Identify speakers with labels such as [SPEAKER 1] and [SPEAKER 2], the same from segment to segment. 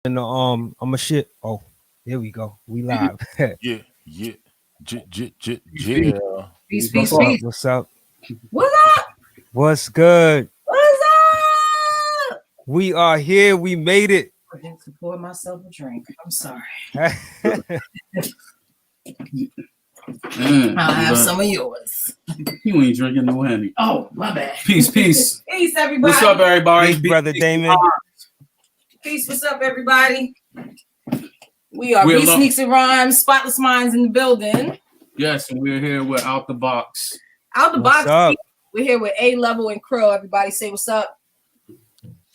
[SPEAKER 1] And I'm a shit. Oh, here we go. We live.
[SPEAKER 2] Yeah, yeah,
[SPEAKER 3] Peace,
[SPEAKER 2] yeah.
[SPEAKER 3] peace,
[SPEAKER 1] What's
[SPEAKER 3] peace,
[SPEAKER 1] up?
[SPEAKER 3] peace.
[SPEAKER 1] What's up?
[SPEAKER 3] What's up?
[SPEAKER 1] What's good?
[SPEAKER 3] What's up?
[SPEAKER 1] We are here. We made it.
[SPEAKER 3] I didn't support myself a drink. I'm sorry. I'll have some of yours.
[SPEAKER 4] You ain't drinking no honey.
[SPEAKER 3] Oh, my bad.
[SPEAKER 4] Peace, peace.
[SPEAKER 3] Peace, everybody.
[SPEAKER 4] What's up, everybody?
[SPEAKER 1] Peace, brother Damon.
[SPEAKER 3] Peace. What's up, everybody? We're
[SPEAKER 4] Be
[SPEAKER 3] Sneaks and Rhymes, Spotless Minds in the building.
[SPEAKER 4] Yes, and we're here with Out the Box.
[SPEAKER 3] Out the
[SPEAKER 1] What's
[SPEAKER 3] box.
[SPEAKER 1] up?
[SPEAKER 3] We're here with A Level and Krill. Everybody say what's up.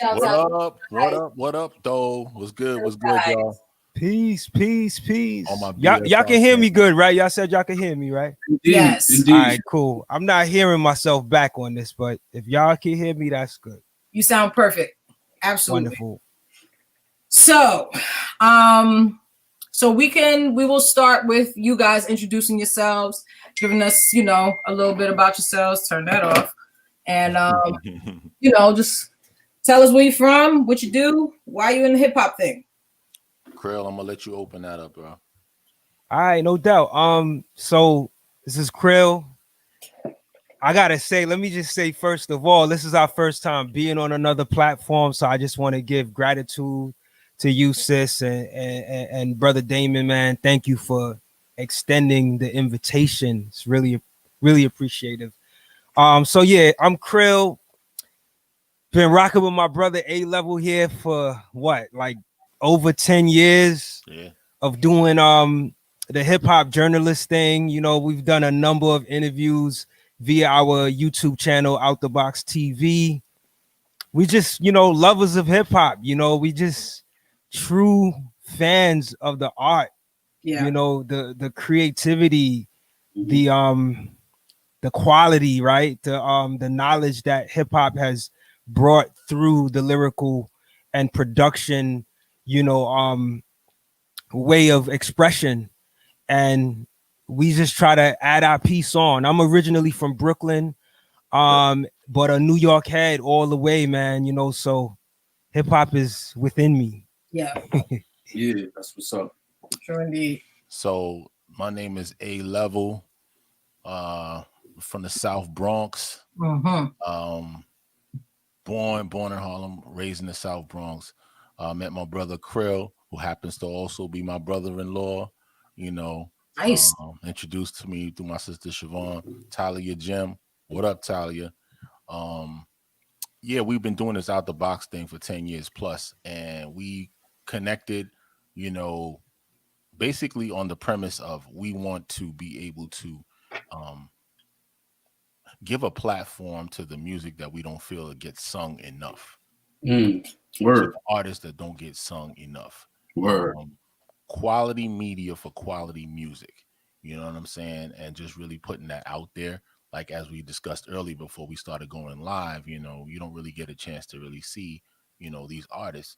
[SPEAKER 3] Shouts
[SPEAKER 2] What
[SPEAKER 3] out.
[SPEAKER 2] up? What up? What up, though? What's good? What's good, y'all?
[SPEAKER 1] Peace, peace, peace.
[SPEAKER 2] On my
[SPEAKER 1] Y'all
[SPEAKER 2] BS
[SPEAKER 1] can hear me
[SPEAKER 2] podcast.
[SPEAKER 1] good, right? Y'all said y'all can hear me, right?
[SPEAKER 4] Indeed,
[SPEAKER 3] Yes.
[SPEAKER 4] indeed.
[SPEAKER 1] All right, cool. I'm not hearing myself back on this, but if y'all can hear me, that's good.
[SPEAKER 3] You sound perfect. Absolutely.
[SPEAKER 1] Wonderful.
[SPEAKER 3] So, we will start with you guys introducing yourselves, giving us, a little bit about yourselves. Turn that off, and just tell us where you're from, what you do, why you in the hip hop thing.
[SPEAKER 2] Krill, I'm gonna let you open that up, bro.
[SPEAKER 1] All right, no doubt. So this is Krill. I gotta say, let me just say first of all, this is our first time being on another platform, so I just want to give gratitude to you, sis, and brother Damon, man. Thank you for extending the invitation. It's really, really appreciative. So yeah, I'm Krill. Been rocking with my brother A Level here for what, like over 10 years
[SPEAKER 2] Yeah.
[SPEAKER 1] of doing the hip hop journalist thing. We've done a number of interviews via our YouTube channel, Out the Box TV. We just, lovers of hip hop. We just true fans of the art.
[SPEAKER 3] Yeah.
[SPEAKER 1] The creativity, the quality, right? The knowledge that hip hop has brought through the lyrical and production, way of expression. And we just try to add our piece on. I'm originally from Brooklyn, but a New York head all the way, man. So hip hop is within me.
[SPEAKER 3] Yeah.
[SPEAKER 4] Yeah, that's what's up.
[SPEAKER 3] Sure indeed.
[SPEAKER 2] So my name is A Level, from the South Bronx.
[SPEAKER 3] Mm-hmm.
[SPEAKER 2] Born in Harlem, raised in the South Bronx. Met my brother Krill, who happens to also be my brother-in-law.
[SPEAKER 3] Nice.
[SPEAKER 2] Introduced to me through my sister Siobhan, Talia Jim. What up, Talia? Yeah, we've been doing this Out the Box thing for 10 years plus, and we connected, basically on the premise of we want to be able to give a platform to the music that we don't feel it gets sung enough. To
[SPEAKER 4] Word,
[SPEAKER 2] the artists that don't get sung enough.
[SPEAKER 4] word.
[SPEAKER 2] Quality media for quality music. You know what I'm saying? And just really putting that out there. Like as we discussed earlier before we started going live, you don't really get a chance to really see, these artists,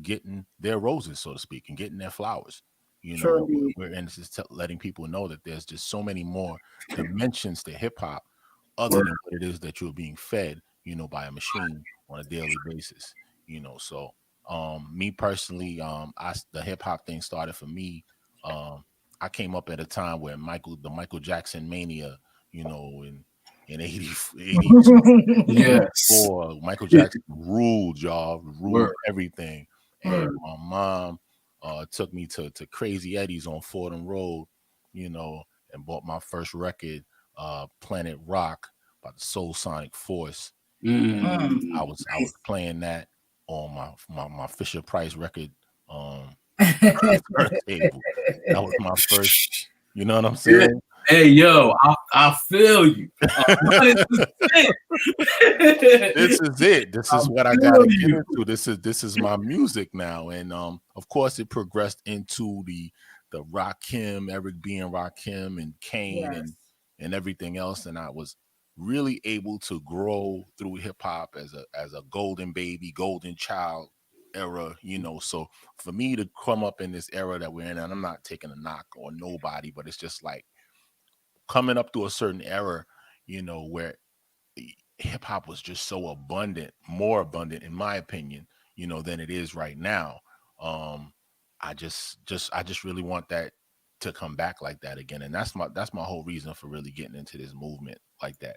[SPEAKER 2] getting their roses, so to speak, and getting their flowers.
[SPEAKER 3] Sure.
[SPEAKER 2] We're in just letting people know that there's just so many more dimensions to hip hop other than what it is that you're being fed, by a machine on a daily basis. So me personally, the hip hop thing started for me. I came up at a time where the Michael Jackson mania, in 80,
[SPEAKER 4] Yes.
[SPEAKER 2] Michael Jackson ruled, y'all,
[SPEAKER 4] Word.
[SPEAKER 2] everything. And my mom took me to Crazy Eddie's on Fordham Road, and bought my first record, Planet Rock by the Soul Sonic Force. I was playing that on my Fisher Price record turntable. That was my first. You know what I'm saying?
[SPEAKER 4] Hey, yo, I feel you.
[SPEAKER 2] This is it. This is what I gotta get into. This is my music now, and of course, it progressed into the Rakim, Eric B. and Rakim, and Kane, and everything else, and I was really able to grow through hip hop as a golden baby, golden child era. So for me to come up in this era that we're in, and I'm not taking a knock on nobody, but it's just like coming up through a certain era, where hip hop was just so abundant, more abundant in my opinion, than it is right now. I just really want that to come back like that again, and that's my whole reason for really getting into this movement like that.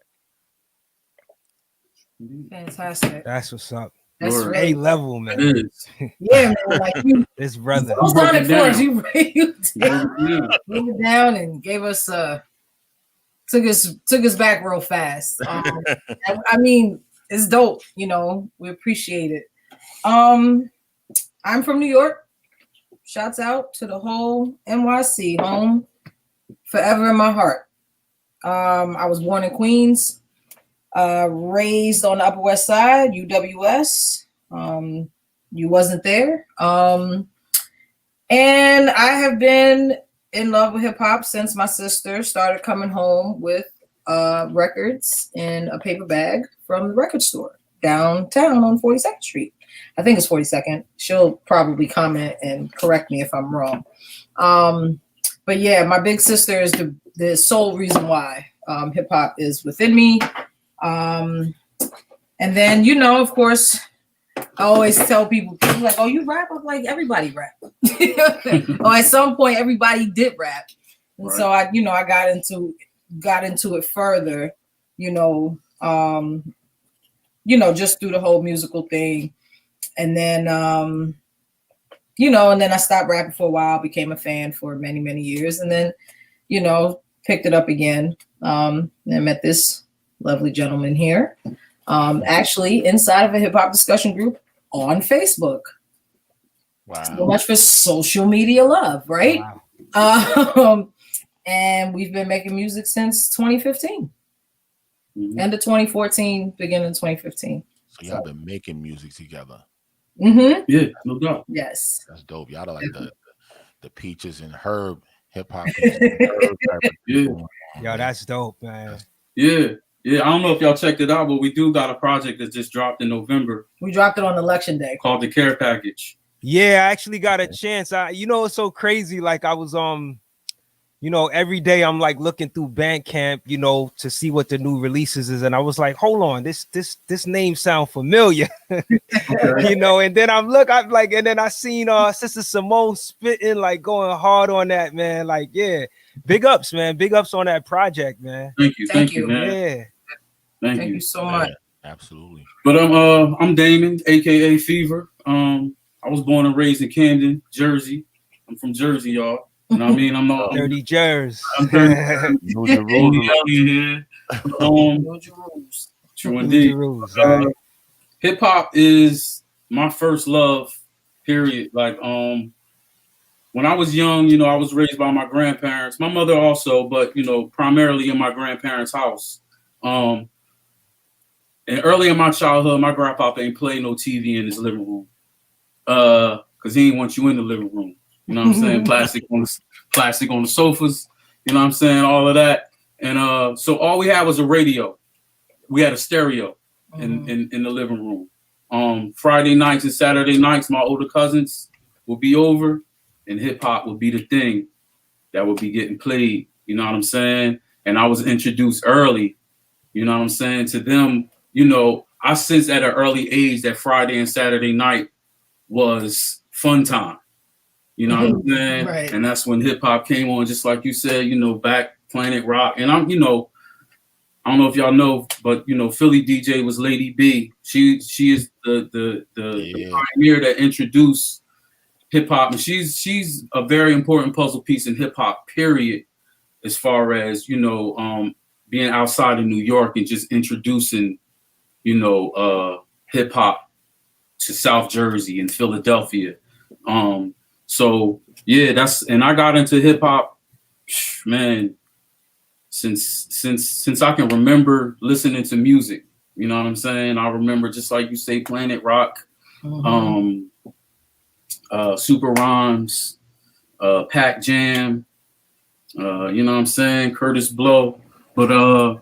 [SPEAKER 3] Fantastic.
[SPEAKER 1] That's what's up.
[SPEAKER 3] That's
[SPEAKER 4] Word.
[SPEAKER 3] really
[SPEAKER 1] A level, man.
[SPEAKER 4] It is.
[SPEAKER 3] Yeah, man. Like you
[SPEAKER 1] This brother.
[SPEAKER 3] was on it for
[SPEAKER 4] Broke it
[SPEAKER 3] us. You
[SPEAKER 4] Yeah.
[SPEAKER 3] broke it down and gave us took us back real fast. I mean, it's dope. You know, we appreciate it. I'm from New York. Shouts out to the whole NYC, home forever in my heart. I was born in Queens, raised on the Upper West Side, UWS. You wasn't there. And I have been in love with hip hop since my sister started coming home with records in a paper bag from the record store downtown on 42nd Street. I think it's 42nd. She'll probably comment and correct me if I'm wrong. But yeah, my big sister is the sole reason why hip hop is within me. And then, you know, of course, I always tell people like, oh, you rap? I'm like, everybody rap. Or at some point, everybody did rap. And so I got into it further, just through the whole musical thing. And then, and then I stopped rapping for a while, became a fan for many, many years. And then, picked it up again. And I met this lovely gentleman here, actually inside of a hip hop discussion group on Facebook.
[SPEAKER 2] Wow.
[SPEAKER 3] So much for social media love, right?
[SPEAKER 1] Wow.
[SPEAKER 3] And we've been making music since 2015.
[SPEAKER 4] Mhm.
[SPEAKER 3] End of 2014, beginning of 2015.
[SPEAKER 2] So y'all been making music together.
[SPEAKER 3] Mm-hmm.
[SPEAKER 4] Yeah, no doubt.
[SPEAKER 3] Yes.
[SPEAKER 2] That's dope. Y'all are like the Peaches and Herb hip hop.
[SPEAKER 4] Yeah.
[SPEAKER 1] Yo, that's dope, man.
[SPEAKER 4] Yeah. Yeah. I don't know if y'all checked it out, but we do got a project that just dropped in November
[SPEAKER 3] We dropped it on election day.
[SPEAKER 4] called The Care Package.
[SPEAKER 1] Yeah, I actually got a chance. It's so crazy. Like I was every day I'm like looking through Bandcamp, to see what the new releases is, and I was like, hold on, this name sound familiar, and then I'm like, and then I seen Sister Simone spitting, like going hard on that, man. Like, yeah, big ups, man, big ups on that project, man.
[SPEAKER 4] Thank you.
[SPEAKER 3] Thank
[SPEAKER 4] Thank you,
[SPEAKER 3] you.
[SPEAKER 4] man.
[SPEAKER 1] Yeah,
[SPEAKER 4] Thank
[SPEAKER 3] Thank
[SPEAKER 4] you.
[SPEAKER 3] you so much.
[SPEAKER 2] Absolutely.
[SPEAKER 4] But I'm Damon, aka Fever. I was born and raised in Camden, Jersey. I'm from Jersey, y'all. You know what I mean? I'm not
[SPEAKER 1] Dirty Jers.
[SPEAKER 4] I'm dirty.
[SPEAKER 2] New Jerusalem.
[SPEAKER 4] here.
[SPEAKER 3] Know your rules.
[SPEAKER 4] True indeed. Hip hop is my first love, period. Like when I was young, I was raised by my grandparents, my mother also, but primarily in my grandparents' house. And early in my childhood, my grandpa ain't play no TV in his living room. Cause he didn't want you in the living room. You know what I'm saying? Plastic on the sofas, you know what I'm saying? All of that. And so all we had was a radio. We had a stereo in the living room. Friday nights and Saturday nights, my older cousins would be over and hip hop would be the thing that would be getting played. You know what I'm saying? And I was introduced early, you know what I'm saying, to them. I sensed at an early age that Friday and Saturday night was fun time. You know what I'm saying?
[SPEAKER 3] Right.
[SPEAKER 4] And that's when hip hop came on, just like you said, back Planet Rock. And I don't know if y'all know, but Philly DJ was Lady B. She is the pioneer that introduced hip hop, and she's a very important puzzle piece in hip hop, period, as far as being outside of New York and just introducing hip hop to South Jersey and Philadelphia. So yeah, and I got into hip hop, man, since I can remember listening to music. You know what I'm saying? I remember, just like you say, Planet Rock, Super Rhymes, Pac Jam, you know what I'm saying, Curtis Blow. But I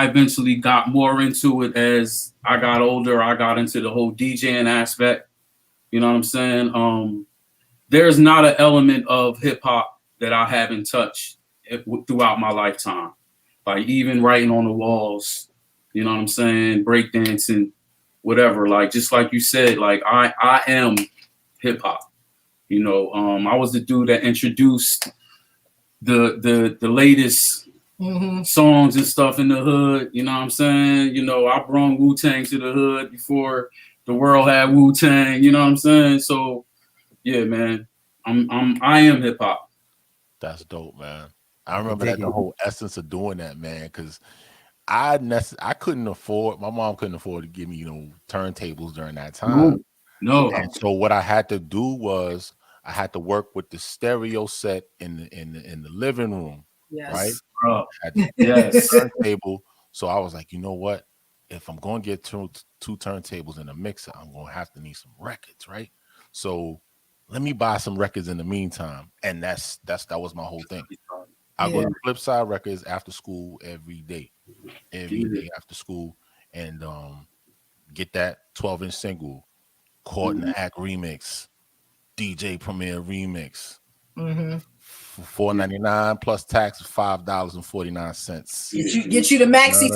[SPEAKER 4] eventually got more into it as I got older. I got into the whole DJing aspect. You know what I'm saying? There's not an element of hip hop that I haven't touched throughout my lifetime. Like even writing on the walls, you know what I'm saying? Breakdancing, whatever. Like just like you said, like I am hip hop. You know, I was the dude that introduced the latest songs and stuff in the hood. You know what I'm saying? You know, I brought Wu-Tang to the hood before the world had Wu-Tang. You know what I'm saying? So yeah, man, I am hip hop.
[SPEAKER 2] That's dope, man. I remember that the whole essence of doing that, man, because I couldn't afford, my mom couldn't afford to give me, turntables during that time.
[SPEAKER 4] No.
[SPEAKER 2] And so what I had to do was I had to work with the stereo set in the living room.
[SPEAKER 3] Yes.
[SPEAKER 2] Right? Yes. Turntable. So I was like, you know what? If I'm going to get two turntables and a mixer, I'm going to have to need some records, right? So let me buy some records in the meantime. And that was my whole thing. I go to Flipside Records after school every day after school, and get that 12-inch single, Caught in the Act remix, DJ Premier remix, $4.99 plus tax, $5.49.
[SPEAKER 3] Get you the maxi.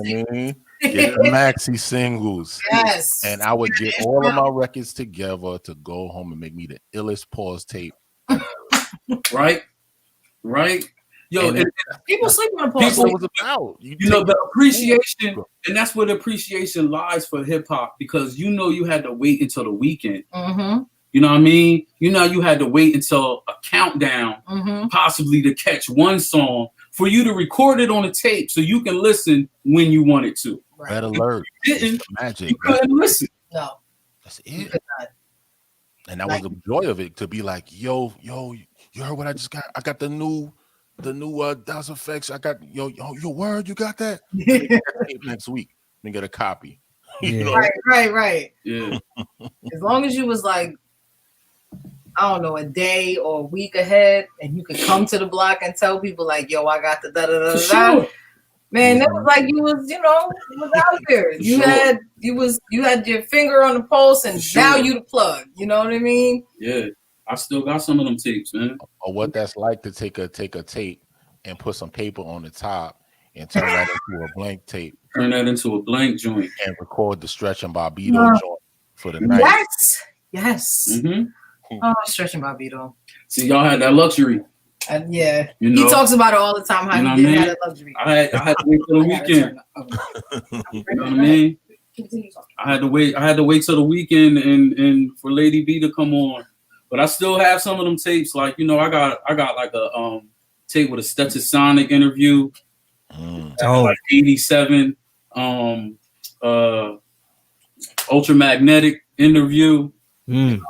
[SPEAKER 2] Get the maxi singles.
[SPEAKER 3] Yes.
[SPEAKER 2] And I would get all of my records together to go home and make me the illest pause tape.
[SPEAKER 4] Right. Yo, and
[SPEAKER 3] people sleep on the pause.
[SPEAKER 2] People was about.
[SPEAKER 4] The appreciation, and that's where the appreciation lies for hip hop, because you had to wait until the weekend. You know what I mean? You had to wait until a countdown, possibly to catch one song for you to record it on a tape so you can listen when you wanted to.
[SPEAKER 2] Red alert.
[SPEAKER 4] Magic. You couldn't listen.
[SPEAKER 3] No.
[SPEAKER 2] That's it. And that was the joy of it, to be like, yo, you heard what I just got? I got the new DOS effects. I got your word. You got that? Next week, then get a copy.
[SPEAKER 3] Right.
[SPEAKER 4] Yeah.
[SPEAKER 3] As long as you was like, I don't know, a day or a week ahead, and you could come to the block and tell people like, yo, I got the da da da da. Man, that was like you was out there. You had your finger on the pulse, and now you the plug. You know what I mean?
[SPEAKER 4] Yeah. I still got some of them tapes, man.
[SPEAKER 2] Or what that's like to take a tape and put some paper on the top and turn that into a blank tape.
[SPEAKER 4] Turn that into a blank joint.
[SPEAKER 2] And record the Stretch and Bobbito joint for the night.
[SPEAKER 3] Yes. Oh, Stretch and Bobbito.
[SPEAKER 4] See, y'all had that luxury.
[SPEAKER 3] Yeah. He talks about it all the time, how he didn't have that luxury.
[SPEAKER 4] I had to wait till the weekend. You know what I mean? I had to wait till the weekend and for Lady B to come on. But I still have some of them tapes. Like, I got like a tape with a Stetsasonic interview. Like 87. Ultramagnetic interview. But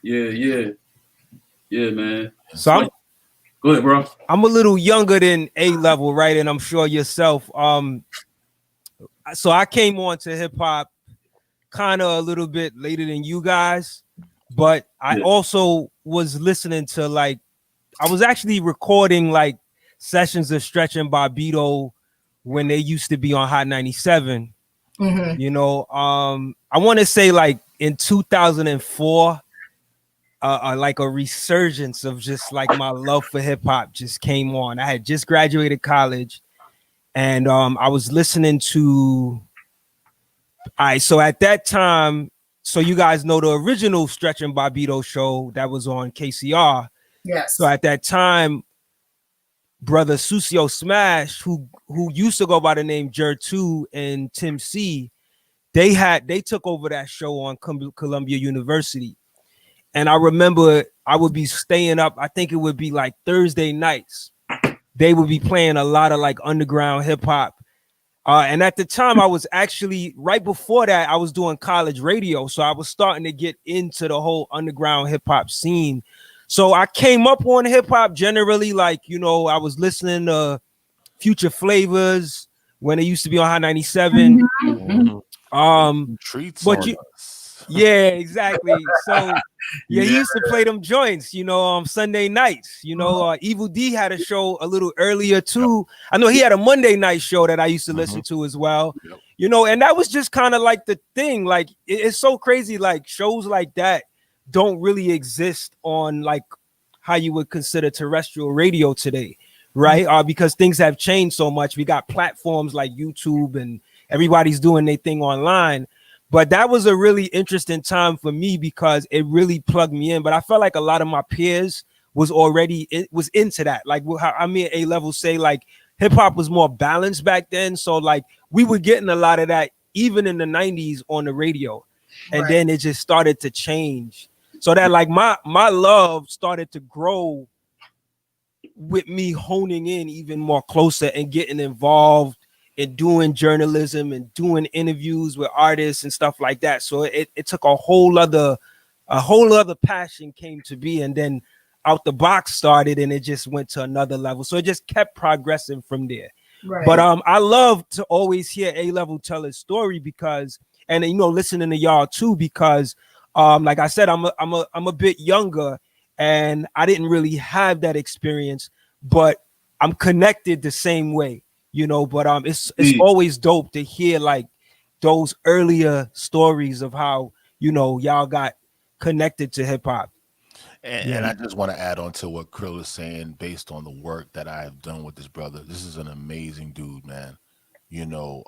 [SPEAKER 4] yeah, man.
[SPEAKER 1] So
[SPEAKER 4] go ahead, bro.
[SPEAKER 1] I'm a little younger than A level, right? And I'm sure yourself. So I came on to hip hop kind of a little bit later than you guys, but I also was listening to I was actually recording like sessions of Stretch and Bobbito when they used to be on Hot 97. I want to say like in 2004, like a resurgence of just like my love for hip hop just came on. I had just graduated college, and I was listening to. All right, so at that time, so you guys know the original Stretch and Bobbito show that was on KCR.
[SPEAKER 3] Yes.
[SPEAKER 1] So at that time, brother Susio Smash, who used to go by the name Jer2 and Tim C, they took over that show on Columbia University. And I remember I would be staying up, I think it would be like Thursday nights. They would be playing a lot of like underground hip hop. And at the time, I was actually, right before that, I was doing college radio. So I was starting to get into the whole underground hip hop scene. So I came up on hip hop generally, like, I was listening to Future Flavors when it used to be on Hot 97.
[SPEAKER 2] Treats
[SPEAKER 1] but
[SPEAKER 2] on us.
[SPEAKER 1] Yeah, exactly. So he used to play them joints, Sunday nights. Evil D had a show a little earlier too. I know he had a Monday night show that I used to listen to as well. And that was just kind of like the thing. Like it's so crazy. Like shows like that don't really exist on like how you would consider terrestrial radio today, right? Because things have changed so much. We got platforms like YouTube and everybody's doing their thing online. But that was a really interesting time for me because it really plugged me in. But I felt like a lot of my peers was into that. Like how I mean, A-level say like hip hop was more balanced back then. So like we were getting a lot of that even in the 90s on the radio. And then it just started to change. So that like my love started to grow with me honing in even more closer and getting involved in doing journalism and doing interviews with artists and stuff like that. So it took a whole other passion came to be, and then Out the Box started and it just went to another level. So it just kept progressing from there. Right. But I love to always hear A-level tell his story because, and you know, listening to y'all too, because like I said, I'm a bit younger and I didn't really have that experience, but I'm connected the same way, you know. But it's always dope to hear like those earlier stories of how, you know, y'all got connected to hip hop.
[SPEAKER 2] And I just want to add on to what Krill is saying based on the work that I have done with this brother. This is an amazing dude, man. You know,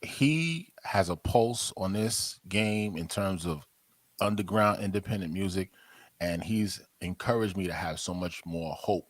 [SPEAKER 2] he has a pulse on this game in terms of underground independent music, and he's encouraged me to have so much more hope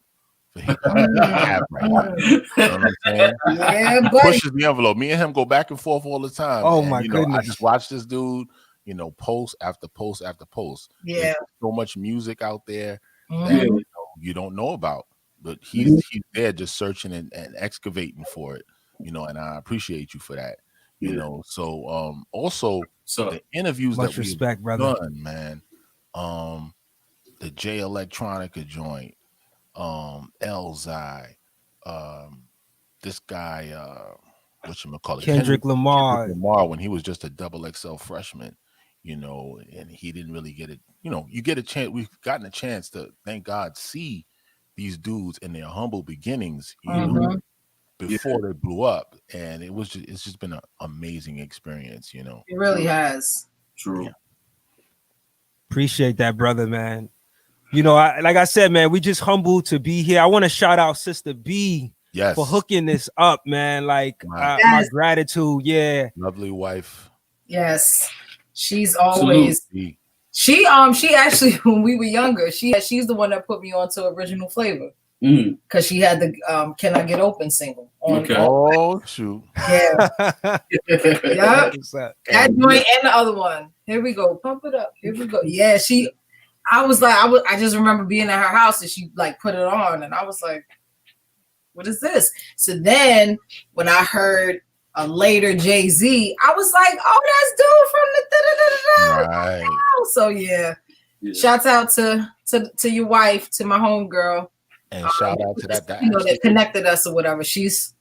[SPEAKER 2] for hip hop than I have right now. You know what I'm saying?
[SPEAKER 3] Yeah,
[SPEAKER 2] he pushes the envelope. Me and him go back and forth all the time.
[SPEAKER 1] Oh,
[SPEAKER 2] and,
[SPEAKER 1] my goodness.
[SPEAKER 2] I just watch this dude, you know, post after post after post.
[SPEAKER 3] Yeah.
[SPEAKER 2] There's so much music out there that you don't know about, but he's there just searching and excavating for it, you know, and I appreciate you for that. You know, so also the interviews
[SPEAKER 1] much
[SPEAKER 2] that we've
[SPEAKER 1] respect, brother.
[SPEAKER 2] done, man. The J Electronica joint, Elzai, this guy, whatchamacallit,
[SPEAKER 1] Kendrick Lamar.
[SPEAKER 2] when he was just a double XL freshman, you know, and he didn't really get it. You know, you get a chance. We've gotten a chance to, thank God, see these dudes in their humble beginnings, you know, before they blew up, and it's just been an amazing experience, you know.
[SPEAKER 3] It really has.
[SPEAKER 4] True.
[SPEAKER 2] Yeah.
[SPEAKER 1] Appreciate that, brother, man. You know, like I said, man, we just humbled to be here. I want to shout out Sister B for hooking this up, man. Like my gratitude,
[SPEAKER 2] lovely wife.
[SPEAKER 3] Yes, she's always. She actually, when we were younger, she's the one that put me onto Original Flavor. Because she had the "Can I Get Open" single.
[SPEAKER 2] Oh shoot!
[SPEAKER 3] Yeah. Yep. That joint and the other one. Here we go. Pump it up. Here we go. Yeah, I just remember being at her house and she like put it on, and I was like, "What is this?" So then when I heard a later Jay-Z, I was like, "Oh, that's dude from the
[SPEAKER 2] right."
[SPEAKER 3] So yeah. Shouts out to your wife, to my homegirl.
[SPEAKER 2] And shout out to that
[SPEAKER 3] that connected us or whatever. She's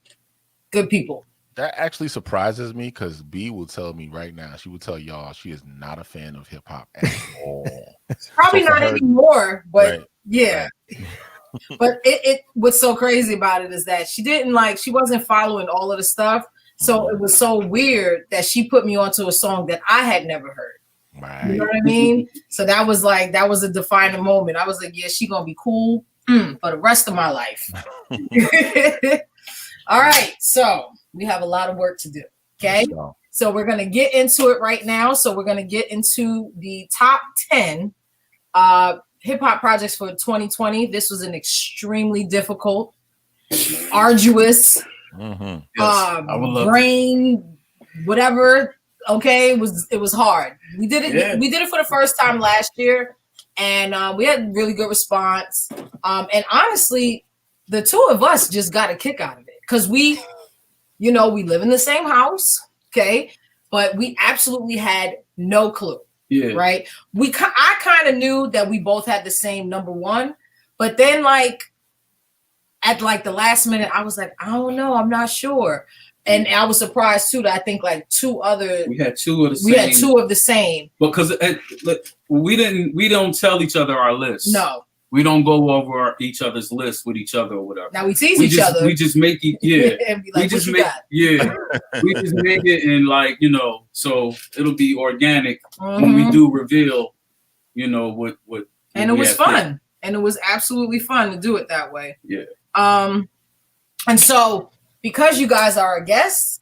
[SPEAKER 3] good people.
[SPEAKER 2] That actually surprises me because B will tell me right now. She will tell y'all she is not a fan of hip hop at all.
[SPEAKER 3] Probably not anymore, but yeah. But it what's so crazy about it is that she wasn't following all of the stuff. So it was so weird that she put me onto a song that I had never heard.
[SPEAKER 2] Right.
[SPEAKER 3] You know what I mean? So that was a defining moment. I was like, yeah, she gonna be cool for the rest of my life. All right, so we have a lot of work to do. Okay, so we're gonna get into it right now. So we're gonna get into the top 10 hip hop projects for 2020. This was an extremely difficult, arduous, brain, whatever. Okay, it was hard. We did it. Yeah. We did it for the first time last year. And we had really good response. And honestly, the two of us just got a kick out of it because we live in the same house, okay? But we absolutely had no clue, right? I kind of knew that we both had the same number one, but then at the last minute, I was like, I don't know, I'm not sure. And I was surprised too that I think we had two of the same.
[SPEAKER 4] Because we don't tell each other our lists.
[SPEAKER 3] No.
[SPEAKER 4] We don't go over each other's list with each other or whatever.
[SPEAKER 3] Now we tease each other.
[SPEAKER 4] We just make it,
[SPEAKER 3] and be like, we just make
[SPEAKER 4] it and so it'll be organic when we do reveal, what
[SPEAKER 3] and it was fun. And it was absolutely fun to do it that way.
[SPEAKER 4] Yeah.
[SPEAKER 3] And so because you guys are our guests,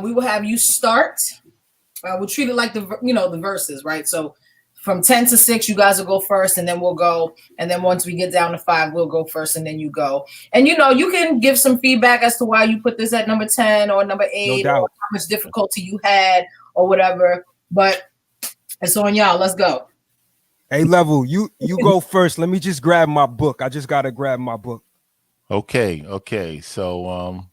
[SPEAKER 3] We will have you start. We'll treat it like the verses, right? So from 10 to 6, you guys will go first, and then we'll go. And then once we get down to 5, we'll go first, and then you go. And you can give some feedback as to why you put this at number 10 or number 8,
[SPEAKER 1] No doubt.
[SPEAKER 3] or how much difficulty you had or whatever. But it's on y'all. Let's go.
[SPEAKER 1] Hey, Level, you go first. Let me just grab my book. I just gotta grab my book.
[SPEAKER 2] Okay. So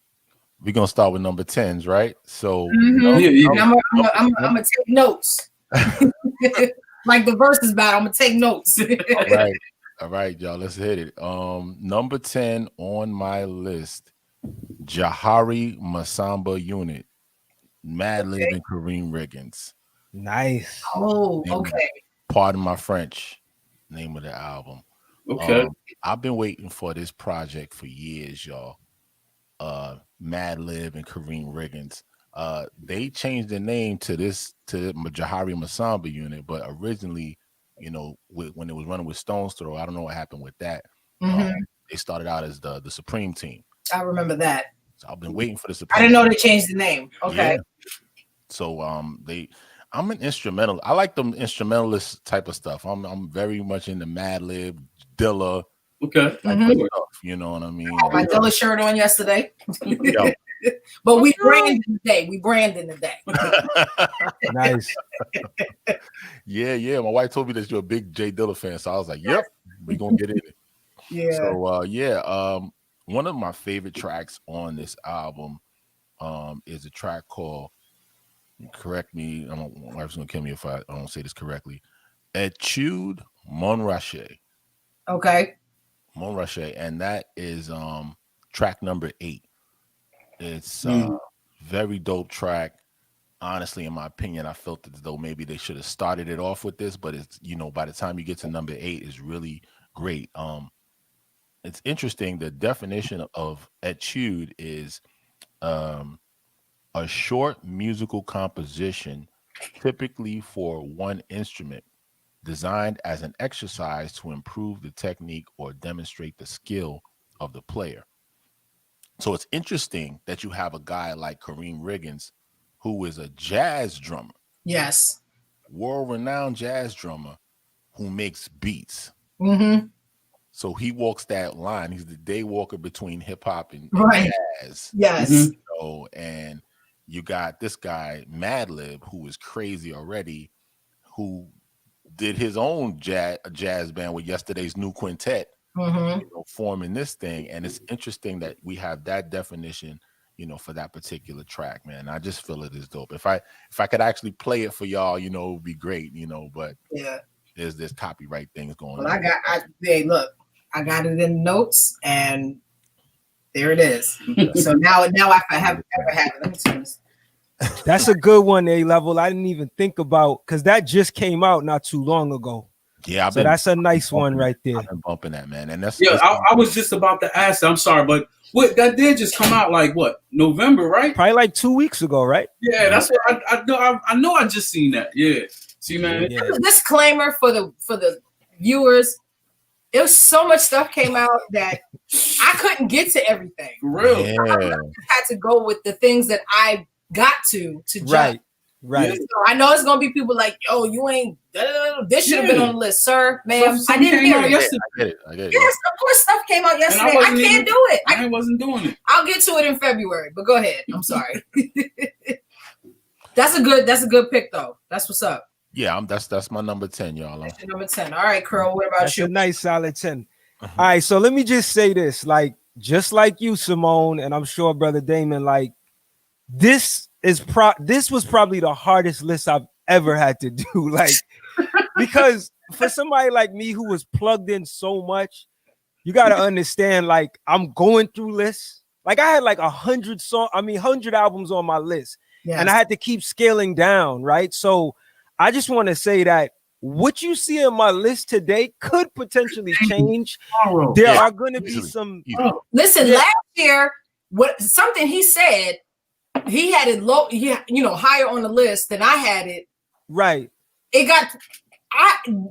[SPEAKER 2] we're gonna start with number 10s, right? So
[SPEAKER 3] I'm gonna take notes. Like the verses battle, I'm gonna take notes.
[SPEAKER 2] All right, y'all. Let's hit it. Number 10 on my list, Jahari Masamba Unit, Madlib and Kareem Riggins.
[SPEAKER 1] Nice.
[SPEAKER 3] Oh, okay.
[SPEAKER 2] Pardon my French. Name of the album.
[SPEAKER 4] Okay.
[SPEAKER 2] I've been waiting for this project for years, y'all. Madlib and Kareem Riggins. They changed the name to Jahari Masamba Unit, but originally, when it was running with Stone's Throw, I don't know what happened with that. They started out as the Supreme Team.
[SPEAKER 3] I remember that.
[SPEAKER 2] So I've been waiting for the Supreme.
[SPEAKER 3] I didn't know they changed the name. Okay.
[SPEAKER 2] Yeah. So I'm an instrumental. I like them instrumentalist type of stuff. I'm very much into Madlib, Dilla.
[SPEAKER 4] Okay.
[SPEAKER 2] Stuff, you know what I mean?
[SPEAKER 3] I had my Dilla shirt on yesterday.
[SPEAKER 2] Yo.
[SPEAKER 3] But we branded the day.
[SPEAKER 2] Nice. Yeah. My wife told me that you're a big J Dilla fan, so I was like, "Yep, we're gonna get in it."
[SPEAKER 3] Yeah.
[SPEAKER 2] So one of my favorite tracks on this album is a track called. Correct me. My wife's gonna kill me if I don't say this correctly. Etude Monrache.
[SPEAKER 3] Okay.
[SPEAKER 2] Monrache, and that is track number 8. It's very dope track. Honestly, in my opinion, I felt as though maybe they should have started it off with this, but it's by the time you get to number 8, it's really great. It's interesting. The definition of etude is a short musical composition, typically for one instrument, designed as an exercise to improve the technique or demonstrate the skill of the player. So it's interesting that you have a guy like Kareem Riggins, who is a jazz drummer.
[SPEAKER 3] Yes.
[SPEAKER 2] World-renowned jazz drummer who makes beats.
[SPEAKER 3] Mm-hmm.
[SPEAKER 2] So he walks that line. He's the day walker between hip-hop and jazz.
[SPEAKER 3] Yes.
[SPEAKER 2] And you got this guy, Madlib, who is crazy already, who did his own jazz band with Yesterday's New Quintet, forming this thing. And it's interesting that we have that definition, for that particular track, man. I just feel it is dope. If I could actually play it for y'all, it would be great, but
[SPEAKER 3] yeah,
[SPEAKER 2] there's copyright things going on.
[SPEAKER 3] I got it in notes, and there it is. So now I have it. Let me turn this.
[SPEAKER 1] That's a good one, A-Level. I didn't even think about, because that just came out not too long ago.
[SPEAKER 2] Yeah,
[SPEAKER 1] that's a nice one right there.
[SPEAKER 2] I've been bumping that, man, and that's
[SPEAKER 4] I was just about to ask. I'm sorry, but that did just come out like what, November, right?
[SPEAKER 1] Probably like 2 weeks ago, right?
[SPEAKER 4] Yeah, that's what I know. I know. I just seen that. Yeah, see, man.
[SPEAKER 3] Yeah. Disclaimer for the viewers. There was so much stuff came out that I couldn't get to everything.
[SPEAKER 4] For real,
[SPEAKER 3] I had to go with the things that I got to judge.
[SPEAKER 1] Right.
[SPEAKER 3] So I know it's gonna be people like, yo, you ain't. This should have been on the list, sir, ma'am. I didn't hear it.
[SPEAKER 2] I get it.
[SPEAKER 3] Yes, of course, stuff came out yesterday. I can't do it.
[SPEAKER 4] I wasn't doing it.
[SPEAKER 3] I'll get to it in February, but go ahead. I'm sorry. That's a good pick though. That's what's up.
[SPEAKER 2] Yeah, that's my number 10, y'all.
[SPEAKER 3] That's your number 10. All right, Curl. What about
[SPEAKER 1] that's
[SPEAKER 3] you?
[SPEAKER 1] A nice solid 10. All right, so let me just say this, just like you, Simone, and I'm sure Brother Damon, this was probably the hardest list I've ever had to do, because for somebody like me who was plugged in so much, you got to understand, I'm going through lists. I had 100 albums on my list, and I had to keep scaling down, right? So I just want to say that what you see on my list today could potentially change. There are going to be some.
[SPEAKER 3] Listen, last year, something he said, he had it low, higher on the list than I had it.
[SPEAKER 1] Right.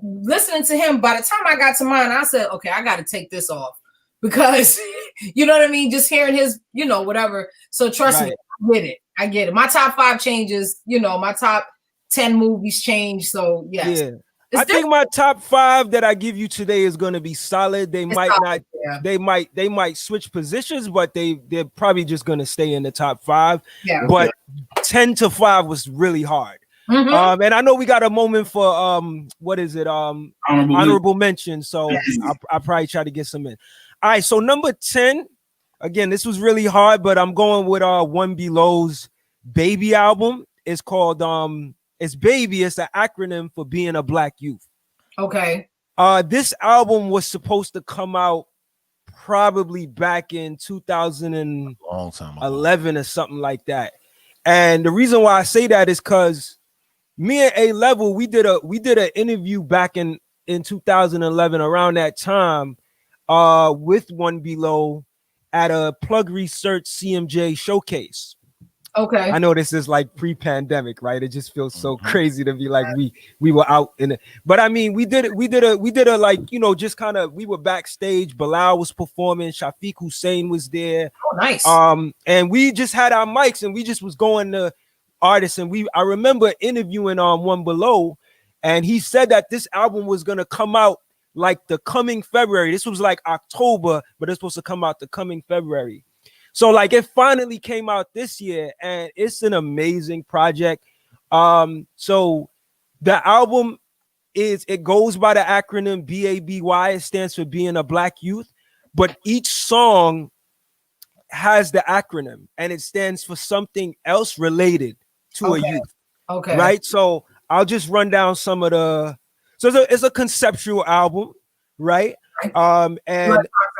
[SPEAKER 3] Listening to him, by the time I got to mine, I said, okay, I got to take this off because you know what I mean? Just hearing his, you know, whatever. So trust me, I get it. My top 5 changes, you know, my top 10 movies change. So yes.
[SPEAKER 1] Yeah. I think my top 5 that I give you today is going to be solid. They might not, they might switch positions, but they're probably just going to stay in the top 5.
[SPEAKER 3] Yeah.
[SPEAKER 1] But 10 to 5 was really hard. And I know we got a moment for what is it? Honorable mention. So I'll probably try to get some in. All right. So number 10. Again, this was really hard, but I'm going with One Below's Baby album. It's called it's Baby. It's an acronym for being a Black youth.
[SPEAKER 3] Okay.
[SPEAKER 1] This album was supposed to come out probably back in 2011 or something like that. And the reason why I say that is because me and A-Level, we did an interview back in 2011 around that time with One Below at a Plug Research CMJ showcase.
[SPEAKER 3] Okay.
[SPEAKER 1] I know this is like pre-pandemic, right? It just feels so crazy to be like we were out in it. But I mean, we did a like, you know, just kind of, we were backstage. Bilal was performing, Shafiq Hussein was there.
[SPEAKER 3] Oh, nice.
[SPEAKER 1] And we just had our mics and we just was going to artists. And I remember interviewing One Below, and he said that this album was gonna come out like the coming February. This was like October, but it's supposed to come out the coming February. So like it finally came out this year, and it's an amazing project. So the album it goes by the acronym BABY. It stands for being a Black youth, but each song has the acronym and it stands for something else related to a youth.
[SPEAKER 3] Okay.
[SPEAKER 1] Right. So I'll just run down some of the. So it's a conceptual album, right? And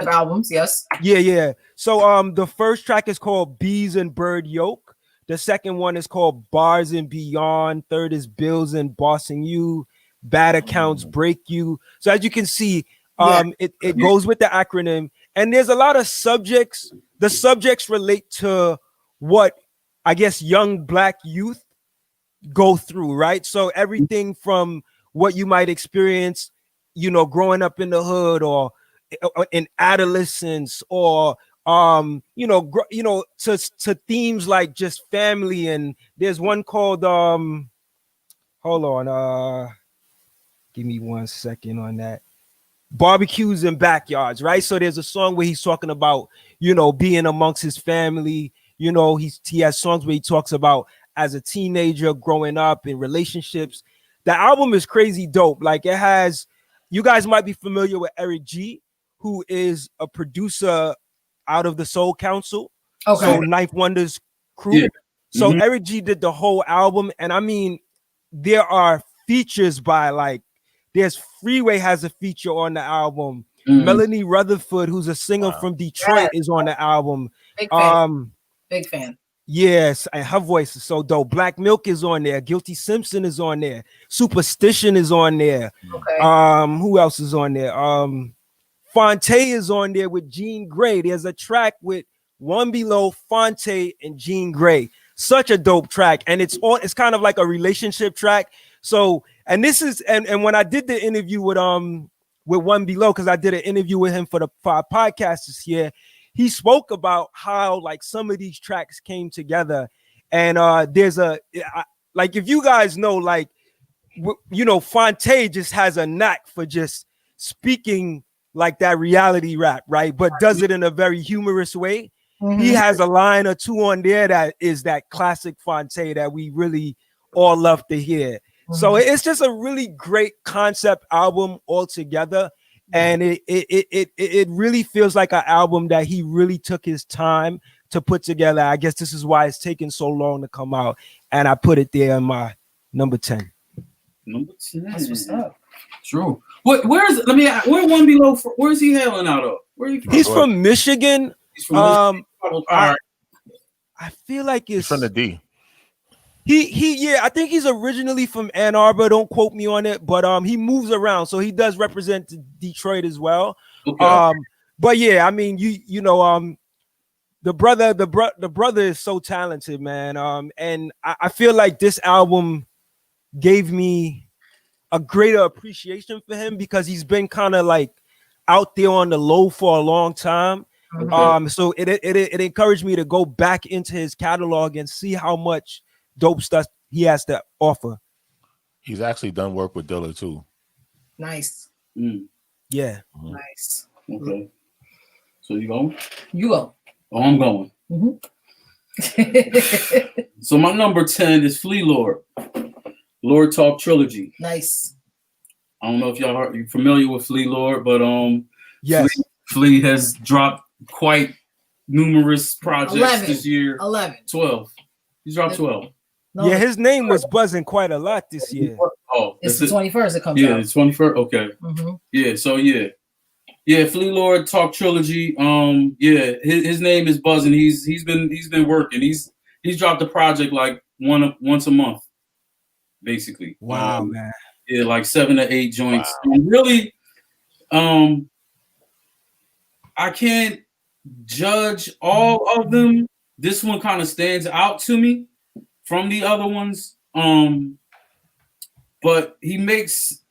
[SPEAKER 3] albums, yes.
[SPEAKER 1] Yeah. So the first track is called Bees and Bird Yoke. The second one is called Bars and Beyond. Third is Bills and Bossing You. Bad Accounts Break You. So as you can see, it goes with the acronym, and there's a lot of subjects. The subjects relate to what I guess young Black youth go through, right? So everything from what you might experience, you know, growing up in the hood or in adolescence, or to themes like just family. And there's one called hold on, give me 1 second on that. Barbecues and Backyards, right? So there's a song where he's talking about, you know, being amongst his family. You know, he has songs where he talks about as a teenager growing up in relationships. The album is crazy dope. Like it has, you guys might be familiar with Eric G, who is a producer out of the Soul Council. Okay. So Ninth Wonder's crew. Yeah. So Eric G did the whole album. And I mean, there are features by like, there's Freeway has a feature on the album. Melanie Rutherford, who's a singer from Detroit, is on the album.
[SPEAKER 3] Big fan. Big fan.
[SPEAKER 1] Yes, and her voice is so dope. Black Milk is on there. Guilty Simpson is on there. Superstition is on there.
[SPEAKER 3] Okay.
[SPEAKER 1] Who else is on there? Fonte is on there with Jean Grey. There's a track with One Below, Fonte, and Jean Grey. Such a dope track, and it's kind of like a relationship track. So, and this is and when I did the interview with One Below, because I did an interview with him for our podcast this year, he spoke about how like some of these tracks came together. And there's like, if you guys know, like, you know, Fonte just has a knack for just speaking like that reality rap, right? But does it in a very humorous way. He has a line or two on there that is that classic Fonte that we really all love to hear. So it's just a really great concept album altogether. And it really feels like an album that he really took his time to put together. I guess this is why it's taken so long to come out. And I put it there in my number 10.
[SPEAKER 4] Number 10. That's what's up. True. Where One Below? Where is he hailing out of? Where are you from?
[SPEAKER 1] He's from Michigan.
[SPEAKER 4] He's from Michigan.
[SPEAKER 1] I feel like it's
[SPEAKER 2] from the D.
[SPEAKER 1] I think he's originally from Ann Arbor. Don't quote me on it, but he moves around, so he does represent Detroit as well. Okay. But yeah, I mean, you know, the brother is so talented, man. And I feel like this album gave me a greater appreciation for him because he's been kind of like out there on the low for a long time. So it encouraged me to go back into his catalog and see how much dope stuff he has to offer.
[SPEAKER 2] He's actually done work with Dilla too.
[SPEAKER 3] Nice.
[SPEAKER 1] Yeah.
[SPEAKER 3] Nice.
[SPEAKER 4] Okay. So you go?
[SPEAKER 3] You go.
[SPEAKER 4] Oh, I'm going. So my number 10 is Flea Lord. Lord Talk Trilogy.
[SPEAKER 3] Nice.
[SPEAKER 4] I don't know if you're familiar with Flea Lord, but
[SPEAKER 1] yes,
[SPEAKER 4] Flea has dropped quite numerous projects this year. 12. He's dropped 12.
[SPEAKER 3] No,
[SPEAKER 1] yeah, his name was buzzing quite a lot this year.
[SPEAKER 4] Oh,
[SPEAKER 3] it's the 21st it comes out.
[SPEAKER 4] Yeah, the 21st. Okay. Yeah, so yeah. Flea Lord Talk Trilogy. His name is buzzing. He's been working. He's dropped a project like once a month, basically.
[SPEAKER 1] Wow, man.
[SPEAKER 4] Yeah, like 7 to 8 joints.
[SPEAKER 2] Wow.
[SPEAKER 4] Really, I can't judge all of them. This one kind of stands out to me from the other ones. But he makes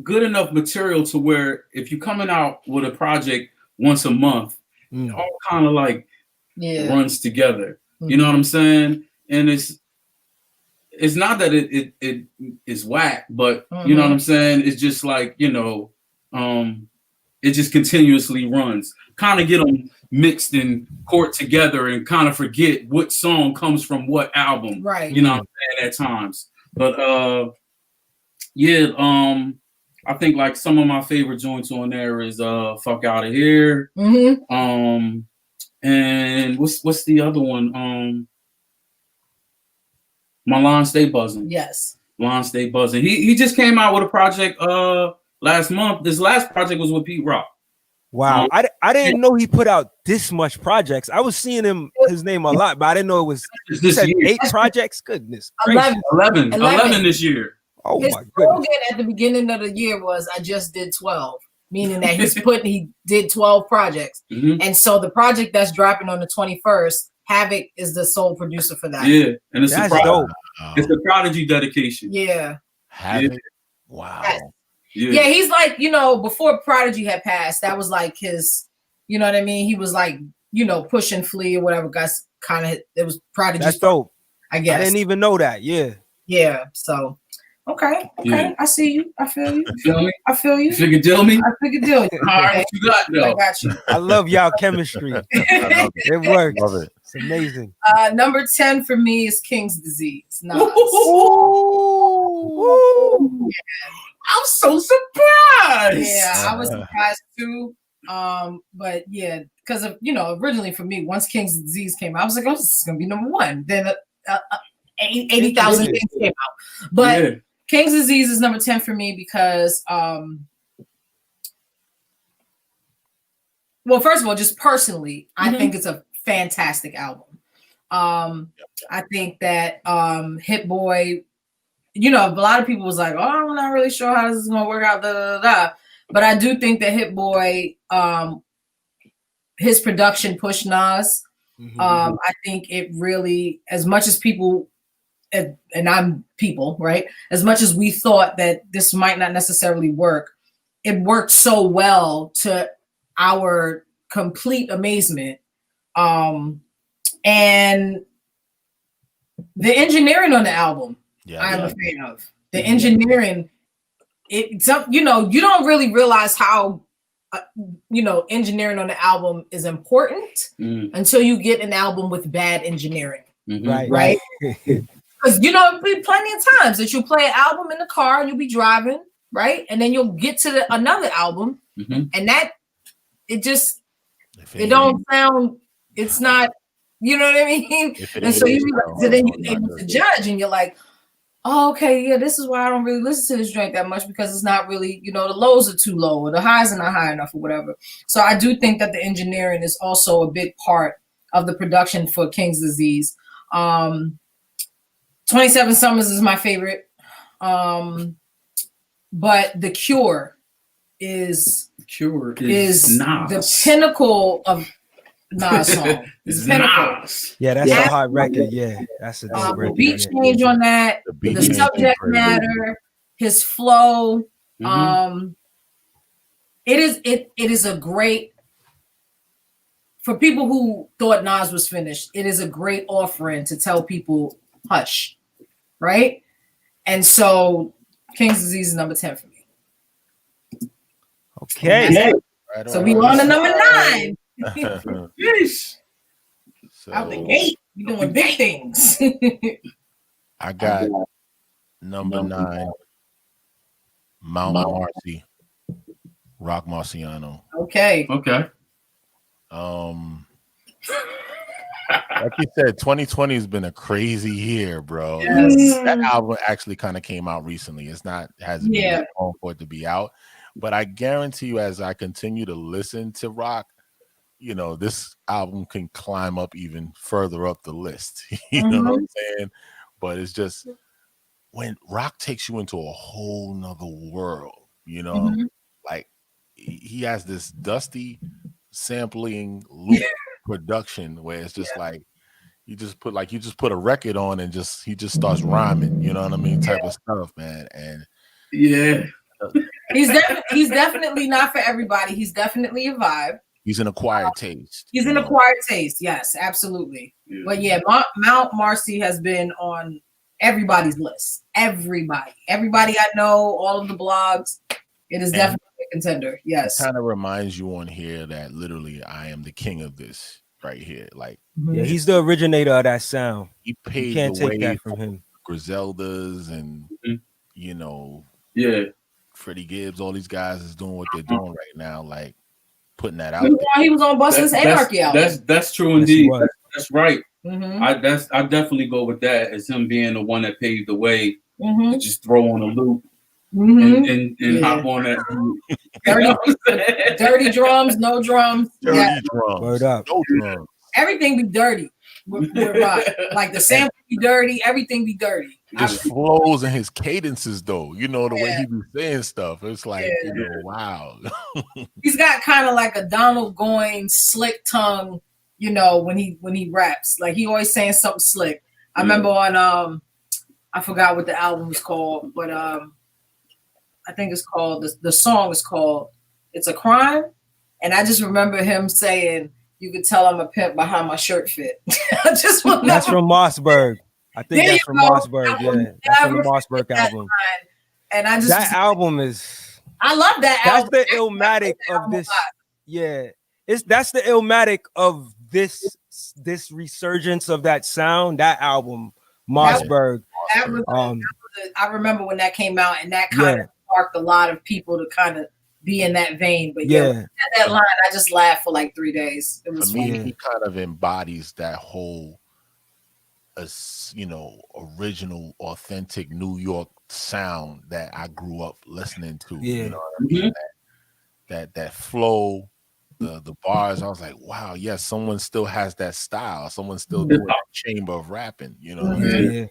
[SPEAKER 4] good enough material to where if you're coming out with a project once a month, it all kind of like runs together. You know what I'm saying? And it's not that it is whack, but you know what I'm saying? It's just like, it just continuously runs. Kind of get them mixed and poured together and kind of forget what song comes from what album.
[SPEAKER 3] Right.
[SPEAKER 4] You know what I'm saying at times. But I think like some of my favorite joints on there is Fuck Out of Here. And what's the other one? My Line Stay Buzzing.
[SPEAKER 3] Yes.
[SPEAKER 4] Line Stay Buzzing. He just came out with a project last month. This last project was with Pete Rock.
[SPEAKER 1] Wow. I didn't know he put out this much projects. I was seeing his name a lot, but I didn't know it was
[SPEAKER 4] this
[SPEAKER 1] said
[SPEAKER 4] year.
[SPEAKER 1] 8 projects. Goodness.
[SPEAKER 4] 11 this year.
[SPEAKER 1] Oh
[SPEAKER 3] his
[SPEAKER 1] my goodness.
[SPEAKER 3] slogan at the beginning of the year was I just did 12, meaning that he did 12 projects. And so the project that's dropping on the 21st, Havoc is the sole producer for that.
[SPEAKER 4] Yeah, and it's
[SPEAKER 1] That's
[SPEAKER 4] a
[SPEAKER 1] dope.
[SPEAKER 4] It's a Prodigy dedication.
[SPEAKER 3] Yeah.
[SPEAKER 2] Havoc. Wow.
[SPEAKER 3] Yeah, he's like, before Prodigy had passed, that was like his, you know what I mean? He was like, pushing Flea or whatever. Guys, kind of, it was Prodigy.
[SPEAKER 1] That's dope.
[SPEAKER 3] I guess.
[SPEAKER 1] I didn't even know that. Yeah.
[SPEAKER 3] Yeah. So, okay.
[SPEAKER 4] Yeah.
[SPEAKER 3] I see you. I feel you.
[SPEAKER 4] You feel me?
[SPEAKER 3] I feel you.
[SPEAKER 4] You figure deal me?
[SPEAKER 3] I figure deal you.
[SPEAKER 4] All right, what you got though?
[SPEAKER 3] I got you.
[SPEAKER 1] I love y'all chemistry. It works.
[SPEAKER 2] Love it.
[SPEAKER 1] It's amazing.
[SPEAKER 3] Number 10 for me is King's Disease. Nas.
[SPEAKER 1] Ooh.
[SPEAKER 4] I'm so surprised.
[SPEAKER 3] Yeah, I was surprised too. But yeah, because of originally for me, once King's Disease came out, I was like, oh, this is gonna be number 1. Then 80,000 things came out. But King's Disease is number 10 for me because well, first of all, just personally, I think it's a fantastic album. I think that Hit Boy, a lot of people was like, oh, I'm not really sure how this is gonna work out, but I do think that Hit Boy, his production pushed Nas. I think it really, as much as people, and I'm people, right? As much as we thought that this might not necessarily work, it worked so well to our complete amazement. And the engineering on the album, I'm a fan of. The engineering, you don't really realize how, engineering on the album is important until you get an album with bad engineering. Right? Because, it'll be plenty of times that you'll play an album in the car and you'll be driving, right? And then you'll get to another album and it don't sound, it's not, you know what I mean? And so then you're able to judge and you're like, oh, okay, yeah, this is why I don't really listen to this joint that much, because it's not really, the lows are too low or the highs are not high enough or whatever. So I do think that the engineering is also a big part of the production for King's Disease. 27 Summers is my favorite. But The Cure is Nas. The pinnacle of Nas song. It's pinnacle.
[SPEAKER 1] Yeah, that's a hard record. Yeah, that's a dope record.
[SPEAKER 3] Beat change on that. The subject matter, his flow. It is a great for people who thought Nas was finished, it is a great offering to tell people hush, right? And so King's Disease is number 10 for me.
[SPEAKER 1] Okay.
[SPEAKER 2] Right
[SPEAKER 3] So we on to number 9.
[SPEAKER 4] Yeesh.
[SPEAKER 2] So
[SPEAKER 3] Out the gate, we doing big things.
[SPEAKER 2] I got number 9, Mount Marcy, Rock Marciano.
[SPEAKER 3] Okay.
[SPEAKER 2] Like you said, 2020 has been a crazy year, bro.
[SPEAKER 3] Yes.
[SPEAKER 2] That album actually kind of came out recently. Hasn't been that long for it to be out. But I guarantee you, as I continue to listen to rock, you know, this album can climb up even further up the list. You know what I'm saying? But it's just when rock takes you into a whole nother world, you know, like he has this dusty sampling loop production where it's just like you just put a record on and he just starts rhyming, you know what I mean, type of stuff, man. And
[SPEAKER 3] he's definitely not for everybody. He's definitely a vibe.
[SPEAKER 2] He's an acquired taste.
[SPEAKER 3] He's an acquired taste, yes, absolutely. But yeah, Mount Marcy has been on everybody's list. Everybody I know, all of the blogs. It is definitely a contender. Yes.
[SPEAKER 2] It kind of reminds you on here that literally I am the king of this right here. Like,
[SPEAKER 1] yeah, he's the originator of that sound.
[SPEAKER 2] He paved
[SPEAKER 1] can't
[SPEAKER 2] the
[SPEAKER 1] take
[SPEAKER 2] way
[SPEAKER 1] that from him.
[SPEAKER 2] Griseldas and you know, Freddie Gibbs, all these guys is doing what they're doing right now, like putting that out there.
[SPEAKER 3] He was on Bustin's Anarchy album.
[SPEAKER 4] That's true indeed.
[SPEAKER 1] Yes,
[SPEAKER 4] that's right. I definitely go with that as him being the one that paved the way to just throw on a loop and hop on that.
[SPEAKER 3] Dirty drums, no drums.
[SPEAKER 2] Dirty drums.
[SPEAKER 1] Word up.
[SPEAKER 2] No drums.
[SPEAKER 3] Everything be dirty. We're right. Like the sample be dirty, everything be dirty.
[SPEAKER 2] It just flows in his cadences, though. You know, the way he be saying stuff. It's like, you know, wow.
[SPEAKER 3] He's got kind of like a Donald Goines slick tongue, you know, when he raps. Like he always saying something slick. I remember on I forgot what the album was called, but I think it's called the song is called It's a Crime. And I just remember him saying, "You could tell I'm a pimp by how my shirt fit." That's from
[SPEAKER 1] Mossberg. I think that's from Mossberg. Yeah, that's from the Mossberg album.
[SPEAKER 3] And I just
[SPEAKER 1] that album is.
[SPEAKER 3] I love that album.
[SPEAKER 1] That's the Illmatic of this. Yeah, that's the Illmatic of this resurgence of that sound. That album, Mossberg.
[SPEAKER 3] I remember when that came out, and that kind of sparked a lot of people to kind of be in that vein. But that line, I just laughed for like 3 days. It was
[SPEAKER 2] funny. He kind of embodies that whole, you know, original, authentic New York sound that I grew up listening to. You know what I mean? That flow, the bars. I was like, wow, yes, someone still has that style. Someone's still doing that chamber of rapping. You know what I mean?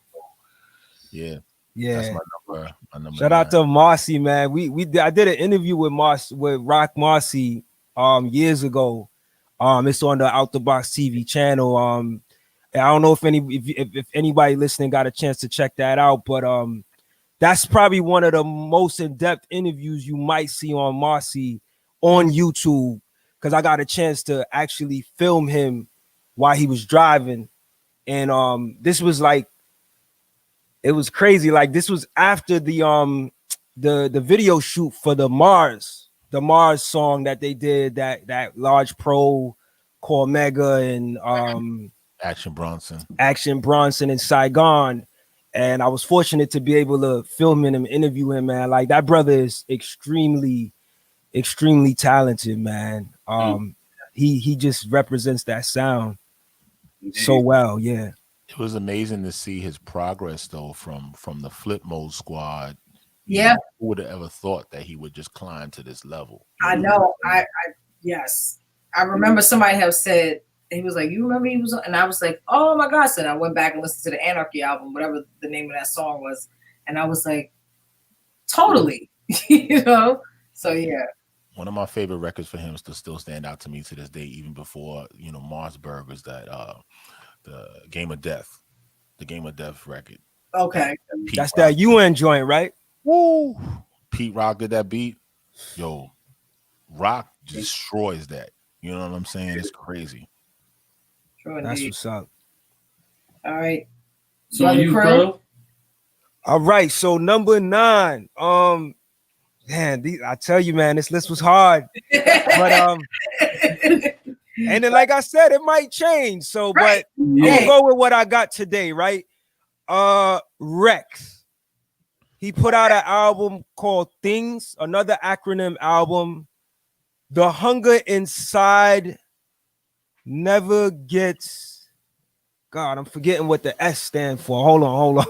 [SPEAKER 2] Yeah. That's my number.
[SPEAKER 1] Shout out to Marcy, man. I did an interview with Rock Marcy years ago. It's on the Out the Box TV channel. I don't know if anybody listening got a chance to check that out, but that's probably one of the most in-depth interviews you might see on Marcy on YouTube, because I got a chance to actually film him while he was driving, and this was like, it was crazy. Like this was after the video shoot for the Mars song that they did, that large pro called Mega and
[SPEAKER 2] Action
[SPEAKER 1] Bronson in Saigon. And I was fortunate to be able to film him and interview him, man. Like that brother is extremely, extremely talented, man. He just represents that sound so well. Yeah.
[SPEAKER 2] It was amazing to see his progress, though, from the Flip Mode Squad.
[SPEAKER 3] Yeah,
[SPEAKER 2] who would have ever thought that he would just climb to this level?
[SPEAKER 3] I know. Yes, I remember somebody have said, he was like, "You remember he was?" And I was like, "Oh my gosh!" And I went back and listened to the Anarchy album, whatever the name of that song was, and I was like, "Totally," you know. So yeah.
[SPEAKER 2] One of my favorite records for him still stand out to me to this day, even before Marsberg, was that the Game of Death record.
[SPEAKER 3] Okay,
[SPEAKER 1] that's that UN joint, right?
[SPEAKER 2] Woo! Pete Rock did that beat. Yo, Rock destroys that. You know what I'm saying? It's crazy.
[SPEAKER 3] True
[SPEAKER 1] That's
[SPEAKER 3] indeed.
[SPEAKER 1] what's up.
[SPEAKER 3] All right.
[SPEAKER 4] So on you, Crow.
[SPEAKER 1] All right, so number 9. Man, I tell you, man, this list was hard. But and then like I said, it might change. So,
[SPEAKER 3] Right.
[SPEAKER 1] but I'm gonna go with what I got today, right? Rex. He put out an album called Things, another acronym album. The hunger inside never gets. God, I'm forgetting what the S stand for. Hold on.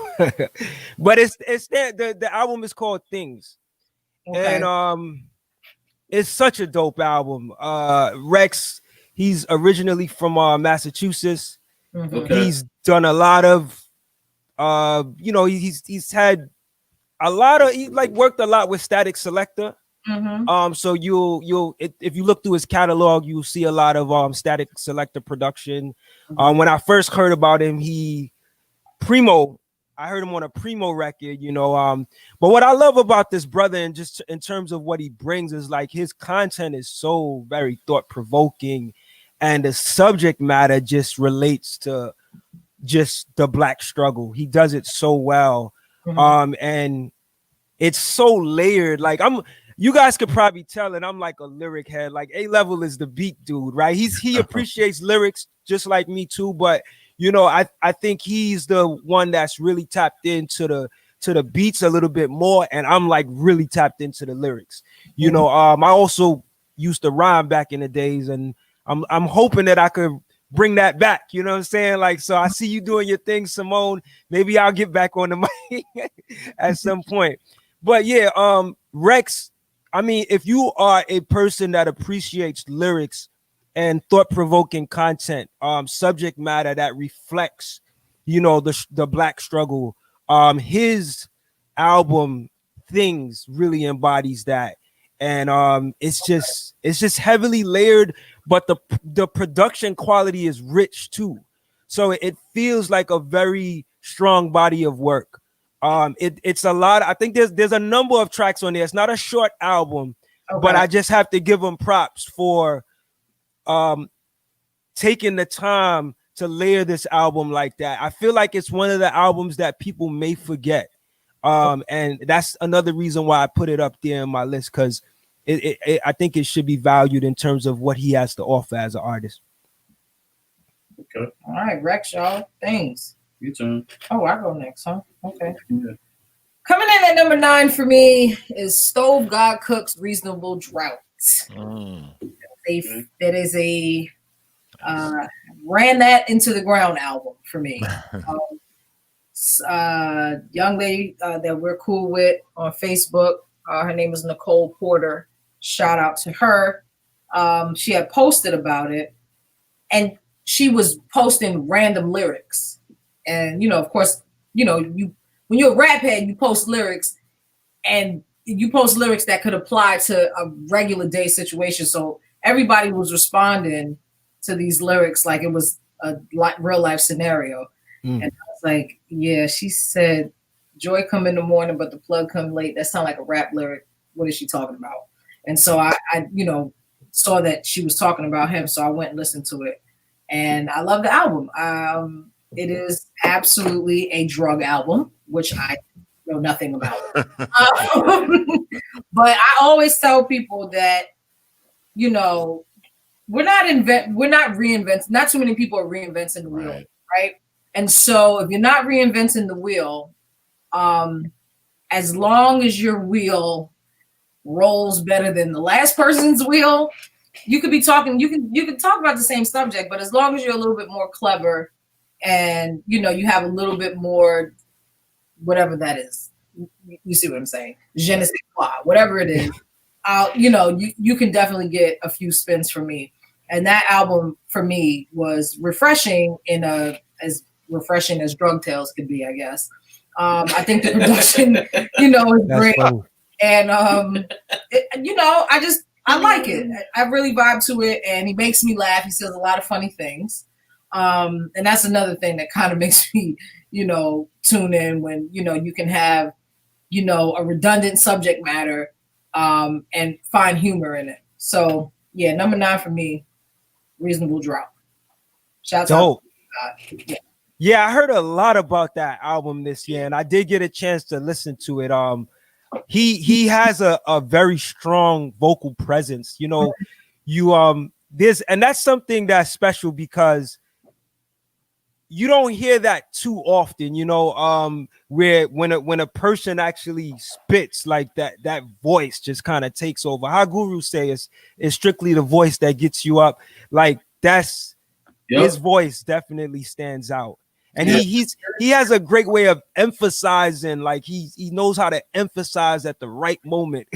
[SPEAKER 1] But it's the album is called Things.
[SPEAKER 3] Okay.
[SPEAKER 1] And it's such a dope album. Rex, he's originally from Massachusetts.
[SPEAKER 3] Mhm.
[SPEAKER 4] Okay.
[SPEAKER 1] He's done a lot of he's had a lot of, he like worked a lot with Static Selector.
[SPEAKER 3] Mhm.
[SPEAKER 1] So if you look through his catalog, you'll see a lot of Static Selector production. When I first heard about him, I heard him on a Primo record, but what I love about this brother, and just in terms of what he brings, is like his content is so very thought-provoking, and the subject matter just relates to just the Black struggle. He does it so well. And it's so layered. Like you guys could probably tell that I'm like a lyric head. Like A-Level is the beat dude, right? He appreciates lyrics just like me too, but I think he's the one that's really tapped into the beats a little bit more, and I'm like really tapped into the lyrics. I also used to rhyme back in the days, and I'm hoping that I could bring that back. You know what I'm saying? Like, so I see you doing your thing, Simone. Maybe I'll get back on the mic at some point. But yeah, Rex, I mean, if you are a person that appreciates lyrics and thought-provoking content, subject matter that reflects, the Black struggle, his album Things really embodies that. And it's just heavily layered, but the production quality is rich too. So it feels like a very strong body of work. It's a lot. I think there's a number of tracks on there. It's not a short album, but I just have to give them props for taking the time to layer this album like that. I feel like it's one of the albums that people may forget. And that's another reason why I put it up there in my list, because I think it should be valued in terms of what he has to offer as an artist.
[SPEAKER 4] Okay.
[SPEAKER 3] All right, Rex, y'all. Things.
[SPEAKER 4] Your turn.
[SPEAKER 3] Oh, I go next, huh? Okay.
[SPEAKER 4] Yeah.
[SPEAKER 3] Coming in at number 9 for me is Stove God Cook's Reasonable Drought. That is a ran that into the ground album for me. Young lady that we're cool with on Facebook. Her name is Nicole Porter. Shout out to her. She had posted about it, and she was posting random lyrics. And of course, when you're a rap head, you post lyrics, and you post lyrics that could apply to a regular day situation. So everybody was responding to these lyrics like it was a real life scenario. And I was like, yeah, she said, joy come in the morning, but the plug come late. That sounds like a rap lyric. What is she talking about? And so I saw that she was talking about him. So I went and listened to it, and I love the album. It is absolutely a drug album, which I know nothing about. But I always tell people that, we're not reinventing. Not too many people are reinventing the wheel, right? And so if you're not reinventing the wheel, as long as your wheel rolls better than the last person's wheel, you could be talking. You can talk about the same subject, but as long as you're a little bit more clever, and you have a little bit more, whatever that is, you see what I'm saying? Je ne sais quoi, whatever it is. You can definitely get a few spins from me. And that album for me was refreshing as refreshing as Drug Tales could be, I guess. I think the production, is great.
[SPEAKER 1] Funny.
[SPEAKER 3] And I like it. I really vibe to it, and he makes me laugh. He says a lot of funny things. And that's another thing that kind of makes me, tune in when, you can have, a redundant subject matter and find humor in it. So yeah, number 9 for me Reasonable Drop. Shout
[SPEAKER 1] Dope.
[SPEAKER 3] out.
[SPEAKER 1] Yeah, I heard a lot about that album this year, and I did get a chance to listen to it. He has a very strong vocal presence. You know, and that's something that's special because you don't hear that too often, you know, where when a person actually spits like that voice just kind of takes over. How Guru say is strictly the voice that gets you up. Like that's his voice definitely stands out. And he has a great way of emphasizing, like he knows how to emphasize at the right moment.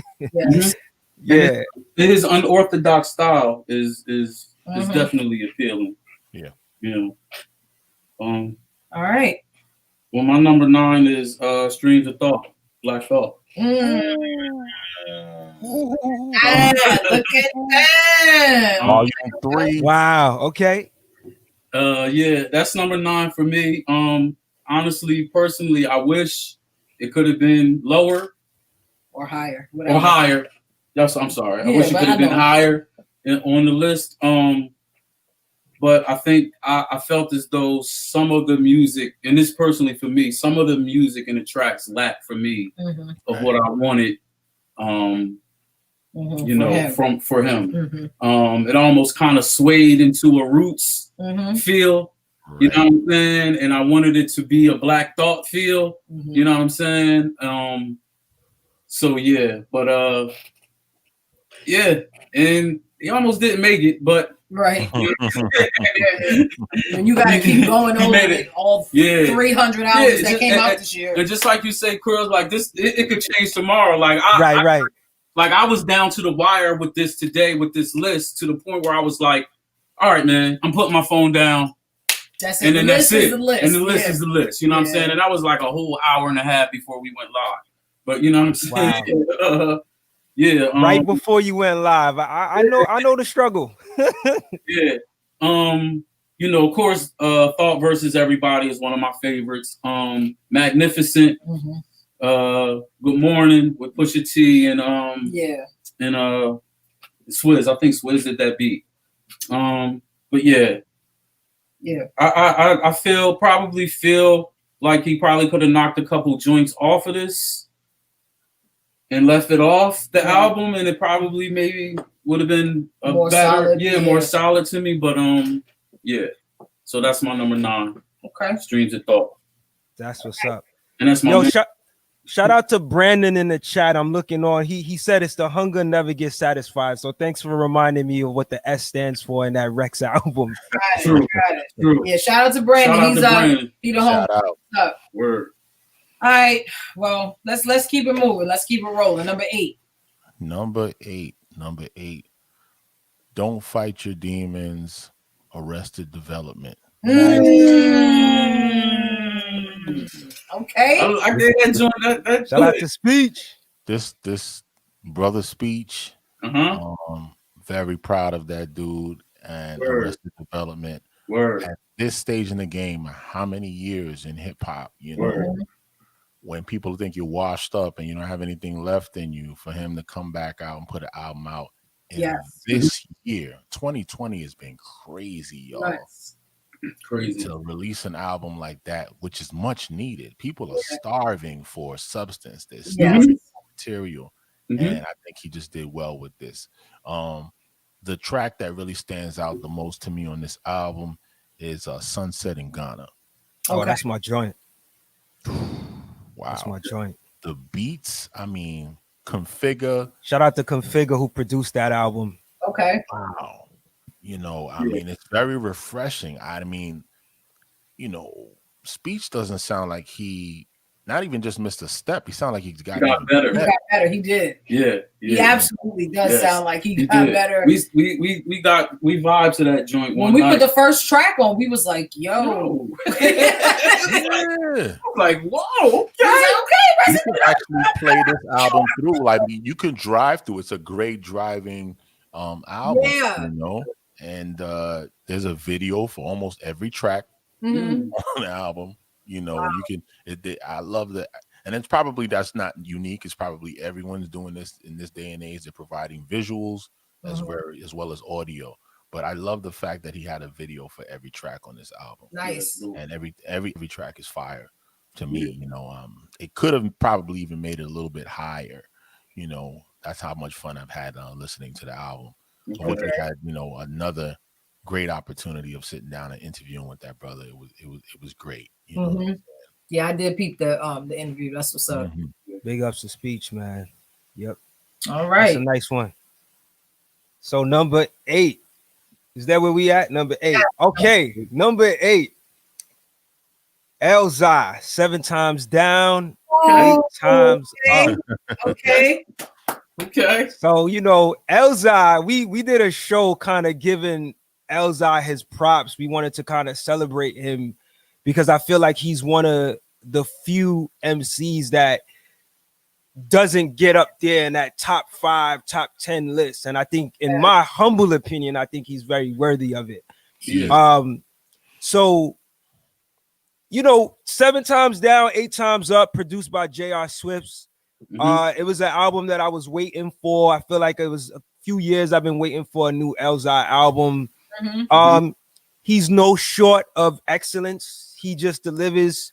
[SPEAKER 1] Yeah.
[SPEAKER 4] His unorthodox style is definitely appealing.
[SPEAKER 2] Yeah.
[SPEAKER 4] You know.
[SPEAKER 3] All right.
[SPEAKER 4] Well, my number 9 is Streams of Thought, Black Thought.
[SPEAKER 3] Look at that.
[SPEAKER 2] Volume 3.
[SPEAKER 1] Wow. Okay.
[SPEAKER 4] Yeah, that's number 9 for me. Honestly, personally, I wish it could have been lower
[SPEAKER 3] or higher.
[SPEAKER 4] Or higher. I'm sorry. I wish it could have been higher on the list. But I think I felt as though some of the music, and this personally for me, some of the music and the tracks lacked for me of what I wanted. You know, for him. It almost kind of swayed into a Roots feel. Right. You know what I'm saying? And I wanted it to be a Black Thought feel. You know what I'm saying? So yeah, but yeah, and he almost didn't make it, but
[SPEAKER 3] right. And you gotta keep going over all 300 albums that came out this year.
[SPEAKER 4] And just like you say, Krill, like this, it could change tomorrow. Like
[SPEAKER 1] right.
[SPEAKER 4] Like I was down to the wire with this today, with this list, to the point where I was like, all right, man, I'm putting my phone down.
[SPEAKER 3] That's it. And then that's it.
[SPEAKER 4] And the list is the list. You know what I'm saying? And that was like a whole hour and a half before we went live. But you know what I'm saying?
[SPEAKER 1] Wow.
[SPEAKER 4] Yeah.
[SPEAKER 1] Right before you went live. I know the struggle.
[SPEAKER 4] Yeah. You know, of course, Thought versus Everybody is one of my favorites. Magnificent. Good Morning with Pusha T and and Swizz. I think Swizz did that beat. But yeah. I feel like he probably could have knocked a couple joints off of this and left it off the album, and it probably maybe would have been a more better, more solid to me. But yeah. So that's my number 9.
[SPEAKER 3] Okay.
[SPEAKER 4] Streams of Thought.
[SPEAKER 1] That's what's up.
[SPEAKER 4] And that's my
[SPEAKER 1] shout out to Brandon in the chat. I'm looking on. He said it's the hunger never gets satisfied. So thanks for reminding me of what the S stands for in that Rex album.
[SPEAKER 3] Got it. Yeah, shout out to Brandon. He's the home.
[SPEAKER 4] Word.
[SPEAKER 3] All right. Well, let's keep it moving. Let's keep it rolling. Number 8.
[SPEAKER 2] Number 8. Don't Fight Your Demons. Arrested Development.
[SPEAKER 3] Okay.
[SPEAKER 4] I did enjoy that.
[SPEAKER 1] Shout out to Speech.
[SPEAKER 2] This brother Speech. Very proud of that dude and Arrested Development. At this stage in the game, how many years in hip hop, you know, when people think you're washed up and you don't have anything left in you, for him to come back out and put an album out. And this year, 2020 has been crazy, y'all.
[SPEAKER 3] Nice.
[SPEAKER 2] Crazy to release an album like that, which is much needed. People are starving for substance. They're starving for material, and I think he just did well with this. The track that really stands out the most to me on this album is Sunset in Ghana.
[SPEAKER 1] Oh, that's my joint.
[SPEAKER 2] Wow,
[SPEAKER 1] that's my joint.
[SPEAKER 2] The beats, I mean, Configure.
[SPEAKER 1] Shout out to Configure who produced that album.
[SPEAKER 3] Okay.
[SPEAKER 2] Wow. You know, I mean, it's very refreshing. I mean, you know, Speech doesn't sound like he, not even just missed a step. He sounded like he got
[SPEAKER 4] better.
[SPEAKER 3] He got better. He did.
[SPEAKER 4] Yeah.
[SPEAKER 3] He absolutely does sound like he got better.
[SPEAKER 4] We vibed to that joint
[SPEAKER 3] when we put the first track on. We was like, yo.
[SPEAKER 4] Like, whoa.
[SPEAKER 2] Okay. You can actually play this album through. Like, you can drive through. It's a great driving album. You know. And there's a video for almost every track on the album. You know, you can. I love that, and it's probably that's not unique. It's probably everyone's doing this in this day and age. They're providing visuals as well as audio. But I love the fact that he had a video for every track on this album.
[SPEAKER 3] Nice.
[SPEAKER 2] And every track is fire to me. You know, it could have probably even made it a little bit higher. You know, that's how much fun I've had listening to the album.
[SPEAKER 3] Okay.
[SPEAKER 2] Which we had, you know, another great opportunity of sitting down and interviewing with that brother. It was great. You know?
[SPEAKER 3] Yeah, I did peep the interview. That's what's up.
[SPEAKER 1] Big ups to Speech, man. Yep.
[SPEAKER 3] All right.
[SPEAKER 1] That's a nice one. So number 8. Is that where we at? Number 8. Okay. Number 8. Elzhi, 7 times down, 8 times up.
[SPEAKER 3] Okay.
[SPEAKER 4] Okay.
[SPEAKER 1] So, you know, Elzhi, we did a show kind of giving Elzhi his props. We wanted to kind of celebrate him because I feel like he's one of the few MCs that doesn't get up there in that top 5, top 10 list. And I think, in my humble opinion, I think he's very worthy of it.
[SPEAKER 4] Yeah.
[SPEAKER 1] So, you know, 7 times down, 8 times up, produced by J.R. Swift's. It was an album that I was waiting for. I feel like it was a few years I've been waiting for a new Elzhi album. He's no short of excellence. He just delivers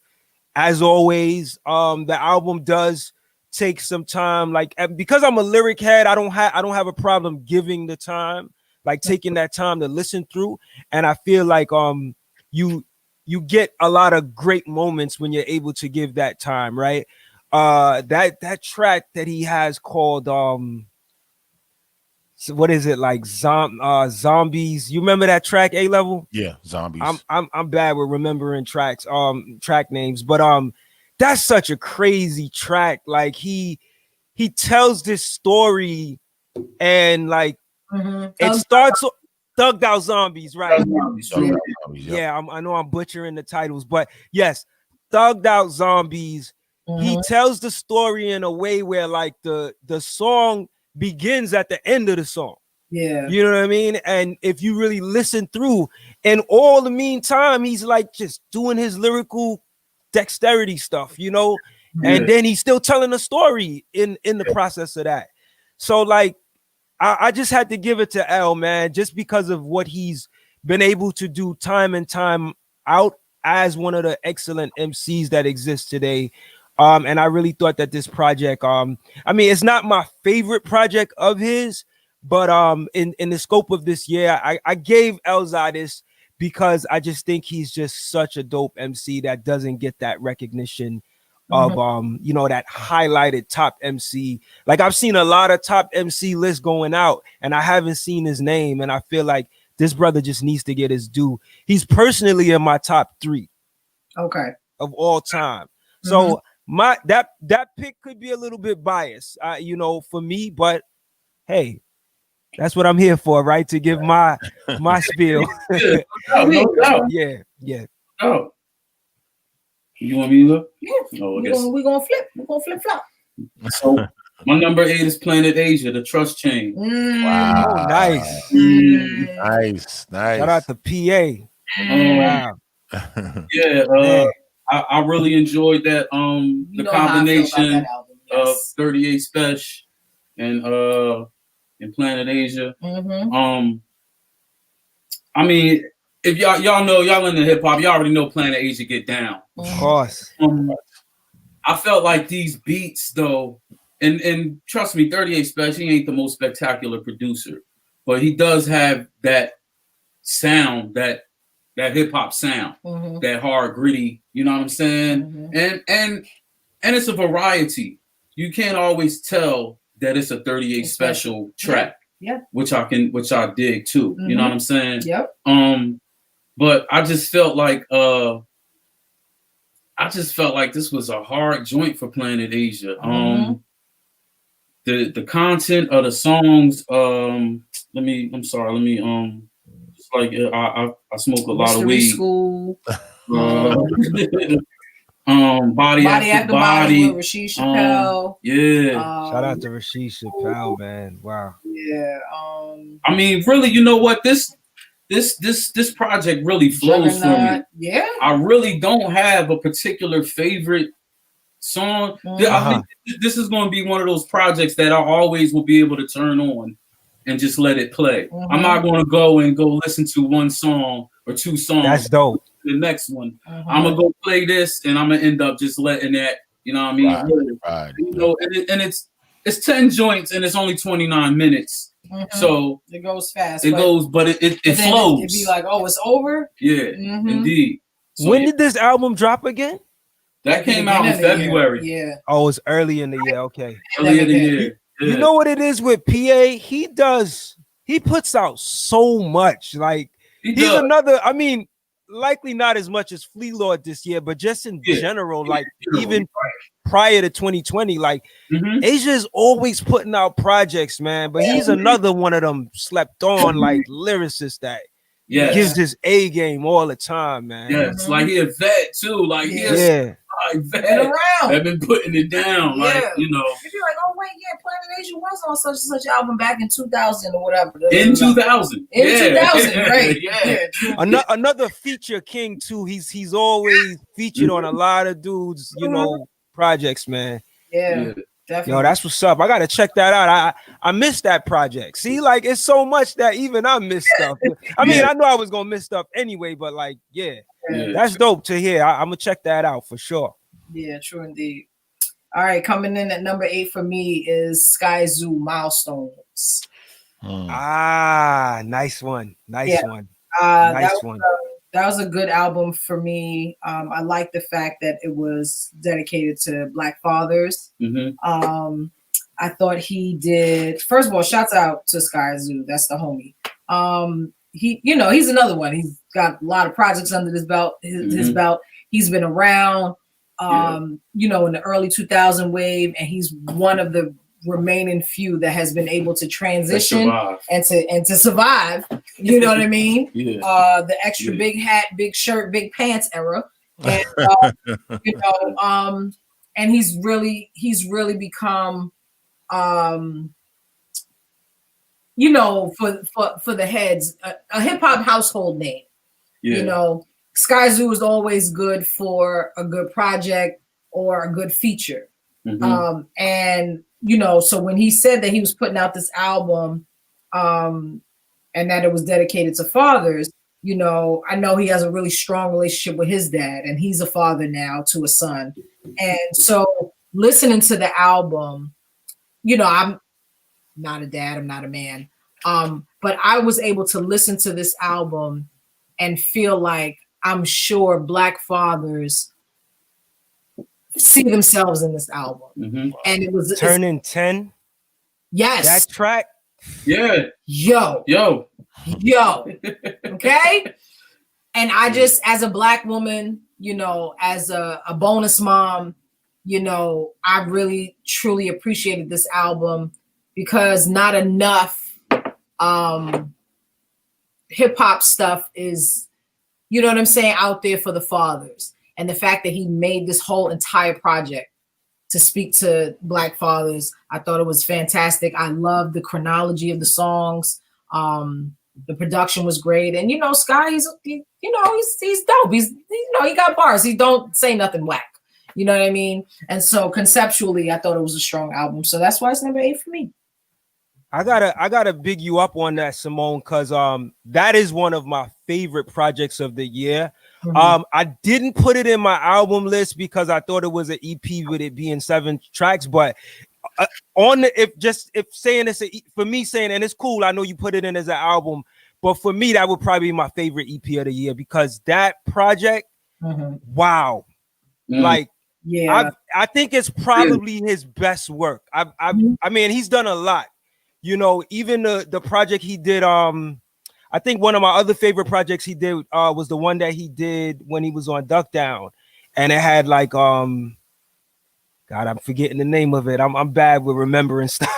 [SPEAKER 1] as always. The album does take some time, like, because I'm a lyric head, I don't have a problem giving the time, like taking that time to listen through. And I feel like you get a lot of great moments when you're able to give that time, right? That track that he has called so what is it, like Zombies? You remember that track, A-Level?
[SPEAKER 2] Yeah, Zombies.
[SPEAKER 1] I'm bad with remembering tracks, track names, but that's such a crazy track. Like he tells this story, and like it starts Thugged Out Zombies, right? Yeah, I know I'm butchering the titles, but yes, Thugged Out Zombies. He tells the story in a way where like the song begins at the end of the song.
[SPEAKER 3] Yeah.
[SPEAKER 1] You know what I mean? And if you really listen through, and all the meantime, he's like just doing his lyrical dexterity stuff, you know, and then he's still telling a story in the process of that. So like, I just had to give it to L, man, just because of what he's been able to do time and time out as one of the excellent MCs that exist today. And I really thought that this project, I mean, it's not my favorite project of his, but in the scope of this year, I gave Elzhi this because I just think he's just such a dope MC that doesn't get that recognition of you know, that highlighted top MC. Like, I've seen a lot of top MC lists going out, and I haven't seen his name, and I feel like this brother just needs to get his due. He's personally in my top 3 of all time. So that pick could be a little bit biased, you know, for me, but hey, that's what I'm here for, right? To give my spiel.
[SPEAKER 4] No doubt.
[SPEAKER 1] Yeah.
[SPEAKER 4] Oh. You want me to look?
[SPEAKER 3] Yeah.
[SPEAKER 4] No,
[SPEAKER 3] We're gonna flip flop.
[SPEAKER 4] So my number 8 is Planet Asia, the Trust Chain.
[SPEAKER 2] Wow.
[SPEAKER 1] Oh, nice.
[SPEAKER 2] Nice.
[SPEAKER 1] Shout out to PA. Wow.
[SPEAKER 4] Yeah, I really enjoyed that. The combination of 38 Special and Planet Asia. I mean, if y'all know, y'all into hip hop, y'all already know Planet Asia get down.
[SPEAKER 1] Of course.
[SPEAKER 4] I felt like these beats though, and trust me, 38 Special, he ain't the most spectacular producer, but he does have that sound, that hip hop sound, that hard gritty, you know what I'm saying? And it's a variety. You can't always tell that it's a 38 Special track.
[SPEAKER 3] Yeah.
[SPEAKER 4] Which I dig too. You know what I'm saying?
[SPEAKER 3] Yep.
[SPEAKER 4] But I just felt like this was a hard joint for Planet Asia. The content of the songs, it's like I smoke a lot of weed.
[SPEAKER 3] School.
[SPEAKER 4] Body After Body
[SPEAKER 3] with Rasheed Chappelle.
[SPEAKER 1] Shout out to Rasheed Chappelle, man. Wow.
[SPEAKER 3] Yeah.
[SPEAKER 4] I mean, really, you know what? This project really flows for me.
[SPEAKER 3] Yeah.
[SPEAKER 4] I really don't have a particular favorite song. I think this is going to be one of those projects that I always will be able to turn on and just let it play. I'm not going to go listen to one song or two songs.
[SPEAKER 1] That's dope.
[SPEAKER 4] The next one, I'm gonna go play this, and I'm gonna end up just letting that. You know what I mean?
[SPEAKER 2] Right.
[SPEAKER 4] You know, and it's 10 joints, and it's only 29 minutes. So
[SPEAKER 3] it goes fast.
[SPEAKER 4] It goes, but it flows.
[SPEAKER 3] It'd be like, oh, it's over.
[SPEAKER 4] Yeah, indeed. So,
[SPEAKER 1] when did this album drop again?
[SPEAKER 4] That came out in February.
[SPEAKER 3] Yeah.
[SPEAKER 1] Oh, it's early in the year. Okay.
[SPEAKER 4] Early in the year.
[SPEAKER 1] You know what it is with PA? He puts out so much. Like he's another. I mean, likely not as much as Flea Lord this year, but just in general, like even prior to 2020, like Asia is always putting out projects, man. But he's another one of them slept on like lyricists that gives his A game all the time, man.
[SPEAKER 4] Yes, like he a vet too. Like vet around. I've been putting it down, like you know.
[SPEAKER 3] You'd be like, oh wait, Planet Asia was on such and such album back in 2000 or whatever.
[SPEAKER 4] In 2000,
[SPEAKER 3] right?
[SPEAKER 1] Another feature king too. He's always featured on a lot of dudes, you know, projects, man.
[SPEAKER 3] Yeah. Definitely.
[SPEAKER 1] Yo, that's what's up. I gotta check that out. I missed that project. See, like it's so much that even I missed stuff. I mean, I know I was gonna miss stuff anyway, but like, that's dope to hear. I'm gonna check that out for sure.
[SPEAKER 3] Yeah, true indeed. All right, coming in at number 8 for me is Sky Zoo Milestones.
[SPEAKER 1] Nice one. Nice one.
[SPEAKER 3] That was a good album for me. I like the fact that it was dedicated to Black fathers. I thought he did. First of all, shouts out to Sky Zoo. That's the homie. He's another one. He's got a lot of projects under his belt. His belt. He's been around. In the early 2000 wave, and he's one of the remaining few that has been able to transition and to survive. You know what I mean? The extra big hat, big shirt, big pants era, and and he's really become for the heads a hip hop household name. You know, Sky Zoo is always good for a good project or a good feature. And so when he said that he was putting out this album and that it was dedicated to fathers, I know he has a really strong relationship with his dad, and he's a father now to a son. And so listening to the album, I'm not a dad, I'm not a man. But I was able to listen to this album and feel like I'm sure Black fathers see themselves in this album. And it was
[SPEAKER 1] Turning 10.
[SPEAKER 3] Yes.
[SPEAKER 1] That track.
[SPEAKER 3] Yeah. Yo. Okay. And I just, as a Black woman, as a bonus mom, I really truly appreciated this album because not enough hip hop stuff is, out there for the fathers. And the fact that he made this whole entire project to speak to Black fathers, I thought it was fantastic. I loved the chronology of the songs. The production was great. And, Sky, he's dope. He got bars. He don't say nothing whack. You know what I mean? And so conceptually, I thought it was a strong album. So that's why it's number 8 for me.
[SPEAKER 1] I gotta big you up on that, Simone, because that is one of my favorite projects of the year. I didn't put it in my album list because I thought it was an EP with it being 7 tracks, but if saying it's for me saying, and it's cool, I know you put it in as an album, but for me that would probably be my favorite EP of the year because that project, wow, like I think it's probably his best work. I mean, he's done a lot. Even the project he did, I think one of my other favorite projects he did was the one that he did when he was on Duck Down. And it had like, God, I'm forgetting the name of it. I'm bad with remembering stuff.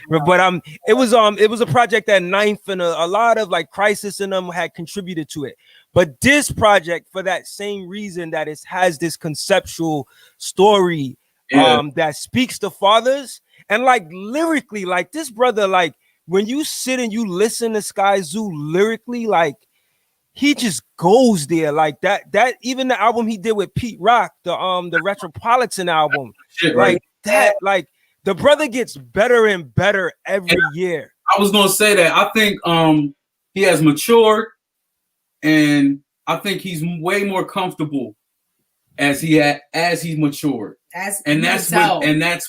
[SPEAKER 1] But it was a project that Ninth and a lot of like Crisis in them had contributed to it. But this project, for that same reason that it has this conceptual story that speaks to fathers, and like lyrically, like this brother, like when you sit and you listen to Sky Zoo lyrically, like he just goes there like that even the album he did with Pete Rock, the Retropolitan album, like that, like the brother gets better and better every year.
[SPEAKER 4] I was gonna say that. I think he has matured, and I think he's way more comfortable as he's matured. That's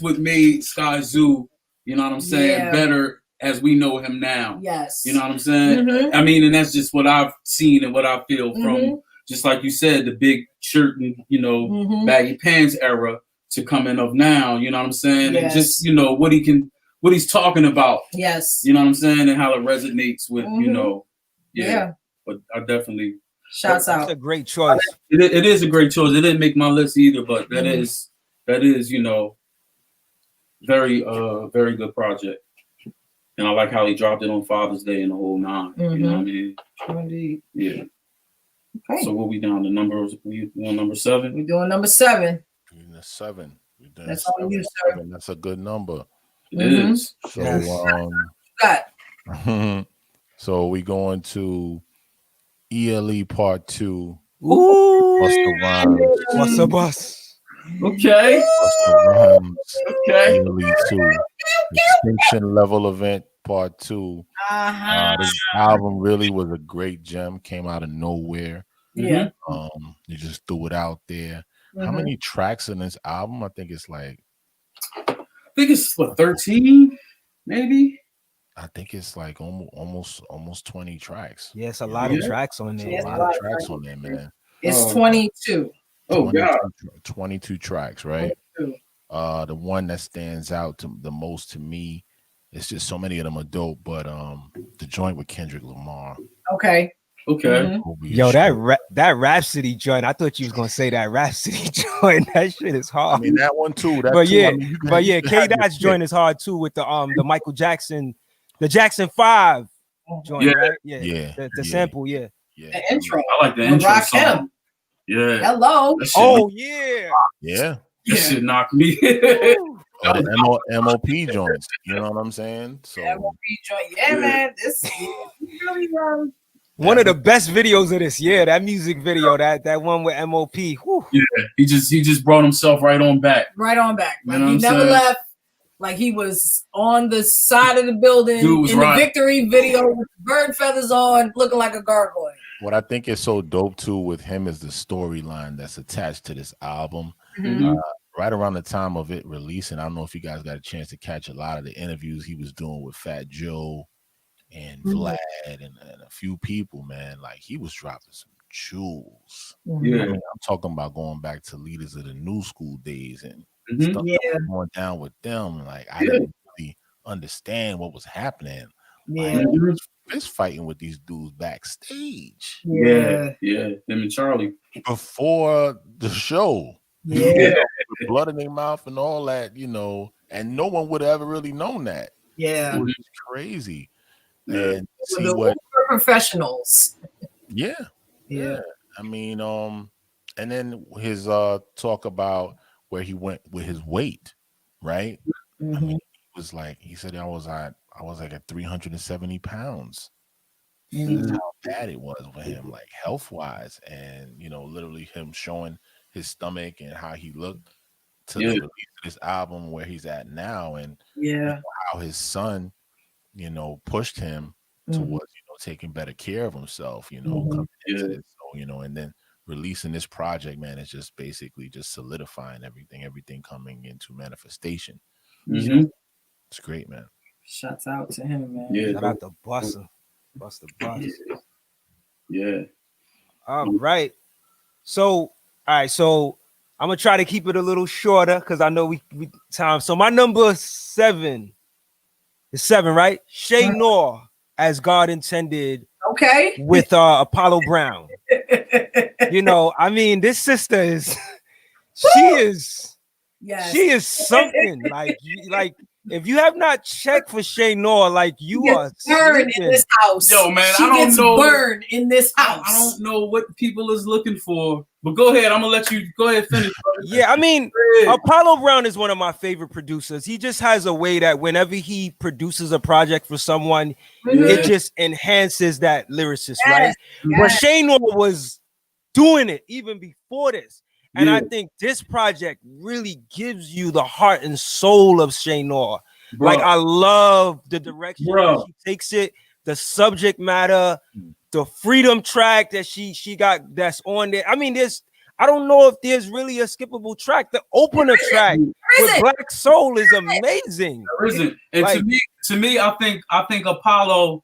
[SPEAKER 4] what made Sky Zoo, you know what I'm saying, better as we know him now.
[SPEAKER 3] Yes.
[SPEAKER 4] You know what I'm saying? Mm-hmm. I mean, and that's just what I've seen and what I feel from, just like you said, the big shirt and, you know, baggy pants era to coming of now, you know what I'm saying? Yes. And just, you know, what he's talking about.
[SPEAKER 3] Yes.
[SPEAKER 4] You know what I'm saying? And how it resonates with, you know, but I definitely.
[SPEAKER 3] Shouts out.
[SPEAKER 1] That's a great choice.
[SPEAKER 4] It is a great choice. It didn't make my list either, but that is, you know, very good project. And I like how he dropped it on Father's Day and the whole nine. You know what I mean?
[SPEAKER 3] Indeed.
[SPEAKER 4] Yeah.
[SPEAKER 3] Okay.
[SPEAKER 4] So what we down to numbers? We doing number 7?
[SPEAKER 3] We're doing number 7.
[SPEAKER 2] Doing 7.
[SPEAKER 3] That's all you, sir.
[SPEAKER 2] That's a good number.
[SPEAKER 4] It is.
[SPEAKER 2] So so we going to ELE Part 2.
[SPEAKER 1] Ooh.
[SPEAKER 2] Busta Rhymes.
[SPEAKER 1] What's a bus?
[SPEAKER 4] Okay.
[SPEAKER 2] Busta Rhymes.
[SPEAKER 4] Okay.
[SPEAKER 2] ELE 2. Extinction Level Event Part 2. This album really was a great gem. Came out of nowhere.
[SPEAKER 3] Yeah.
[SPEAKER 2] You just threw it out there. How many tracks in this album? I think it's
[SPEAKER 4] 13, maybe.
[SPEAKER 2] I think it's like almost 20 tracks.
[SPEAKER 1] Yeah, it's a lot of tracks on there.
[SPEAKER 2] A lot of tracks on there, man.
[SPEAKER 3] It's 22.
[SPEAKER 4] Oh, God.
[SPEAKER 2] 22 tracks, right? 22. The one that stands out the most to me, it's just so many of them are dope, but the joint with Kendrick Lamar.
[SPEAKER 3] Okay.
[SPEAKER 1] Yo, that Rhapsody joint. I thought you was gonna say that Rhapsody joint. That shit is hard.
[SPEAKER 2] I mean that one too.
[SPEAKER 1] K-Dot's joint is hard too with the Michael Jackson, the Jackson 5 joint, right? Yeah. The sample,
[SPEAKER 3] The intro.
[SPEAKER 4] I like the intro song. Yeah.
[SPEAKER 3] Hello.
[SPEAKER 1] Oh yeah.
[SPEAKER 2] Yeah.
[SPEAKER 4] That shit knocked me.
[SPEAKER 2] Or the MOP joints. You know what I'm saying? So
[SPEAKER 3] MOP joint. Yeah, man. This really
[SPEAKER 1] one of the best videos of this year, that music video, that one with MOP. Whew.
[SPEAKER 4] Yeah, he just brought himself right on back.
[SPEAKER 3] Right on back.
[SPEAKER 4] Like,
[SPEAKER 3] he never left. Like he was on the side of the building in the victory video with bird feathers on, looking like a gargoyle.
[SPEAKER 2] What I think is so dope too with him is the storyline that's attached to this album. Right around the time of it releasing, I don't know if you guys got a chance to catch a lot of the interviews he was doing with Fat Joe and Vlad and a few people, man. Like he was dropping some jewels.
[SPEAKER 4] Yeah,
[SPEAKER 2] I mean, I'm talking about going back to leaders of the new school days and stuff that was going down with them. Like I didn't really understand what was happening.
[SPEAKER 3] Yeah,
[SPEAKER 2] like, was fist fighting with these dudes backstage.
[SPEAKER 4] Yeah, them and Charlie
[SPEAKER 2] before the show.
[SPEAKER 3] Yeah,
[SPEAKER 2] with blood in their mouth and all that, you know, and no one would have ever really known that.
[SPEAKER 3] Yeah,
[SPEAKER 2] it was crazy. And see
[SPEAKER 3] the
[SPEAKER 2] what
[SPEAKER 3] professionals.
[SPEAKER 2] Yeah. I mean, and then his talk about where he went with his weight, right? I mean, it was like he said I was like at 370 pounds. That's how bad it was with him, like health wise, and you know, literally him showing his stomach and how he looked to the release of this album where he's at now, and you know, how his son, you know, pushed him towards, you know, taking better care of himself, you know, coming into this. So, you know, and then releasing this project, man, is just basically just solidifying everything coming into manifestation. So, it's great, man.
[SPEAKER 3] Shouts out to him, man.
[SPEAKER 1] Yeah, shout out to Busta.
[SPEAKER 4] Yeah.
[SPEAKER 1] All right. So I'm gonna try to keep it a little shorter because I know we time. So my number 7 is 7, right? Shay Noor, As God Intended.
[SPEAKER 3] Okay.
[SPEAKER 1] With Apollo Brown. You know, I mean, this sister is she is something. Like if you have not checked for Shay Noor, like you are
[SPEAKER 3] burned in this house.
[SPEAKER 4] Yo, man,
[SPEAKER 3] she gets burned in this house.
[SPEAKER 4] I don't know what people is looking for, but go ahead. I'm gonna let you go ahead finish.
[SPEAKER 1] Yeah, I mean, Apollo Brown is one of my favorite producers. He just has a way that whenever he produces a project for someone, it just enhances that lyricist, right? But Shay Noor was doing it even before this. And I think this project really gives you the heart and soul of Shay Noor.
[SPEAKER 4] Bro.
[SPEAKER 1] Like I love the direction
[SPEAKER 4] Bro.
[SPEAKER 1] that she takes it, the subject matter, the freedom track that she got that's on there. I mean, I don't know if there's really a skippable track. The opener track with Black Soul is amazing.
[SPEAKER 4] There isn't. And
[SPEAKER 1] like,
[SPEAKER 4] to me, I think Apollo.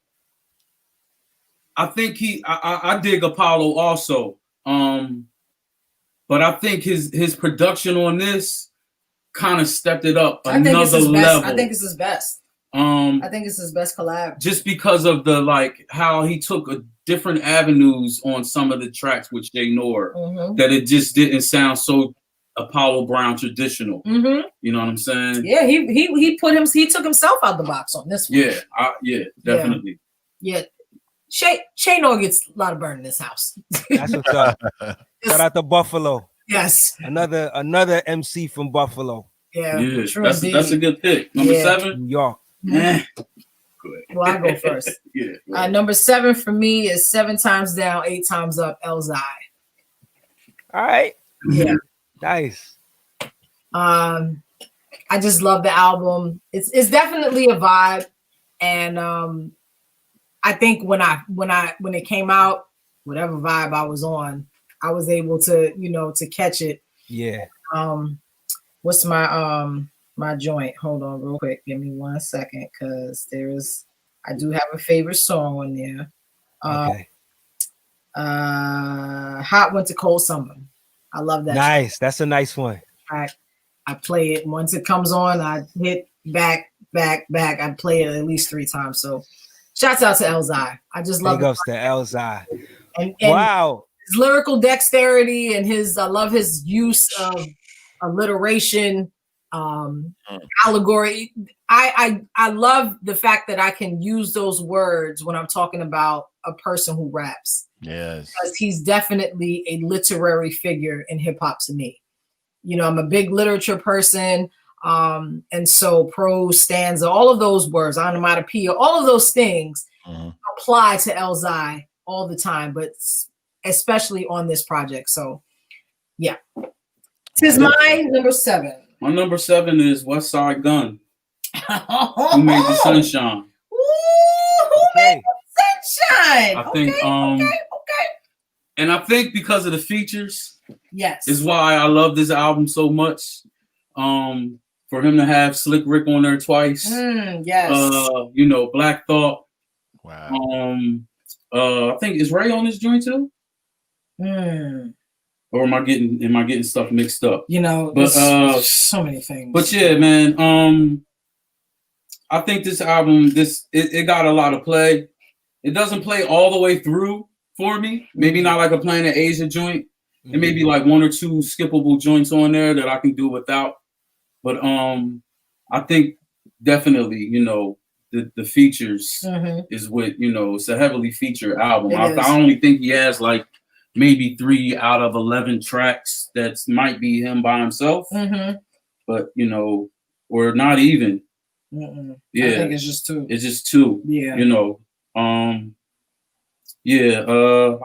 [SPEAKER 4] I think I dig Apollo also. But I think his production on this kind of stepped it up another level.
[SPEAKER 3] I think it's his best. I think it's his best collab.
[SPEAKER 4] Just because of the how he took different avenues on some of the tracks, which they ignored, that it just didn't sound so Apollo Brown traditional. You know what I'm saying?
[SPEAKER 3] Yeah, he took himself out the box on this one.
[SPEAKER 4] Yeah, definitely.
[SPEAKER 3] Yeah. Shay Nor gets a lot of burn in this house.
[SPEAKER 1] That's what's up. Shout out to Buffalo.
[SPEAKER 3] Yes.
[SPEAKER 1] Another MC from Buffalo.
[SPEAKER 3] Yeah.
[SPEAKER 4] That's a good pick. Number 7?
[SPEAKER 1] New York.
[SPEAKER 4] Good.
[SPEAKER 3] Well, I go first. Number 7 for me is 7 times down, 8 times up, Elzai.
[SPEAKER 1] All right.
[SPEAKER 3] Yeah.
[SPEAKER 1] Nice.
[SPEAKER 3] I just love the album. It's definitely a vibe. And I think when it came out, whatever vibe I was on, I was able to, to catch it.
[SPEAKER 1] Yeah.
[SPEAKER 3] What's my joint? Hold on real quick. Give me 1 second, because I do have a favorite song on there.
[SPEAKER 1] Okay.
[SPEAKER 3] Hot Winter Cold Summer. I love that.
[SPEAKER 1] Nice. That's a nice one.
[SPEAKER 3] I play it. Once it comes on, I hit back. I play it at least 3 times. So shouts out to Elzai. I just love it.
[SPEAKER 1] Big ups to Elzai.
[SPEAKER 3] And
[SPEAKER 1] wow.
[SPEAKER 3] His lyrical dexterity and I love his use of alliteration, allegory. I love the fact that I can use those words when I'm talking about a person who raps.
[SPEAKER 2] Yes.
[SPEAKER 3] Because he's definitely a literary figure in hip hop to me. I'm a big literature person. And so prose, stanza, all of those words, onomatopoeia, all of those things apply to Elzai all the time, but especially on this project. So yeah. Tis mine, number 7.
[SPEAKER 4] My number 7 is West Side Gun. Who Made the Sunshine?
[SPEAKER 3] Ooh, who made the sunshine?
[SPEAKER 4] I think
[SPEAKER 3] okay.
[SPEAKER 4] And I think because of the features,
[SPEAKER 3] yes,
[SPEAKER 4] is why I love this album so much. For him to have Slick Rick on there twice.
[SPEAKER 3] Yes.
[SPEAKER 4] Black Thought.
[SPEAKER 2] Wow.
[SPEAKER 4] I think is Ray on this joint too? Or am I getting stuff mixed up?
[SPEAKER 3] But so many things.
[SPEAKER 4] But yeah, man. I think this album, it got a lot of play. It doesn't play all the way through for me. Maybe not like a Planet Asia joint. And maybe like 1 or 2 skippable joints on there that I can do without. But I think definitely, the features is what, it's a heavily featured album. I only think he has like maybe 3 out of 11 tracks that might be him by himself. But, or not even. Yeah.
[SPEAKER 3] I think it's just 2.
[SPEAKER 4] It's just 2.
[SPEAKER 3] Yeah. I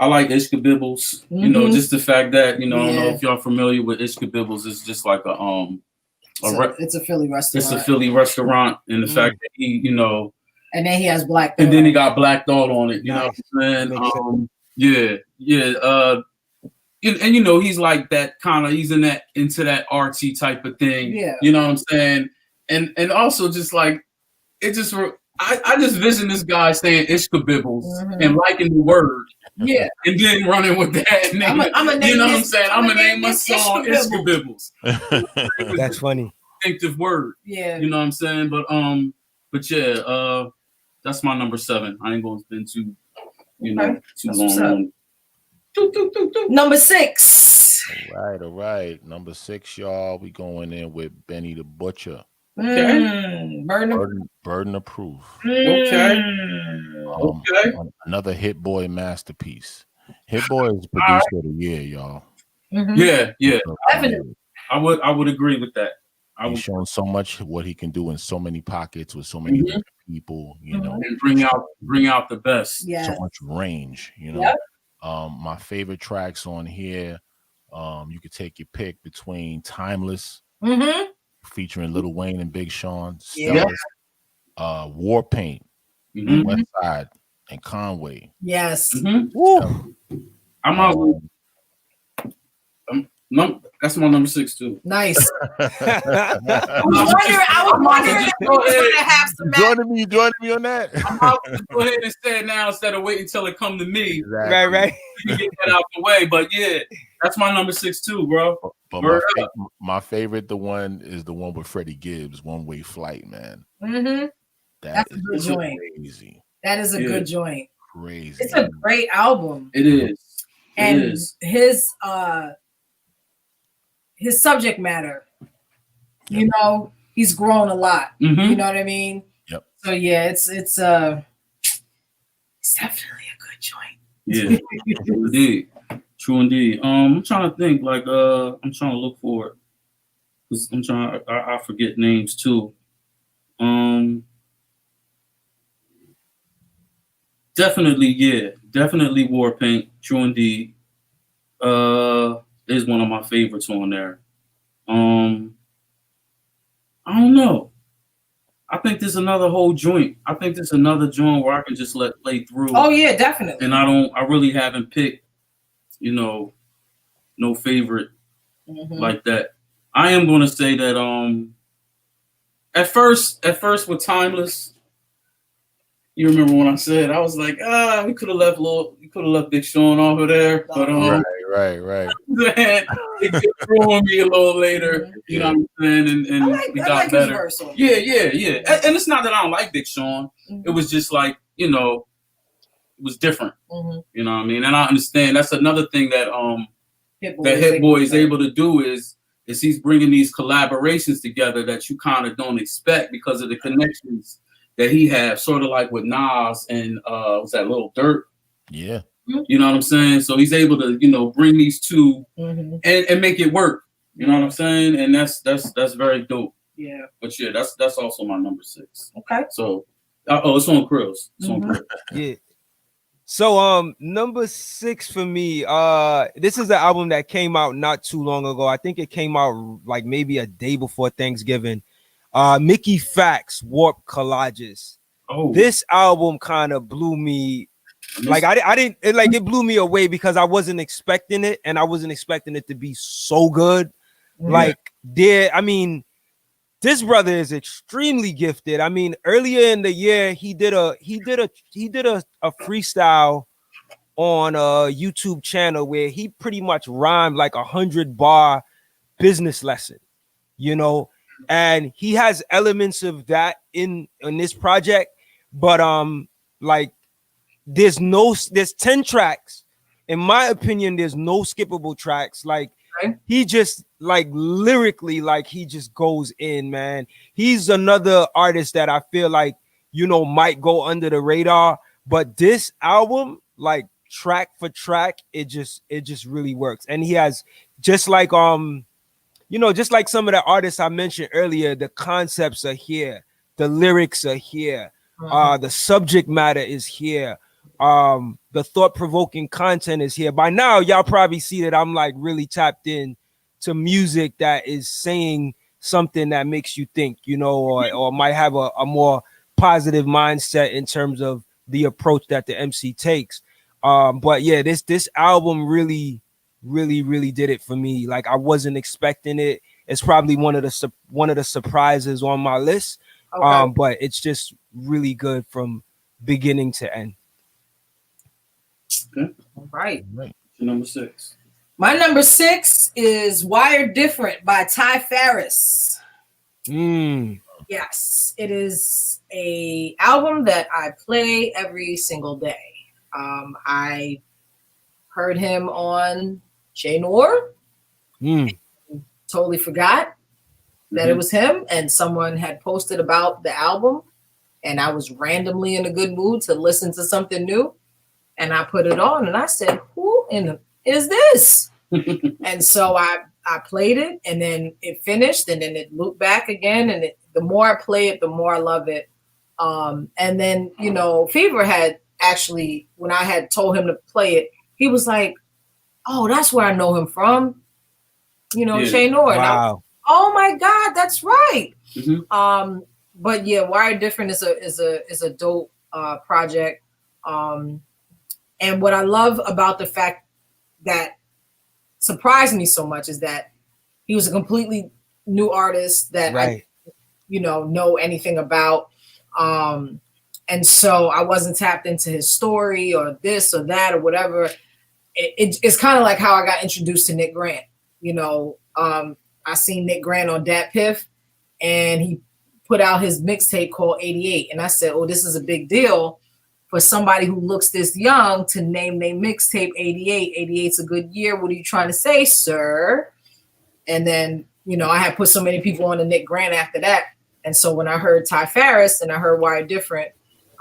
[SPEAKER 4] like Ishka Bibbles. Just the fact that, I don't know if y'all familiar with Ishka Bibbles. It's just like
[SPEAKER 3] it's a Philly restaurant.
[SPEAKER 4] It's a Philly restaurant, and the fact that he,
[SPEAKER 3] and then he has Black Thought.
[SPEAKER 4] And then he got Black Thought on it. You know what I'm saying? And he's like that kind of. He's into that artsy type of thing.
[SPEAKER 3] Yeah.
[SPEAKER 4] You know what I'm saying? And also just like it just. I just vision this guy saying Ishka Bibbles and liking the word. Yeah. And then running with that. And then, I'm gonna name my song Ishka Bibbles.
[SPEAKER 1] That's funny.
[SPEAKER 4] Distinctive word.
[SPEAKER 3] Yeah.
[SPEAKER 4] You know what I'm saying? But yeah, that's my number 7. I ain't gonna spend too long.
[SPEAKER 3] Number 6.
[SPEAKER 2] All right. Number 6, y'all. We going in with Benny the Butcher.
[SPEAKER 4] Okay.
[SPEAKER 2] Burden of Proof.
[SPEAKER 4] Okay.
[SPEAKER 2] Another Hit Boy masterpiece. Hit Boy is producer of the year, y'all.
[SPEAKER 4] Yeah. Definitely. I would agree with that.
[SPEAKER 2] He's shown so much what he can do in so many pockets with so many different people,
[SPEAKER 4] and bring out the best.
[SPEAKER 3] Yeah.
[SPEAKER 2] So much range, My favorite tracks on here, you could take your pick between Timeless, featuring Lil Wayne and Big Sean.
[SPEAKER 3] Yeah.
[SPEAKER 2] Stellas, War Paint, West Side, and Conway.
[SPEAKER 3] Yes.
[SPEAKER 4] I'm out. That's my number 6 too.
[SPEAKER 3] Nice. I was wondering if you were gonna have some.
[SPEAKER 2] You joining me on that?
[SPEAKER 4] I'm out to go ahead and say it now instead of waiting until it come to me.
[SPEAKER 2] Exactly.
[SPEAKER 1] Right.
[SPEAKER 4] You get that out the way. But yeah, that's my number 6 too, bro.
[SPEAKER 2] But my favorite, the one with Freddie Gibbs, One Way Flight, man.
[SPEAKER 3] That's a good joint.
[SPEAKER 2] Crazy.
[SPEAKER 3] That is a good joint.
[SPEAKER 2] Crazy.
[SPEAKER 3] It's a great album.
[SPEAKER 4] It is.
[SPEAKER 3] And his subject matter, you know, he's grown a lot. You know what I mean?
[SPEAKER 2] Yep.
[SPEAKER 3] So yeah, it's definitely a good joint.
[SPEAKER 4] Yeah, indeed. True indeed. I'm trying to think. Like, I'm trying to look for it. 'Cause I forget names too. Definitely War Paint. True indeed. Is one of my favorites on there. I don't know. I think there's another whole joint. I think there's another joint where I can just let play through.
[SPEAKER 3] Oh yeah, definitely.
[SPEAKER 4] And I really haven't picked, no favorite like that. I am going to say that at first with Timeless, you remember when I said, I was like, we could have left Big Sean over there, but
[SPEAKER 2] right.
[SPEAKER 4] It grew on me a little later, you know what I'm saying, and we got better. Yeah. And it's not that I don't like Big Sean. It was just like, it was different. You know what I mean? And I understand that's another thing that Hit Boy is able to do is he's bringing these collaborations together that you kind of don't expect because of the connections that he has, sort of like with Nas and what's that, Lil Durk?
[SPEAKER 2] Yeah.
[SPEAKER 4] You know what I'm saying? So he's able to, bring these two and make it work. You know what I'm saying? And that's very dope.
[SPEAKER 3] Yeah.
[SPEAKER 4] But yeah, that's also my number 6.
[SPEAKER 3] Okay.
[SPEAKER 4] So it's on Krill's. It's on Krill's.
[SPEAKER 1] Yeah. So number 6 for me, this is an album that came out not too long ago. I think it came out like maybe a day before Thanksgiving. Mickey Facts, Warp Collages.
[SPEAKER 4] Oh,
[SPEAKER 1] this album kind of blew me. Like I didn't it blew me away because I wasn't expecting it, and I wasn't expecting it to be so good. Like this brother is extremely gifted. I mean, earlier in the year he did a freestyle on a YouTube channel where he pretty much rhymed like 100-bar business lesson, and he has elements of that in this project, but like there's 10 tracks. In my opinion, there's no skippable tracks. Like he just like lyrically, like he just goes in, man. He's another artist that I feel like, might go under the radar, but this album, like track for track, it just really works. And he has just like just like some of the artists I mentioned earlier, the concepts are here, the lyrics are here, the subject matter is here. The thought-provoking content is here. By now, y'all probably see that I'm like really tapped in to music that is saying something that makes you think, or might have a more positive mindset in terms of the approach that the MC takes. But yeah, this album really did it for me. Like I wasn't expecting it. It's probably one of the surprises on my list. Okay. But it's just really good from beginning to end.
[SPEAKER 3] Okay. All right.
[SPEAKER 4] Number 6.
[SPEAKER 3] My number 6 is Wired Different by Ty Farris. Yes, it is a album that I play every single day. I heard him on Jay Noor. Totally forgot that it was him, and someone had posted about the album, and I was randomly in a good mood to listen to something new. And I put it on and I said, who is this? And so I played it, and then it finished, and then it looped back again. And the more I play it, the more I love it. And then, Fever had actually, when I had told him to play it, he was like, oh, that's where I know him from. Shay Noor.
[SPEAKER 1] Wow.
[SPEAKER 3] Oh my God, that's right.
[SPEAKER 4] Mm-hmm.
[SPEAKER 3] But yeah, Wired Different is a dope project. And what I love about the fact that surprised me so much is that he was a completely new artist that I know anything about. And so I wasn't tapped into his story or this or that or whatever. It's kind of like how I got introduced to Nick Grant. I seen Nick Grant on Dat Piff, and he put out his mixtape called 88. And I said, oh, this is a big deal for somebody who looks this young to name their mixtape 88. 88's a good year. What are you trying to say, sir? And then, I had put so many people on to Nick Grant after that. And so when I heard Ty Farris and I heard Wired Different,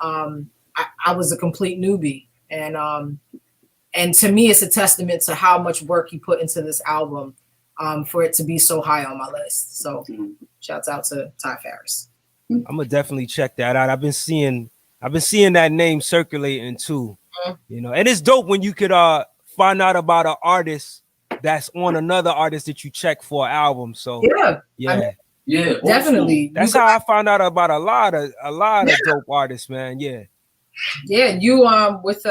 [SPEAKER 3] I was a complete newbie. And to me, it's a testament to how much work he put into this album for it to be so high on my list. So shouts out to Ty Farris.
[SPEAKER 1] I'm gonna definitely check that out. I've been seeing that name circulating too. And it's dope when you could find out about an artist that's on another artist that you check for an album. So
[SPEAKER 3] yeah,
[SPEAKER 1] definitely. That's how I found out about a lot of dope artists, man. Yeah,
[SPEAKER 3] you with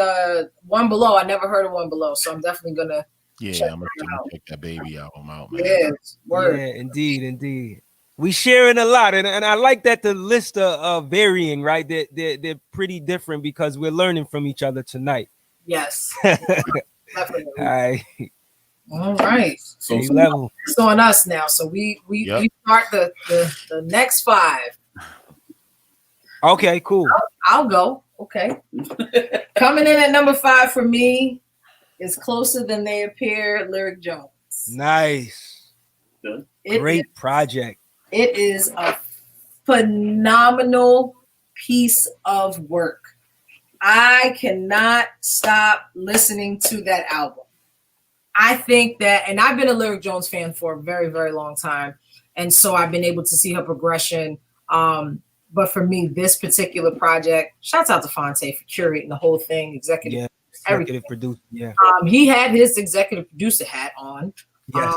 [SPEAKER 3] One Below. I never heard of One Below, so I'm definitely gonna.
[SPEAKER 2] Yeah, I'm gonna check that Baby album out, man.
[SPEAKER 3] Yeah,
[SPEAKER 1] indeed. We sharing a lot, and I like that the list are varying, right? They're pretty different because we're learning from each other tonight.
[SPEAKER 3] Yes,
[SPEAKER 1] definitely.
[SPEAKER 3] All right.
[SPEAKER 1] So level.
[SPEAKER 3] It's on us now. So we start the next 5.
[SPEAKER 1] Okay, cool.
[SPEAKER 3] I'll go. Okay. Coming in at number 5 for me is Closer Than They Appear, Lyric Jones.
[SPEAKER 1] Nice. Great project.
[SPEAKER 3] It is a phenomenal piece of work. I cannot stop listening to that album. I think that, and I've been a Lyric Jones fan for a very, very long time. And so I've been able to see her progression. But for me, this particular project, shouts out to Fonte for curating the whole thing, executive
[SPEAKER 1] producer. Yeah.
[SPEAKER 3] He had his executive producer hat on.
[SPEAKER 1] Yes.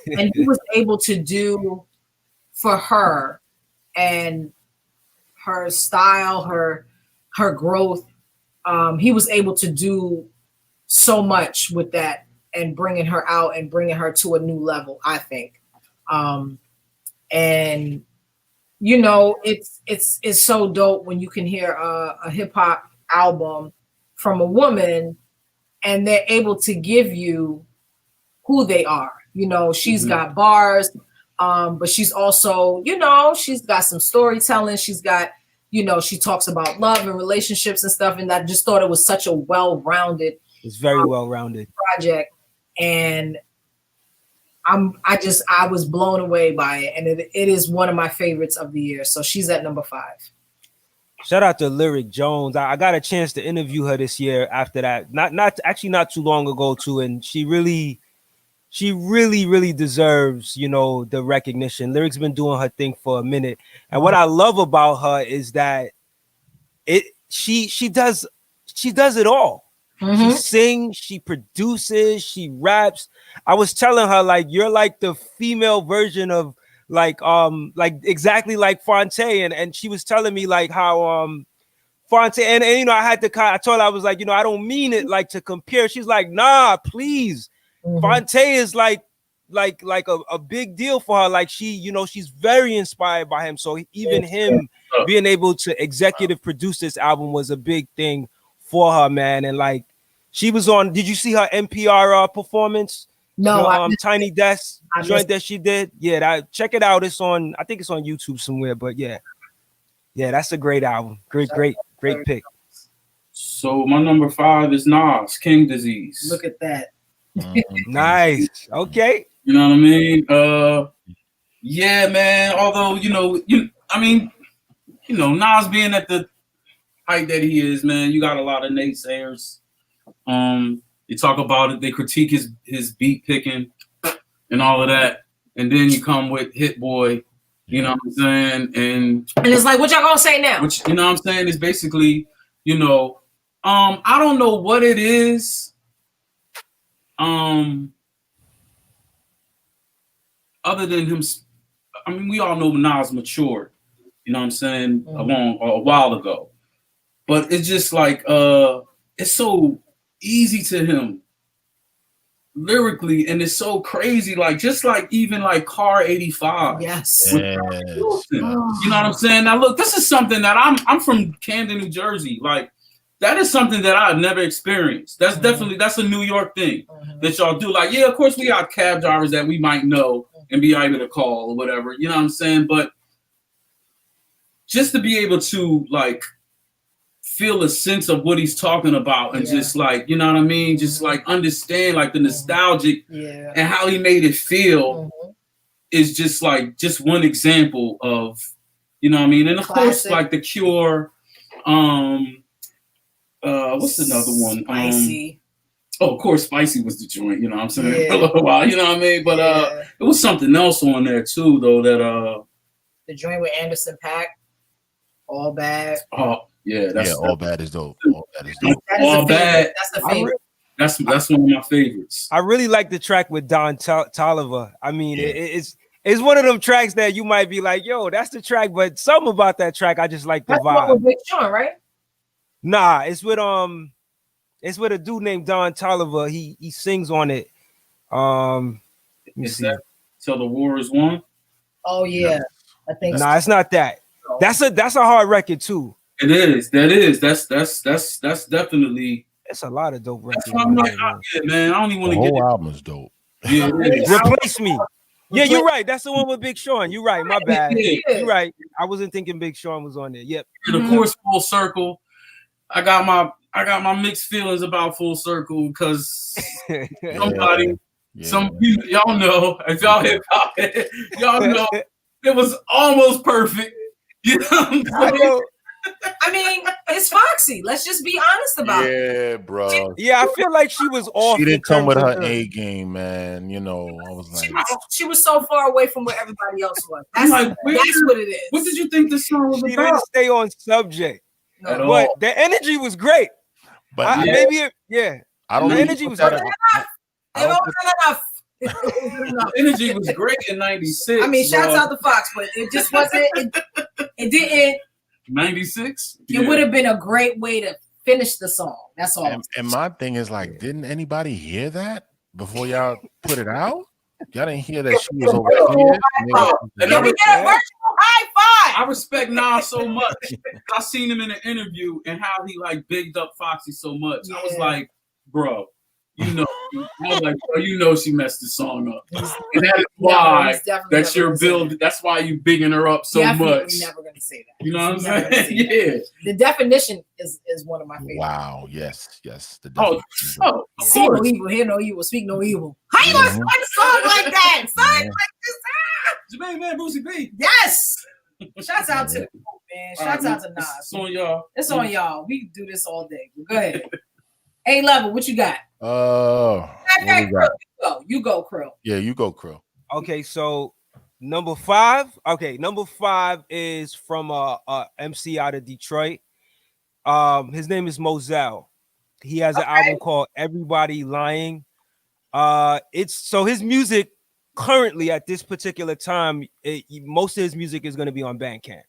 [SPEAKER 3] And he was able to do for her and her style, her growth. He was able to do so much with that and bringing her out and bringing her to a new level, I think. And it's so dope when you can hear a hip hop album from a woman and they're able to give you who they are. She's got bars, but she's also, she's got some storytelling. She's got, she talks about love and relationships and stuff. And I just thought it was such a well-rounded.
[SPEAKER 1] It's very well-rounded
[SPEAKER 3] project. And I was blown away by it. And it is one of my favorites of the year. So she's at number 5.
[SPEAKER 1] Shout out to Lyric Jones. I got a chance to interview her this year after that. Not too long ago too. And she really deserves, the recognition. Lyric's been doing her thing for a minute. And what I love about her is that she does it all. She sings, she produces, she raps. I was telling her, like, you're like the female version of like exactly like Fonte. And she was telling me like how Fonte and I told her, I was like, I don't mean it like to compare. She's like, nah, please. Fonte is like a big deal for her. Like she's very inspired by him. So even him being able to executive produce this album was a big thing for her, man. And like she was on, did you see her NPR performance?
[SPEAKER 3] No,
[SPEAKER 1] Tiny Desk joint that she did. Yeah, check it out. I think it's on YouTube somewhere, but yeah, that's a great album. Great pick.
[SPEAKER 4] So my number 5 is Nas, King Disease.
[SPEAKER 3] Look at that.
[SPEAKER 1] Nice. Okay.
[SPEAKER 4] You know what I mean? Yeah, man. Although, Nas being at the height that he is, man, you got a lot of naysayers. They talk about it, they critique his beat picking and all of that. And then you come with Hit Boy, you know what I'm saying? And
[SPEAKER 3] it's like, what y'all gonna say now?
[SPEAKER 4] Which, you know what I'm saying, is basically, I don't know what it is. Other than him I mean, we all know Nas matured. You know what I'm saying? A while ago, but it's just like it's so easy to him lyrically, and it's so crazy. Like just like even like Car 85.
[SPEAKER 3] Yes.
[SPEAKER 4] You know what I'm saying? Now look, this is something that I'm from Camden, New Jersey. Like that is something that I've never experienced. That's definitely that's a New York thing that y'all do. Like, yeah, of course we got cab drivers that we might know and be able to call or whatever. You know what I'm saying? But just to be able to like feel a sense of what he's talking about and just like, you know what I mean? Just like understand like the nostalgic and how he made it feel is just like just one example of, you know what I mean? And of course, like The Cure, what's another one?
[SPEAKER 3] Spicy.
[SPEAKER 4] Of course, Spicy was the joint, you know what I'm saying? For a little while, you know what I mean? But it was something else on there too, though, that
[SPEAKER 3] the joint with Anderson .Paak, All Bad.
[SPEAKER 4] Oh, yeah, that's
[SPEAKER 2] All Bad is dope. All Bad is dope.
[SPEAKER 4] All Bad.
[SPEAKER 3] That's the favorite.
[SPEAKER 4] That's one of my favorites.
[SPEAKER 1] I really like the track with Don Toliver. I mean, it's one of them tracks that you might be like, yo, that's the track, but something about that track, I just like the vibe.
[SPEAKER 3] With Big Sean, right?
[SPEAKER 1] Nah, it's with a dude named Don Toliver. He sings on it. Let me see.
[SPEAKER 4] Till the War Is Won?
[SPEAKER 3] Oh yeah. I think
[SPEAKER 1] Nah, it's not that. That's a hard record too.
[SPEAKER 4] It is. That's definitely.
[SPEAKER 1] It's a lot of dope records.
[SPEAKER 4] That's why I'm like, man, I don't even want to get
[SPEAKER 2] the whole album is dope.
[SPEAKER 4] Yeah,
[SPEAKER 1] Replace Me. Yeah, you're right. That's the one with Big Sean. You're right. My bad.
[SPEAKER 4] Yeah.
[SPEAKER 1] You're right. I wasn't thinking Big Sean was on there. Yep.
[SPEAKER 4] And of course, Full Circle. I got my mixed feelings about Full Circle because somebody, y'all know, if y'all hip hop, y'all know it was almost perfect. You know what I'm saying?
[SPEAKER 3] I mean, it's Foxy. Let's just be honest about it.
[SPEAKER 2] Yeah, bro.
[SPEAKER 1] Yeah, I feel like she was off.
[SPEAKER 2] She didn't come with her A game, man. You know, I was like,
[SPEAKER 3] she was so far away from where everybody else was. That's what it is.
[SPEAKER 4] What did you think the song was
[SPEAKER 1] about? She
[SPEAKER 4] didn't
[SPEAKER 1] stay on subject.
[SPEAKER 3] No.
[SPEAKER 1] But the energy was great. But
[SPEAKER 2] I don't.
[SPEAKER 1] The energy was great.
[SPEAKER 3] Enough.
[SPEAKER 4] Energy was great in '96.
[SPEAKER 3] I mean, shouts out to Fox, but it just wasn't. It didn't.
[SPEAKER 4] 96.
[SPEAKER 3] It would have been a great way to finish the song. That's all.
[SPEAKER 2] And my thing is like, didn't anybody hear that before y'all put it out? Y'all didn't hear that she was over here.
[SPEAKER 3] Can we get a virtual high five?
[SPEAKER 4] I respect Nas so much. I seen him in an interview and how he like bigged up Foxy so much. I was like, bro, you know, I was like, bro, you know she messed the song up. And that is why that you're building. That's why you bigging her up so much.
[SPEAKER 3] Never gonna say that.
[SPEAKER 4] You know what I'm saying? Yeah.
[SPEAKER 3] The definition is one of my favorites.
[SPEAKER 2] Wow. Yes. The
[SPEAKER 3] see no evil, hear no evil, speak no evil. How you gonna start a song like that? Son, like this.
[SPEAKER 4] Jermaine, man, Brucey B.
[SPEAKER 3] Yes. Shouts out to man. Shouts out to Nas.
[SPEAKER 4] It's on y'all.
[SPEAKER 3] It's on y'all. We can do this all day. Go ahead. A-Level, what you got? You go, Krill.
[SPEAKER 2] Yeah, you go, Krill.
[SPEAKER 1] Okay, so number 5. Okay, number 5 is from a MC out of Detroit. His name is Moselle. He has an album called Everybody Lying. It's his music currently at this particular time, most of his music is going to be on Bandcamp.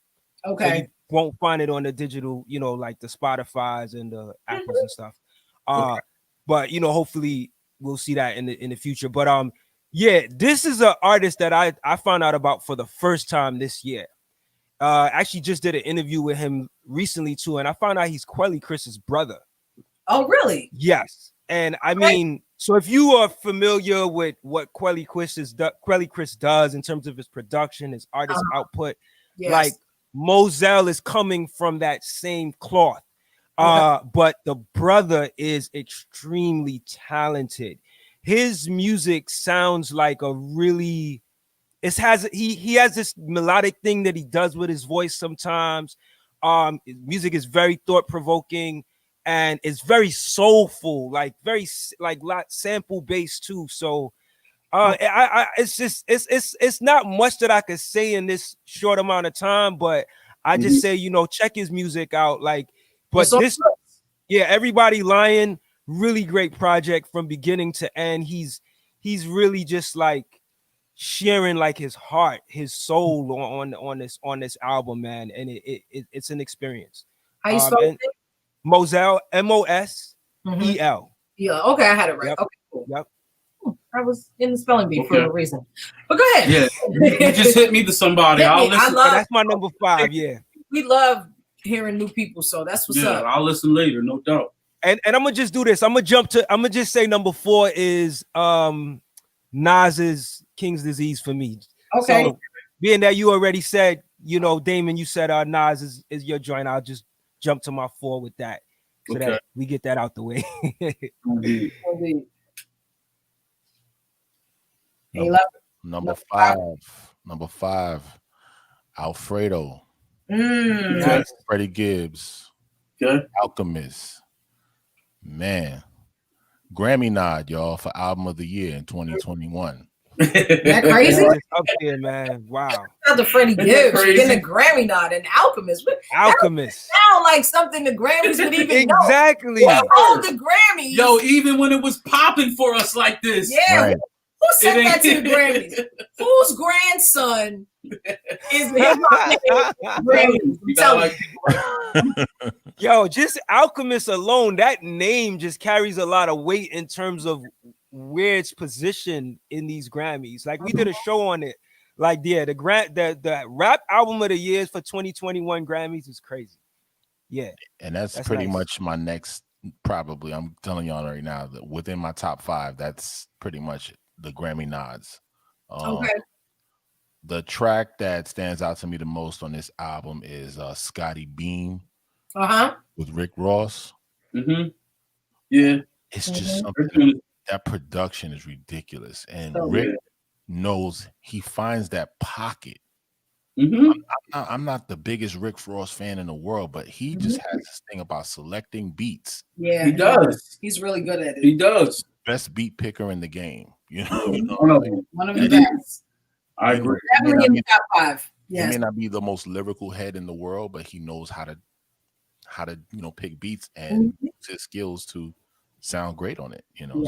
[SPEAKER 3] Okay.
[SPEAKER 1] So you won't find it on the digital, like the Spotify's and the Apples and stuff. But hopefully we'll see that in the future. But this is an artist that I found out about for the first time this year. Actually just did an interview with him recently too, and I found out he's Quelly Chris's brother.
[SPEAKER 3] Oh, really?
[SPEAKER 1] Yes. And I mean, so if you are familiar with what Quelly Chris does in terms of his production, his artist output, like Moselle is coming from that same cloth. But the brother is extremely talented. His music sounds like a really he has this melodic thing that he does with his voice sometimes. His music is very thought-provoking and it's very soulful, like very like lot sample based too. So it's not much that I could say in this short amount of time, but I just say, check his music out. But Everybody Lying, really great project from beginning to end. He's really just like sharing like his heart, his soul on this album, man, and it's an experience.
[SPEAKER 3] How you spell it?
[SPEAKER 1] Moselle, Mosel.
[SPEAKER 3] Yeah, okay, I had it right.
[SPEAKER 1] Yep.
[SPEAKER 3] Okay, cool.
[SPEAKER 1] Yep.
[SPEAKER 3] I was in the spelling bee for a reason. But go ahead.
[SPEAKER 4] Yeah, you just hit me to somebody. I'll listen.
[SPEAKER 1] That's my number 5. Yeah,
[SPEAKER 3] we love hearing new people, so that's what's up.
[SPEAKER 4] I'll listen later, no doubt.
[SPEAKER 1] And I'm gonna just do this. I'm gonna just say number 4 is Nas's King's Disease for me.
[SPEAKER 3] Okay.
[SPEAKER 1] So, being that you already said, you know, Damon, you said Nas is your joint. I'll just jump to my 4 with that, so that we get that out the way.
[SPEAKER 3] Indeed.
[SPEAKER 2] Number 5. Number 5. Alfredo.
[SPEAKER 3] Nice.
[SPEAKER 2] Freddie Gibbs.
[SPEAKER 4] Okay.
[SPEAKER 2] Alchemist. Man. Grammy nod, y'all, for album of the year in 2021.
[SPEAKER 3] That crazy?
[SPEAKER 1] Up there, man. Wow.
[SPEAKER 3] Not the Freddie Gibbs getting a Grammy nod and Alchemist.
[SPEAKER 1] Alchemist.
[SPEAKER 3] Sound like something the Grammys would even
[SPEAKER 1] exactly.
[SPEAKER 3] know. Oh, the Grammys.
[SPEAKER 4] Yo, even when it was popping for us like this.
[SPEAKER 3] Yeah. Right. Who sent that to the Grammys? Whose grandson is the Grammys?
[SPEAKER 1] Yo, just Alchemist alone, that name just carries a lot of weight in terms of where it's positioned in these Grammys. Like we did a show on it. Like, yeah, the rap album of the year for 2021 Grammys is crazy. Yeah.
[SPEAKER 2] And that's pretty much my next, probably, I'm telling y'all right now, that within my top 5, that's pretty much the Grammy nods.
[SPEAKER 3] Okay.
[SPEAKER 2] The track that stands out to me the most on this album is Scotty Beam with Rick Ross.
[SPEAKER 4] Yeah.
[SPEAKER 2] It's just something, that production is ridiculous. And Rick knows, he finds that pocket. I'm not the biggest Rick Ross fan in the world, but he just has this thing about selecting beats.
[SPEAKER 3] Yeah,
[SPEAKER 4] he does.
[SPEAKER 3] He's really good at it.
[SPEAKER 4] He does.
[SPEAKER 2] Best beat picker in the game. You know,
[SPEAKER 3] one of the best.
[SPEAKER 4] I agree.
[SPEAKER 3] Definitely in the top 5.
[SPEAKER 2] He may not be the most lyrical head in the world, but he knows how to pick beats and use his skills to sound great on it. You know,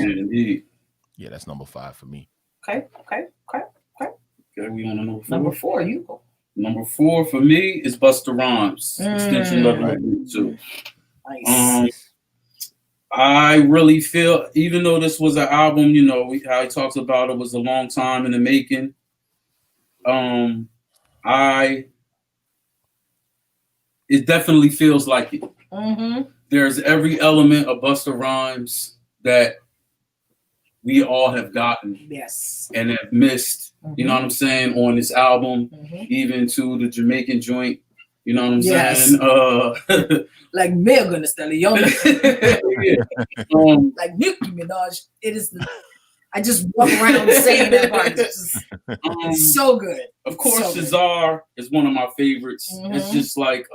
[SPEAKER 2] yeah, that's number 5 for me.
[SPEAKER 3] Okay,
[SPEAKER 4] we on the
[SPEAKER 3] number 4. You go.
[SPEAKER 4] Number 4 for me is Busta Rhymes. Extension Level 2.
[SPEAKER 3] Nice.
[SPEAKER 4] I really feel, even though this was an album, you know, how he talks about it was a long time in the making. It definitely feels like it. There's every element of Busta Rhymes that we all have gotten, and have missed. You know what I'm saying, on this album, even to the Jamaican joint. You know what I'm saying?
[SPEAKER 3] Like Megan Thee Stallion. Like Nicki Minaj. It is. I just walk around saying that part. It's so good.
[SPEAKER 4] Of course, Shazar is one of my favorites. It's just like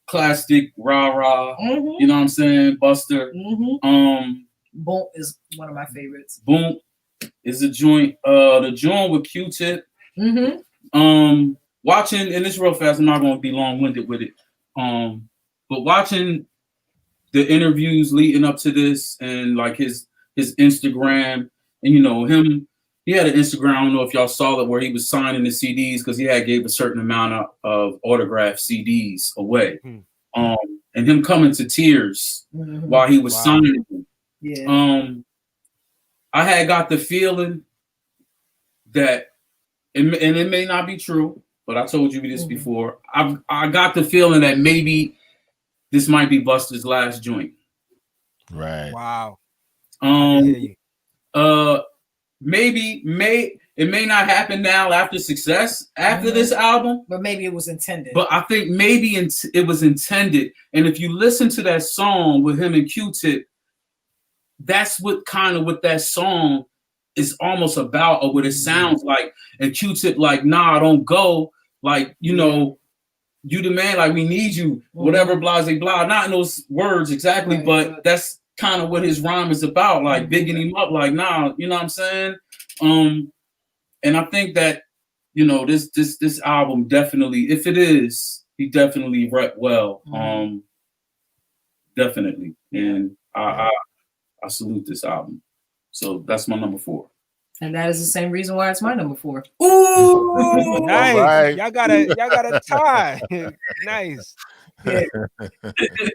[SPEAKER 4] classic rah-rah. You know what I'm saying? Buster.
[SPEAKER 3] Boom is one of my favorites.
[SPEAKER 4] Boom is a joint. The joint with Q-Tip. Watching, and it's real fast, I'm not going to be long-winded with it. But watching the interviews leading up to this, and like his Instagram, and you know him, he had an Instagram. I don't know if y'all saw it, where he was signing the CDs because he had gave a certain amount of autographed CDs away. And him coming to tears while he was signing them.
[SPEAKER 3] Yeah.
[SPEAKER 4] I had got the feeling that, and it may not be true, but I told you this before. I got the feeling that maybe this might be Busta's last joint.
[SPEAKER 2] Right.
[SPEAKER 1] Wow.
[SPEAKER 4] Maybe it may not happen now after success after this album,
[SPEAKER 3] but maybe it was intended.
[SPEAKER 4] But I think maybe it was intended. And if you listen to that song with him and Q-Tip, that's what that song is almost about, or what it sounds like. And Q-Tip like, nah, don't go. Like, you know, you the man, like we need you, whatever, blah, blah, blah. Not in those words exactly, but that's kind of what his rhyme is about, like bigging him up, like, nah, you know what I'm saying? And I think that, you know, this album definitely, if it is, he definitely rep well. Definitely. And I salute this album. So that's my number 4.
[SPEAKER 3] And that is the same reason why it's my number 4.
[SPEAKER 1] Ooh, nice.
[SPEAKER 2] Right.
[SPEAKER 1] Y'all got a tie. Nice.
[SPEAKER 3] Yeah.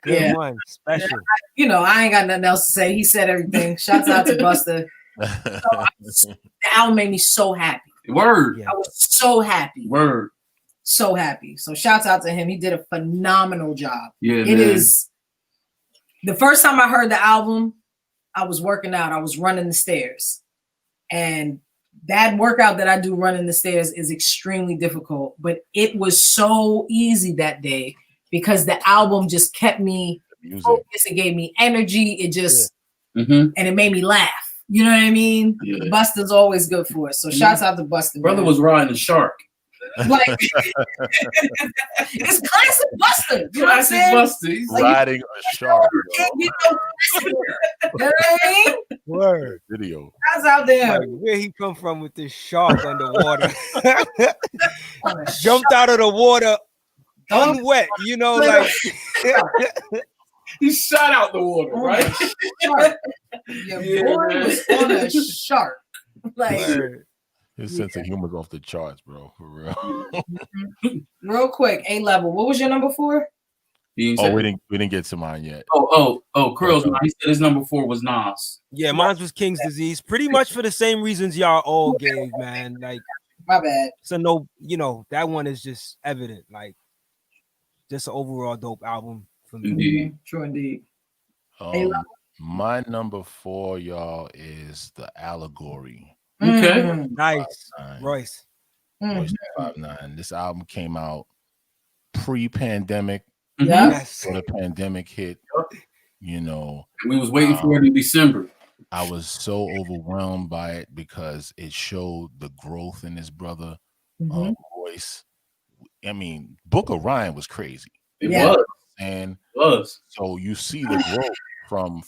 [SPEAKER 1] Good one. Special.
[SPEAKER 3] You know, I ain't got nothing else to say. He said everything. Shouts out to Busta. The album made me so happy.
[SPEAKER 4] Word.
[SPEAKER 3] I was so happy.
[SPEAKER 4] Word.
[SPEAKER 3] So happy. So shouts out to him. He did a phenomenal job.
[SPEAKER 4] Yeah,
[SPEAKER 3] it is. The first time I heard the album, I was working out. I was running the stairs. And that workout that I do running the stairs is extremely difficult. But it was so easy that day because the album just kept me focused. It gave me energy. It just, and it made me laugh. You know what I mean? Yeah. Busta's always good for us. So shouts out to Busta.
[SPEAKER 4] Brother was riding a shark.
[SPEAKER 3] Like it's classic Busta. You know what I'm saying?
[SPEAKER 4] Busta. He's
[SPEAKER 3] like,
[SPEAKER 2] riding a shark.
[SPEAKER 3] You know what I mean?
[SPEAKER 1] Word.
[SPEAKER 2] Video.
[SPEAKER 3] How's out there?
[SPEAKER 1] Like, where he come from with this shark underwater? Jumped out of the water unwet, you know, like
[SPEAKER 4] he shot out the water, right?
[SPEAKER 3] Your boy was on a shark. Like
[SPEAKER 2] his sense of humor's off the charts, bro. For real.
[SPEAKER 3] Real quick, A-level. What was your number 4?
[SPEAKER 2] We didn't get to mine yet.
[SPEAKER 4] Krill's. He said his number 4 was Nas.
[SPEAKER 1] Yeah, mine was King's Disease. Pretty much for the same reasons y'all all gave, man. Like,
[SPEAKER 3] my bad.
[SPEAKER 1] So no, you know, that one is just evident. Like, just an overall dope album for me.
[SPEAKER 4] Indeed.
[SPEAKER 3] True indeed.
[SPEAKER 2] My number 4, y'all, is The Allegory.
[SPEAKER 4] Okay.
[SPEAKER 1] Nice. Royce.
[SPEAKER 2] Royce 5'9". This album came out pre-pandemic.
[SPEAKER 1] Yes.
[SPEAKER 2] When the pandemic hit, you know.
[SPEAKER 4] We was waiting for it in December.
[SPEAKER 2] I was so overwhelmed by it because it showed the growth in this brother, Royce. I mean, Book of Ryan was crazy.
[SPEAKER 4] It was.
[SPEAKER 2] And
[SPEAKER 4] it was.
[SPEAKER 2] So you see the growth from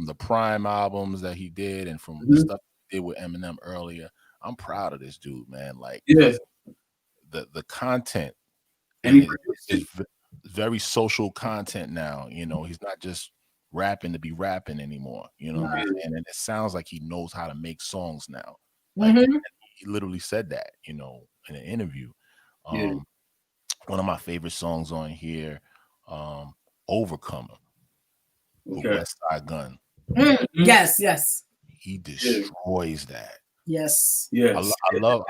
[SPEAKER 2] the Prime albums that he did and from the stuff he did with Eminem earlier. I'm proud of this dude, man. Like, the content, and it's very social content now. You know, he's not just rapping to be rapping anymore. You know what I mean? And it sounds like he knows how to make songs now. Like, he literally said that, you know, in an interview. One of my favorite songs on here, Overcomer, West Side Gun.
[SPEAKER 3] Yes.
[SPEAKER 2] He destroys that.
[SPEAKER 3] Yes.
[SPEAKER 2] I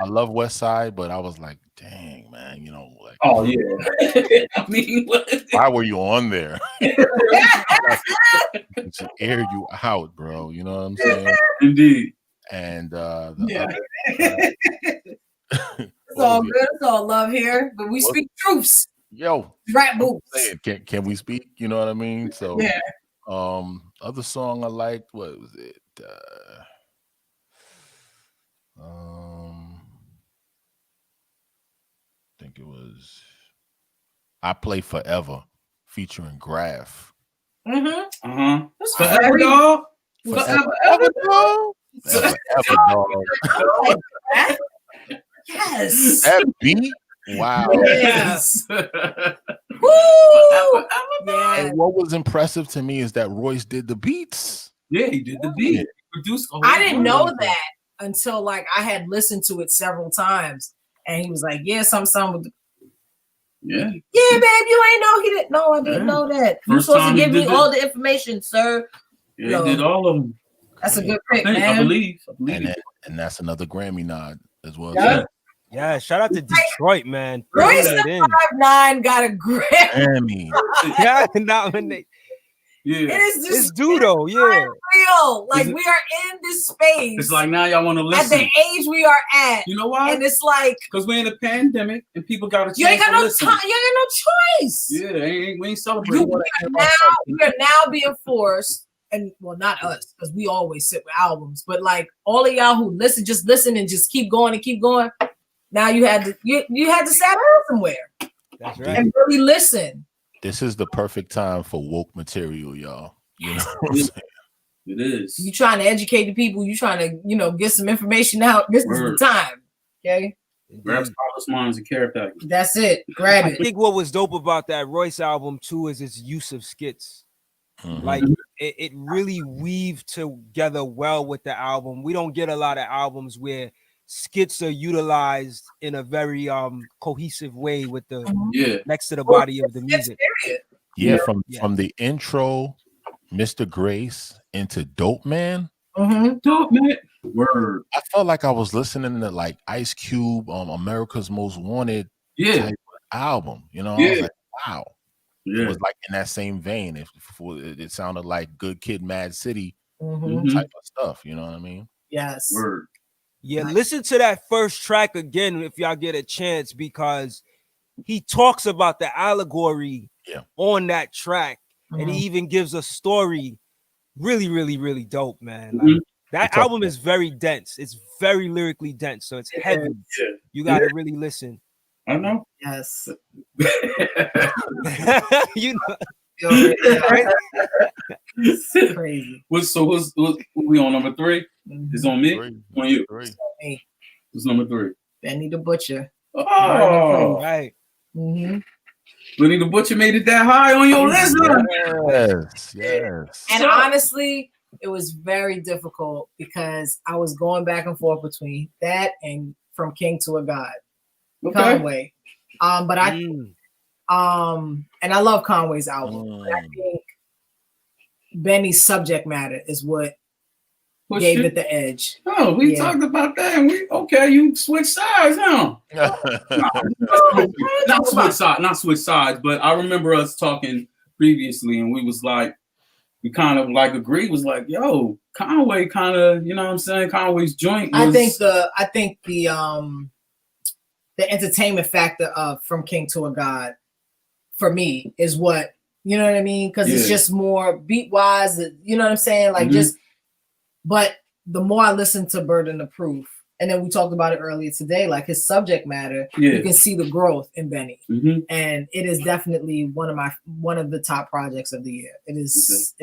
[SPEAKER 2] love West Side, but I was like, dang, man, you know, like,
[SPEAKER 4] oh yeah. I mean,
[SPEAKER 2] why were you on there? To air you out, bro. You know what I'm saying?
[SPEAKER 4] Indeed.
[SPEAKER 2] And
[SPEAKER 3] it's all good. It's all love here, but we speak truths.
[SPEAKER 2] Yo,
[SPEAKER 3] rap boots.
[SPEAKER 2] Can we speak? You know what I mean? So other song I liked, what was it? I think it was I Play Forever featuring Graph.
[SPEAKER 4] Forever, dog. Forever, dog.
[SPEAKER 2] Forever, dog.
[SPEAKER 3] Yes.
[SPEAKER 2] That beat. Wow.
[SPEAKER 3] Yes.
[SPEAKER 2] And what was impressive to me is that Royce did the beats.
[SPEAKER 4] Yeah, he did the beat. Produced.
[SPEAKER 3] I didn't know that until like I had listened to it several times, and he was like, "Yeah, some with the." Yeah, babe, you ain't know he didn't. No, I didn't know that. You're supposed to give me all the information, sir.
[SPEAKER 4] Yeah, he did all of them.
[SPEAKER 3] That's a good pick, man.
[SPEAKER 4] I believe.
[SPEAKER 2] And that's another Grammy nod as well.
[SPEAKER 1] Yeah, shout out to Detroit, man.
[SPEAKER 3] Royce 5'9" got a Grammy.
[SPEAKER 1] Yeah, nominate.
[SPEAKER 3] Yeah, it is just
[SPEAKER 1] it's due though. Yeah,
[SPEAKER 3] real. Like we are in this space.
[SPEAKER 4] It's like now y'all want to listen
[SPEAKER 3] at the age we are at.
[SPEAKER 4] You know why?
[SPEAKER 3] And it's like
[SPEAKER 4] because we're in a pandemic and people got a chance.
[SPEAKER 3] You ain't got
[SPEAKER 4] to
[SPEAKER 3] no
[SPEAKER 4] listen.
[SPEAKER 3] time. You ain't got no choice.
[SPEAKER 4] Yeah, we ain't celebrating.
[SPEAKER 3] We are now being forced. And well, not us, because we always sit with albums, but like all of y'all who just listen and just keep going and keep going. Now you had to sat down somewhere.
[SPEAKER 1] That's right.
[SPEAKER 3] And really listen.
[SPEAKER 2] This is the perfect time for woke material, y'all. You know what I'm saying?
[SPEAKER 4] It is.
[SPEAKER 3] You trying to educate the people, you trying to, get some information out. This is the time. Okay.
[SPEAKER 4] Grab Scholars Minds and Care Package.
[SPEAKER 3] That's it. Grab it.
[SPEAKER 1] I think what was dope about that Royce album too is its use of skits. Like it really weaved together well with the album. We don't get a lot of albums where skits are utilized in a very cohesive way with the next to the body of the music.
[SPEAKER 2] Yeah, from the intro, Mr. Grace, into Dope Man.
[SPEAKER 4] Dope Man. Word.
[SPEAKER 2] I felt like I was listening to like Ice Cube, America's Most Wanted type of album. You know, I was like, wow. It was like in that same vein. It sounded like Good Kid, Mad City type of stuff. You know what I mean?
[SPEAKER 3] Yes.
[SPEAKER 4] Word.
[SPEAKER 1] Yeah, listen to that first track again if y'all get a chance, because he talks about the allegory on that track, and he even gives a story. Really, really, really dope, man. Like, that album is very dense. It's very lyrically dense, so it's heavy. You got to really listen.
[SPEAKER 4] I know.
[SPEAKER 3] Yes.
[SPEAKER 1] You know.
[SPEAKER 3] Crazy.
[SPEAKER 4] What's we on number 3? It's on me. On you. It's number 3.
[SPEAKER 3] Benny the Butcher.
[SPEAKER 4] Oh,
[SPEAKER 1] right.
[SPEAKER 4] Benny the Butcher made it that high on your list.
[SPEAKER 2] Yes.
[SPEAKER 3] And honestly, it was very difficult because I was going back and forth between that and From King to a God. Conway. But I and I love Conway's album. But I think Benny's subject matter is what gave it the edge.
[SPEAKER 4] Oh, we talked about that. And you switch sides, huh? Not switch sides, but I remember us talking previously, and we was like, we kind of like agreed, was like, yo, Conway kind of, you know what I'm saying? Conway's joint was,
[SPEAKER 3] I think the entertainment factor of From King to a God for me is what, you know what I mean? Because it's just more beat wise, you know what I'm saying? Like but the more I listen to Burden of Proof, and then we talked about it earlier today, like his subject matter, you can see the growth in Benny. And it is definitely one of the top projects of the year. It is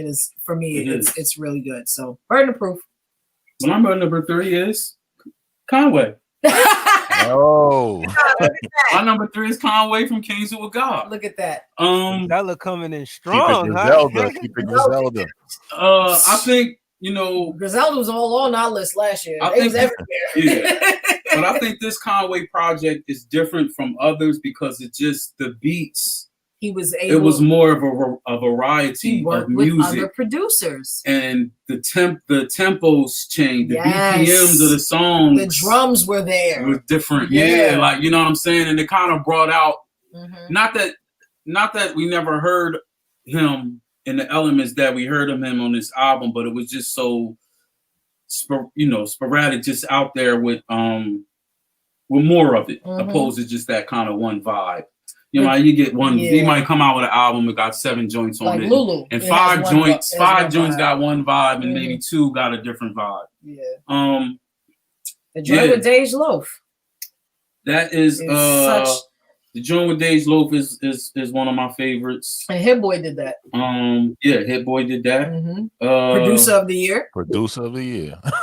[SPEAKER 3] for me, it's really good. So Burden of Proof.
[SPEAKER 4] Well, my number 3 is Conway.
[SPEAKER 2] Oh,
[SPEAKER 4] my number 3 is Conway from Kings of a God.
[SPEAKER 3] Look at that.
[SPEAKER 1] Griselda coming in strong.
[SPEAKER 2] Keep it Griselda.
[SPEAKER 4] I think, you know,
[SPEAKER 3] Griselda was all on our list last year. It was everywhere.
[SPEAKER 4] But I think this Conway project is different from others because it just the beats.
[SPEAKER 3] He was able.
[SPEAKER 4] It was more of a variety of music
[SPEAKER 3] with other producers,
[SPEAKER 4] and the tempos changed, the BPMs of the songs,
[SPEAKER 3] the drums were there.
[SPEAKER 4] It was different, like you know what I'm saying, and it kind of brought out. Not that we never heard him in the elements that we heard of him on this album, but it was just so, sporadic, just out there with more of it, opposed to just that kind of one vibe. You know, you get one. He might come out with an album that got 7 joints on it,
[SPEAKER 3] Lulu,
[SPEAKER 4] and 5 joints got one vibe, and maybe 2 got a different vibe.
[SPEAKER 3] The joint with Dej Loaf.
[SPEAKER 4] That is the joint with Dej Loaf is one of my favorites.
[SPEAKER 3] And Hit Boy did that.
[SPEAKER 4] Hit Boy did that.
[SPEAKER 3] Producer of the year.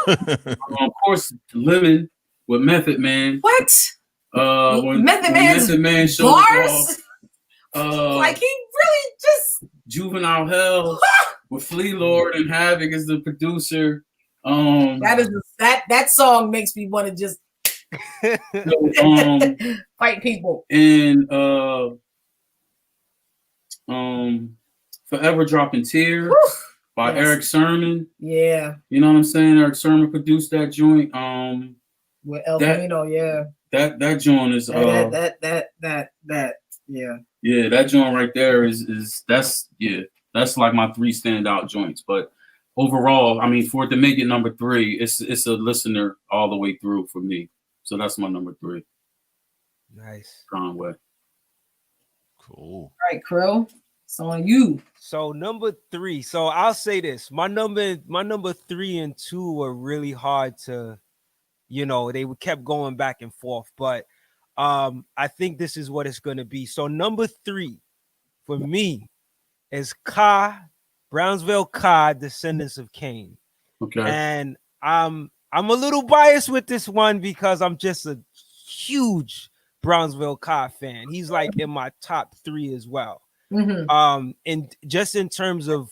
[SPEAKER 4] Of course, Lemon with Method Man.
[SPEAKER 3] What?
[SPEAKER 4] When
[SPEAKER 3] Method Man
[SPEAKER 4] showed
[SPEAKER 3] bars?
[SPEAKER 4] off,
[SPEAKER 3] like he really just
[SPEAKER 4] Juvenile Hell with Flea Lord and Havoc as the producer.
[SPEAKER 3] That song makes me want to just fight people.
[SPEAKER 4] And Forever Dropping Tears by Eric Sermon.
[SPEAKER 3] Yeah.
[SPEAKER 4] You know what I'm saying? Eric Sermon produced that joint.
[SPEAKER 3] With El Camino,
[SPEAKER 4] That joint is that joint right there is that's like my 3 standout joints. But overall, I mean, for it to make it number 3, it's a listener all the way through for me. So that's my number 3.
[SPEAKER 1] Nice.
[SPEAKER 4] Conway.
[SPEAKER 2] Cool.
[SPEAKER 3] All right, Krill. It's on you.
[SPEAKER 1] So number 3. So I'll say this: my number 3 and 2 were really hard to. They kept going back and forth, but I think this is what it's going to be. So number 3 for me is Brownsville Ka, Descendants of Cain.
[SPEAKER 4] Okay.
[SPEAKER 1] And I'm a little biased with this one because I'm just a huge Brownsville Ka fan. He's like in my top 3 as well. And just in terms of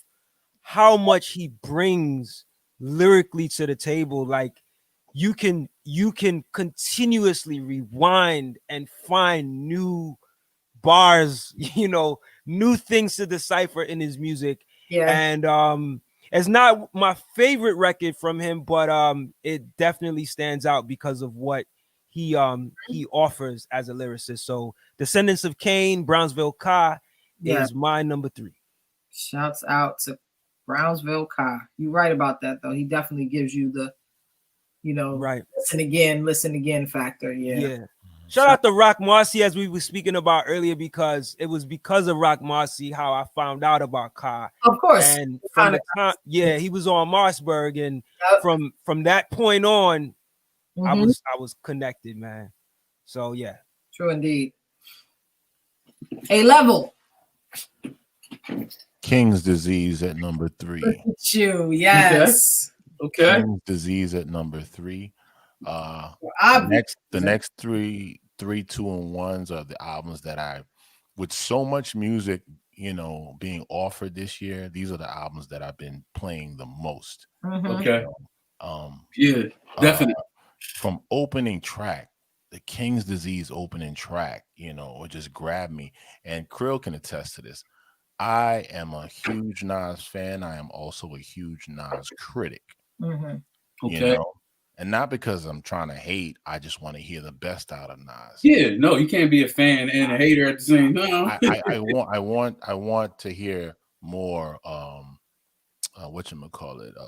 [SPEAKER 1] how much he brings lyrically to the table. Like you can continuously rewind and find new bars, new things to decipher in his music.
[SPEAKER 3] Yeah.
[SPEAKER 1] And it's not my favorite record from him, but it definitely stands out because of what he offers as a lyricist. So Descendants of Cain, Brownsville Ka is my number 3.
[SPEAKER 3] Shouts out to Brownsville Ka. You're right about that though. He definitely gives you the,
[SPEAKER 1] right,
[SPEAKER 3] listen again factor.
[SPEAKER 1] Yeah. Shout out to Rock Marcy, as we were speaking about earlier, because it was because of Rock Marcy how I found out about Ka.
[SPEAKER 3] Of course.
[SPEAKER 1] And from the time, he was on Marsburg, and from that point on, I was connected, man. So yeah.
[SPEAKER 3] True indeed. A level.
[SPEAKER 2] King's Disease at number 3.
[SPEAKER 3] Yes.
[SPEAKER 4] Okay.
[SPEAKER 2] King's Disease at number 3. The next three, 2 and 1s are the albums that I, with so much music, being offered this year, these are the albums that I've been playing the most.
[SPEAKER 4] Okay. Yeah, definitely.
[SPEAKER 2] From opening track, the King's Disease opening track, it just grabbed me. And Krill can attest to this. I am a huge Nas fan. I am also a huge Nas critic.
[SPEAKER 4] Okay.
[SPEAKER 2] And not because I'm trying to hate, I just want to hear the best out of Nas.
[SPEAKER 4] Yeah, no, you can't be a fan and a hater at the same time.
[SPEAKER 2] I want to hear more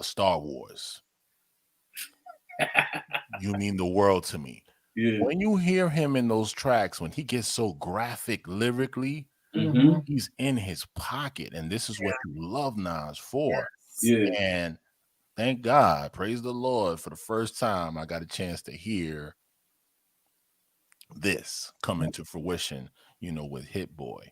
[SPEAKER 2] Star Wars. You mean the world to me.
[SPEAKER 4] Yeah.
[SPEAKER 2] When you hear him in those tracks, when he gets so graphic lyrically, he's in his pocket, and this is what you love Nas for.
[SPEAKER 4] Yeah.
[SPEAKER 2] And thank God, praise the Lord, for the first time I got a chance to hear this come into fruition, with Hit Boy.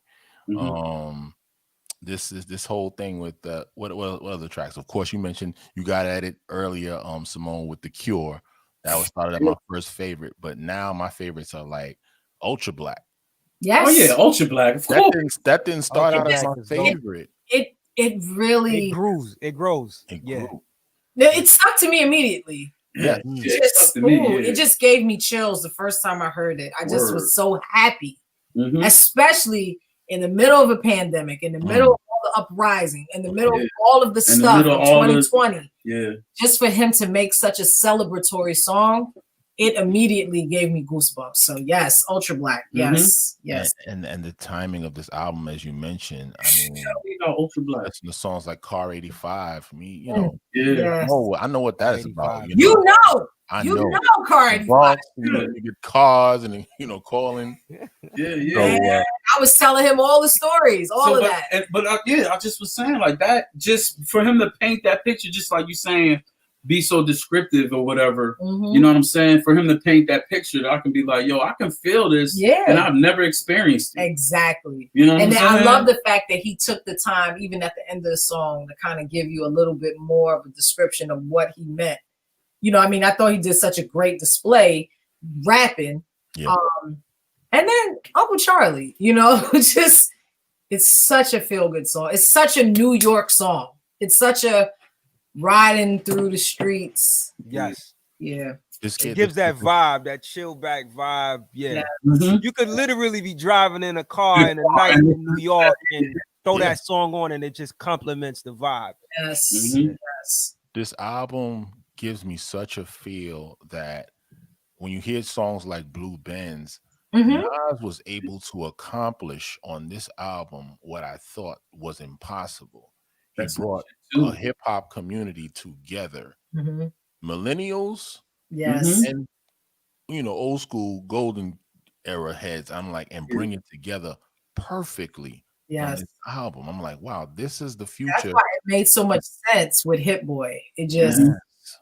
[SPEAKER 2] This whole thing with what other tracks? Of course, you mentioned You Got At It earlier, Simone, with The Cure. That was started at my first favorite, but now my favorites are like Ultra Black.
[SPEAKER 3] Yes.
[SPEAKER 4] Oh yeah, Ultra Black. Of course.
[SPEAKER 2] That didn't start out as my favorite.
[SPEAKER 3] It really
[SPEAKER 1] it grows.
[SPEAKER 3] It stuck to me immediately.
[SPEAKER 2] Yeah.
[SPEAKER 3] It just gave me chills the first time I heard it. I just was so happy, especially in the middle of a pandemic, in the middle of all the uprising, in the middle of all of the stuff in 2020. Just for him to make such a celebratory song, it immediately gave me goosebumps. So yes, Ultra Black. Yes.
[SPEAKER 2] And the timing of this album, as you mentioned, I mean,
[SPEAKER 4] Ultra Black.
[SPEAKER 2] Listen to songs like Car 85 for me,
[SPEAKER 3] Yes.
[SPEAKER 2] I know what that is about.
[SPEAKER 3] I know Car 85.
[SPEAKER 2] You get cars and calling.
[SPEAKER 3] I was telling him all the stories, all of that.
[SPEAKER 4] I just was saying like that, just for him to paint that picture, just like you saying, be so descriptive or whatever. You know what I'm saying? For him to paint that picture, that I can be like, yo, I can feel this, and I've never experienced it.
[SPEAKER 3] Exactly.
[SPEAKER 4] You know what I'm saying?
[SPEAKER 3] I love the fact that he took the time, even at the end of the song, to kind of give you a little bit more of a description of what he meant. I thought he did such a great display rapping.
[SPEAKER 2] Yeah.
[SPEAKER 3] And then Uncle Charlie, it's such a feel-good song. It's such a New York song. It's such a riding through the streets.
[SPEAKER 1] Yes.
[SPEAKER 3] Yeah.
[SPEAKER 1] It gives that vibe, that chill back vibe. Yeah. You could literally be driving in a car in a night in New York and throw that song on, and it just complements the vibe.
[SPEAKER 3] Yes. Yes.
[SPEAKER 2] This album gives me such a feel that when you hear songs like Blue Benz, Nas was able to accomplish on this album what I thought was impossible. He brought a hip hop community together, millennials, and old school golden era heads. I'm like, and bring it together perfectly on this album. I'm like, wow, this is the future.
[SPEAKER 3] That's why it made so much sense with Hit Boy. It just,
[SPEAKER 2] it just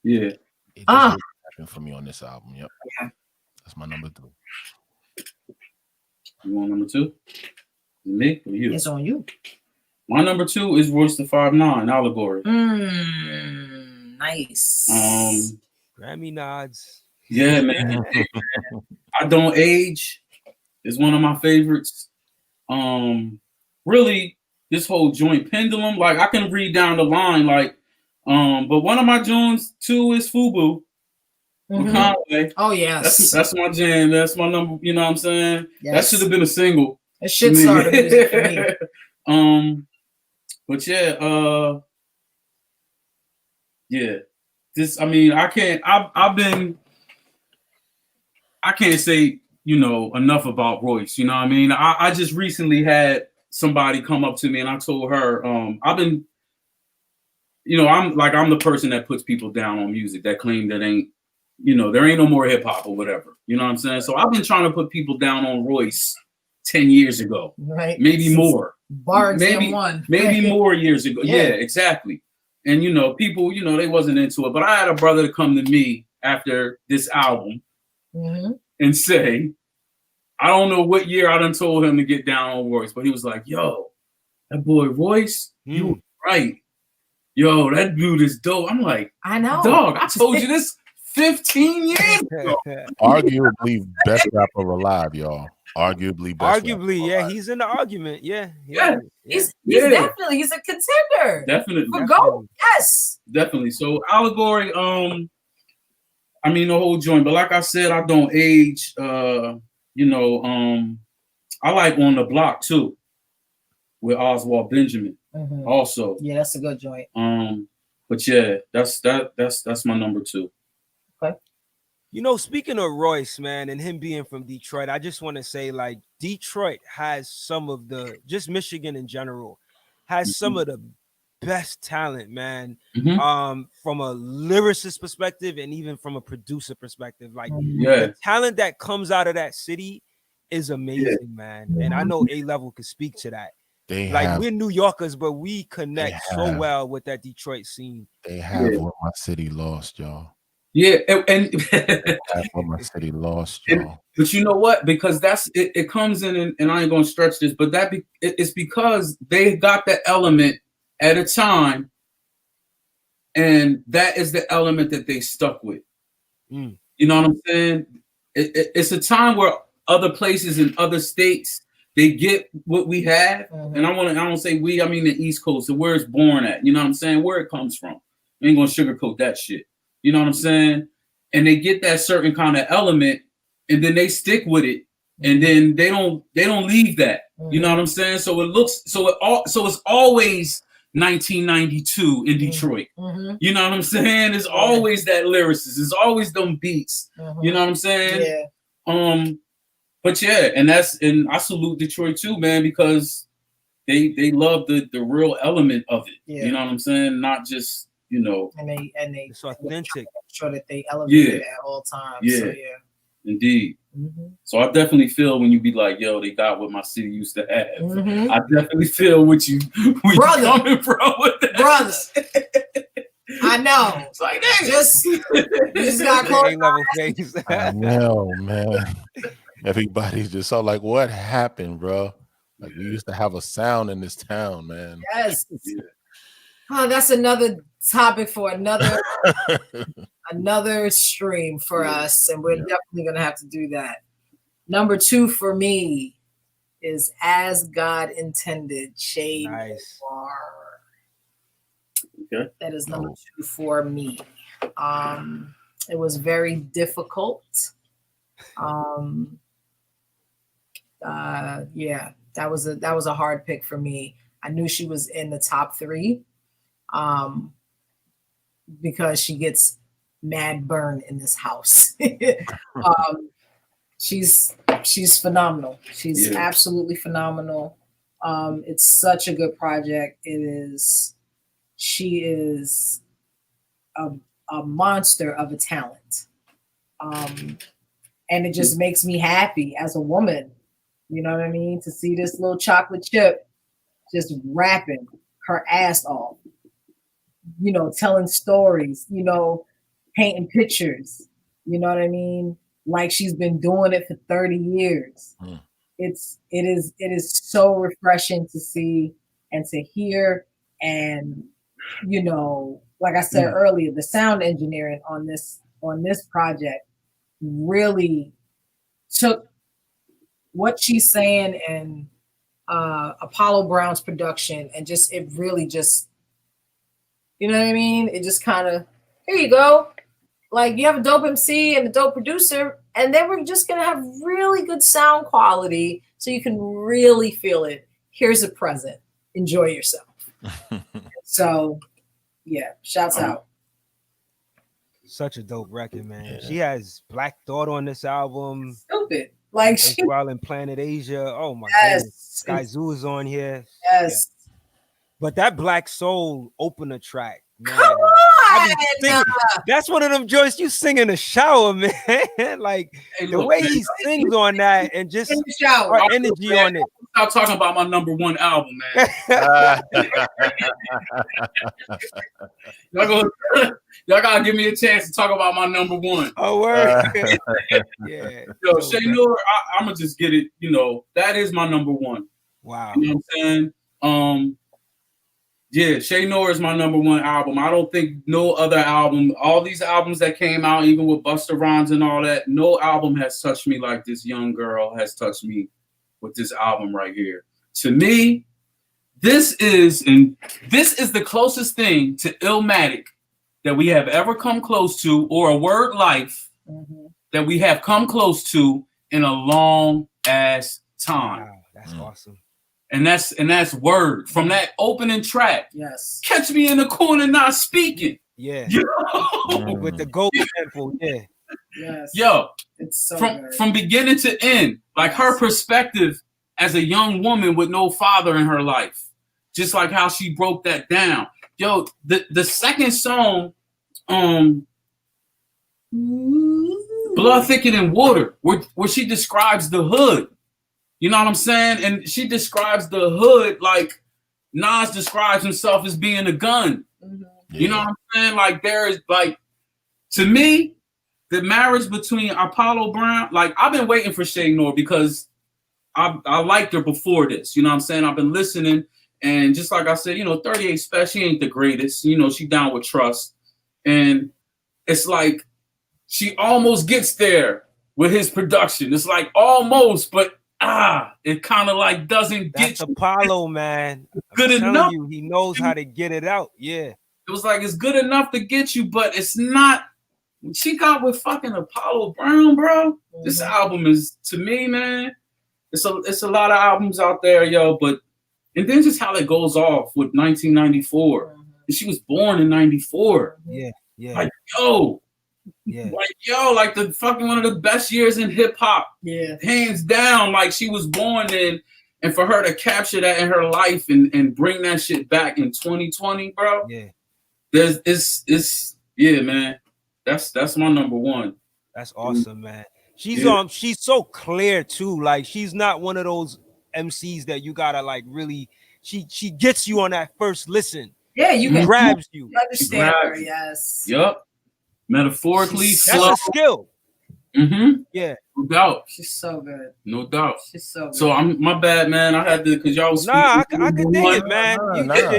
[SPEAKER 2] really happened for me on this album. Yep, that's my number 3.
[SPEAKER 4] You want number 2? Me or you?
[SPEAKER 3] It's on you.
[SPEAKER 4] My number 2 is Royce the 5'9" Allegory.
[SPEAKER 3] Nice.
[SPEAKER 1] Grammy nods.
[SPEAKER 4] Yeah, man. I Don't Age is one of my favorites. Really, this whole joint pendulum. Like I can read down the line, like, but one of my joints too is FUBU. Conway.
[SPEAKER 3] Oh yes,
[SPEAKER 4] that's my jam. That's my number. You know what I'm saying?
[SPEAKER 3] Yes.
[SPEAKER 4] That should have been a single.
[SPEAKER 3] It should start music for me.
[SPEAKER 4] But yeah, yeah. This, I mean, I can't say, you know, enough about Royce. You know what I mean? I just recently had somebody come up to me and I told her, I've been, you know, I'm the person that puts people down on music that claim that ain't, you know, there ain't no more hip hop or whatever. You know what I'm saying? So I've been trying to put people down on Royce 10 years ago.
[SPEAKER 3] Right.
[SPEAKER 4] Maybe more.
[SPEAKER 3] Maybe
[SPEAKER 4] more years ago. Yeah, exactly. And, you know, people, you know, they wasn't into it. But I had a brother to come to me after this album and say, I don't know what year I done told him to get down on Royce, but he was like, yo, that boy Royce, you were right. Yo, that dude is dope. I'm like,
[SPEAKER 3] I know.
[SPEAKER 4] Dog, I told you this 15 years ago.
[SPEAKER 2] Arguably best rapper alive, y'all. Arguably best.
[SPEAKER 1] Arguably, yeah, he's in the argument. Yeah.
[SPEAKER 3] He's definitely a contender.
[SPEAKER 4] Definitely.
[SPEAKER 3] For gold. Yes.
[SPEAKER 4] Definitely. So Allegory, I mean the whole joint, but like I said, I don't age. You know, I like On the Block too with Oswald Benjamin. Also.
[SPEAKER 3] Yeah, that's a good joint.
[SPEAKER 4] But yeah, that's my number 2.
[SPEAKER 3] Okay.
[SPEAKER 1] You know, speaking of Royce, man, and him being from Detroit, I just want to say, like, Detroit has some of the, just Michigan in general, has some of the best talent, man. From a lyricist perspective and even from a producer perspective. Like, the talent that comes out of that city is amazing, man. And I know A-Level could speak to that. We're New Yorkers, but we connect so well with that Detroit scene.
[SPEAKER 2] They have what my city lost, y'all.
[SPEAKER 4] Yeah, and
[SPEAKER 2] what my city lost, y'all.
[SPEAKER 4] But you know what? Because that's it comes in, and I ain't gonna stretch this, but it's because they got the element at a time, and that is the element that they stuck with. You know what I'm saying? It's a time where other places in other states they get what we have, and I don't say we, I mean the East Coast, and where it's born at. You know what I'm saying? Where it comes from. I ain't gonna sugarcoat that shit. You know what I'm saying? And they get that certain kind of element, and then they stick with it, and then they don't leave that. You know what I'm saying? So it's always 1992 in Detroit. You know what I'm saying? It's always that lyricist. It's always them beats. You know what I'm saying? Yeah. But yeah, and I salute Detroit too, man, because they love the real element of it. You know what I'm saying? Not just, you know,
[SPEAKER 3] and they
[SPEAKER 1] it's authentic.
[SPEAKER 3] Sure that they elevate it at all times.
[SPEAKER 4] Yeah,
[SPEAKER 3] so,
[SPEAKER 4] indeed. So I definitely feel when you be like, "Yo, they got what my city used to have." I definitely feel what you coming from with that.
[SPEAKER 3] Brother. I know. It's like just got
[SPEAKER 1] close.
[SPEAKER 2] I know, man. Everybody's just so like, what happened, bro? Like we used to have a sound in this town, man.
[SPEAKER 3] Yes. Oh, that's another topic for another stream for us, and we're definitely gonna have to do that. Number 2 for me is As God Intended, Shade.
[SPEAKER 1] Nice.
[SPEAKER 4] Okay.
[SPEAKER 3] That is number 2 for me. It was very difficult. That was a hard pick for me. I knew she was in the top 3. Because she gets mad burn in this house. She's phenomenal. She's absolutely phenomenal. It's such a good project. She is a monster of a talent. And it just makes me happy as a woman, you know what I mean? To see this little chocolate chip just rapping her ass off. You know, telling stories, you know, painting pictures, you know what I mean? Like she's been doing it for 30 years. It is so refreshing to see and to hear. And, you know, like I said earlier, the sound engineering on this project really took what she's saying and Apollo Brown's production, and just it really just, you know what I mean? It just kind of, here you go. Like, you have a dope MC and a dope producer, and then we're just gonna have really good sound quality so you can really feel it. Here's a present. Enjoy yourself. So yeah, shouts out.
[SPEAKER 1] Such a dope record, man. Yeah. She has Black Thought on this album.
[SPEAKER 3] Stupid. Like
[SPEAKER 1] while in Planet Asia. Oh my goodness. Sky Zoo is on here.
[SPEAKER 3] Yes.
[SPEAKER 1] Yeah. But that Black Soul opener track, man.
[SPEAKER 3] Come on.
[SPEAKER 1] That's one of them joints you sing in the shower, man. Like, hey, the way he sings on that and just our energy on it.
[SPEAKER 4] Stop talking about my number one album, man. Y'all gotta give me a chance to talk about my number one.
[SPEAKER 1] Oh, word. Yeah.
[SPEAKER 4] Yo, Shay Noor, I'm gonna just get it. You know, that is my number one.
[SPEAKER 1] Wow.
[SPEAKER 4] You know what I'm saying? Yeah, Shay Noor is my number one album. I don't think no other album, all these albums that came out, even with Busta Rhymes and all that, no album has touched me like this young girl has touched me with this album right here. To me, this is the closest thing to Illmatic that we have ever come close to, or A Word Life that we have come close to in a long ass time.
[SPEAKER 1] Wow, that's awesome.
[SPEAKER 4] And that's Word from that opening track.
[SPEAKER 3] Yes.
[SPEAKER 4] Catch me in the corner not speaking.
[SPEAKER 1] Yeah.
[SPEAKER 4] Yo.
[SPEAKER 1] With the gold sample, yeah.
[SPEAKER 3] Yes.
[SPEAKER 4] Yo,
[SPEAKER 3] it's so
[SPEAKER 4] from beginning to end, like her perspective as a young woman with no father in her life, just like how she broke that down. Yo, the second song, Blood Thicker Than Water, where she describes the hood. You know what I'm saying? And she describes the hood like Nas describes himself as being a gun. Mm-hmm. Yeah. You know what I'm saying? Like, there is, like, to me, the marriage between Apollo Brown, like, I've been waiting for Shay Noor because I liked her before this. You know what I'm saying? I've been listening, and just like I said, you know, 38 Special, she ain't the greatest. You know, she down with Trust. And it's like she almost gets there with his production. It's like almost, but it kind of like doesn't get you.
[SPEAKER 1] Apollo, man.
[SPEAKER 4] Good enough.
[SPEAKER 1] You, he knows how to get it out. Yeah.
[SPEAKER 4] It was like, it's good enough to get you, but it's not. What she got with fucking Apollo Brown, bro. Mm-hmm. This album is, to me, man, it's a lot of albums out there, yo. But and then just how it goes off with 1994. Mm-hmm. And she was born in 94.
[SPEAKER 1] Yeah, yeah.
[SPEAKER 4] Like, yo.
[SPEAKER 1] Yeah.
[SPEAKER 4] Like the fucking one of the best years in hip hop.
[SPEAKER 3] Yeah.
[SPEAKER 4] Hands down. Like, she was born in, and for her to capture that in her life and bring that shit back in 2020, bro.
[SPEAKER 1] Yeah.
[SPEAKER 4] Yeah, man. That's my number one.
[SPEAKER 1] That's awesome, man. She's so clear too. Like, she's not one of those MCs that you gotta like really. She gets you on that first listen.
[SPEAKER 3] Yeah, you can
[SPEAKER 1] grabs you.
[SPEAKER 3] Understand her, yes.
[SPEAKER 4] Yup. Metaphorically,
[SPEAKER 1] that's a skill.
[SPEAKER 4] Mm-hmm.
[SPEAKER 1] Yeah,
[SPEAKER 4] no doubt.
[SPEAKER 3] She's so good.
[SPEAKER 4] No doubt.
[SPEAKER 3] She's so good.
[SPEAKER 4] So I'm my bad, man. I had to, because y'all was.
[SPEAKER 1] I can dig it, man.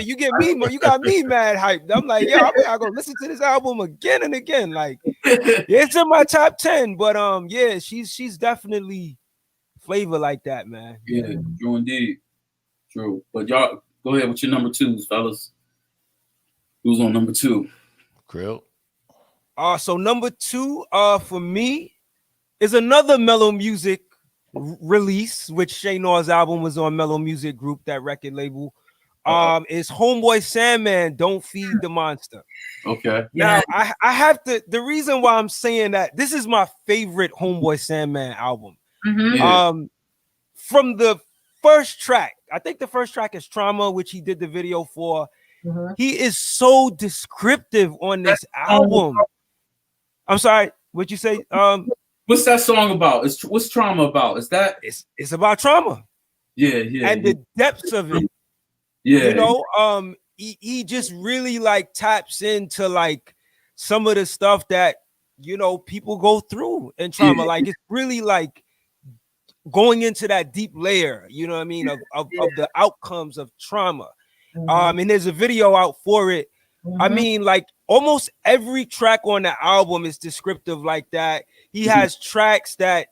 [SPEAKER 1] You get me, you got me mad hyped. I'm like, yo, I go listen to this album again and again. Like, it's in my top 10, but yeah, she's definitely flavor like that, man.
[SPEAKER 4] Yeah, true indeed. True. But y'all go ahead with your number twos, fellas. Who's on number two?
[SPEAKER 2] Krill.
[SPEAKER 1] So number two, for me, is another Mellow Music release, which Shay Noor's album was on Mellow Music Group, that record label. Is Homeboy Sandman, Don't Feed the Monster.
[SPEAKER 4] Okay.
[SPEAKER 1] Now, I have to, the reason why I'm saying that, this is my favorite Homeboy Sandman album.
[SPEAKER 3] Mm-hmm.
[SPEAKER 1] Yeah. From the first track, I think the first track is Trauma, which he did the video for. Mm-hmm. He is so descriptive on this album. I'm sorry, what'd you say?
[SPEAKER 4] What's that song about? What's Trauma about? Is that
[SPEAKER 1] it's about trauma?
[SPEAKER 4] Yeah.
[SPEAKER 1] And the depths of it.
[SPEAKER 4] Yeah.
[SPEAKER 1] You know, he just really like taps into like some of the stuff that, you know, people go through in trauma. Yeah. Like, it's really like going into that deep layer, you know what I mean, of the outcomes of trauma. Mm-hmm. And there's a video out for it. Mm-hmm. I mean, like, almost every track on the album is descriptive like that. He has tracks that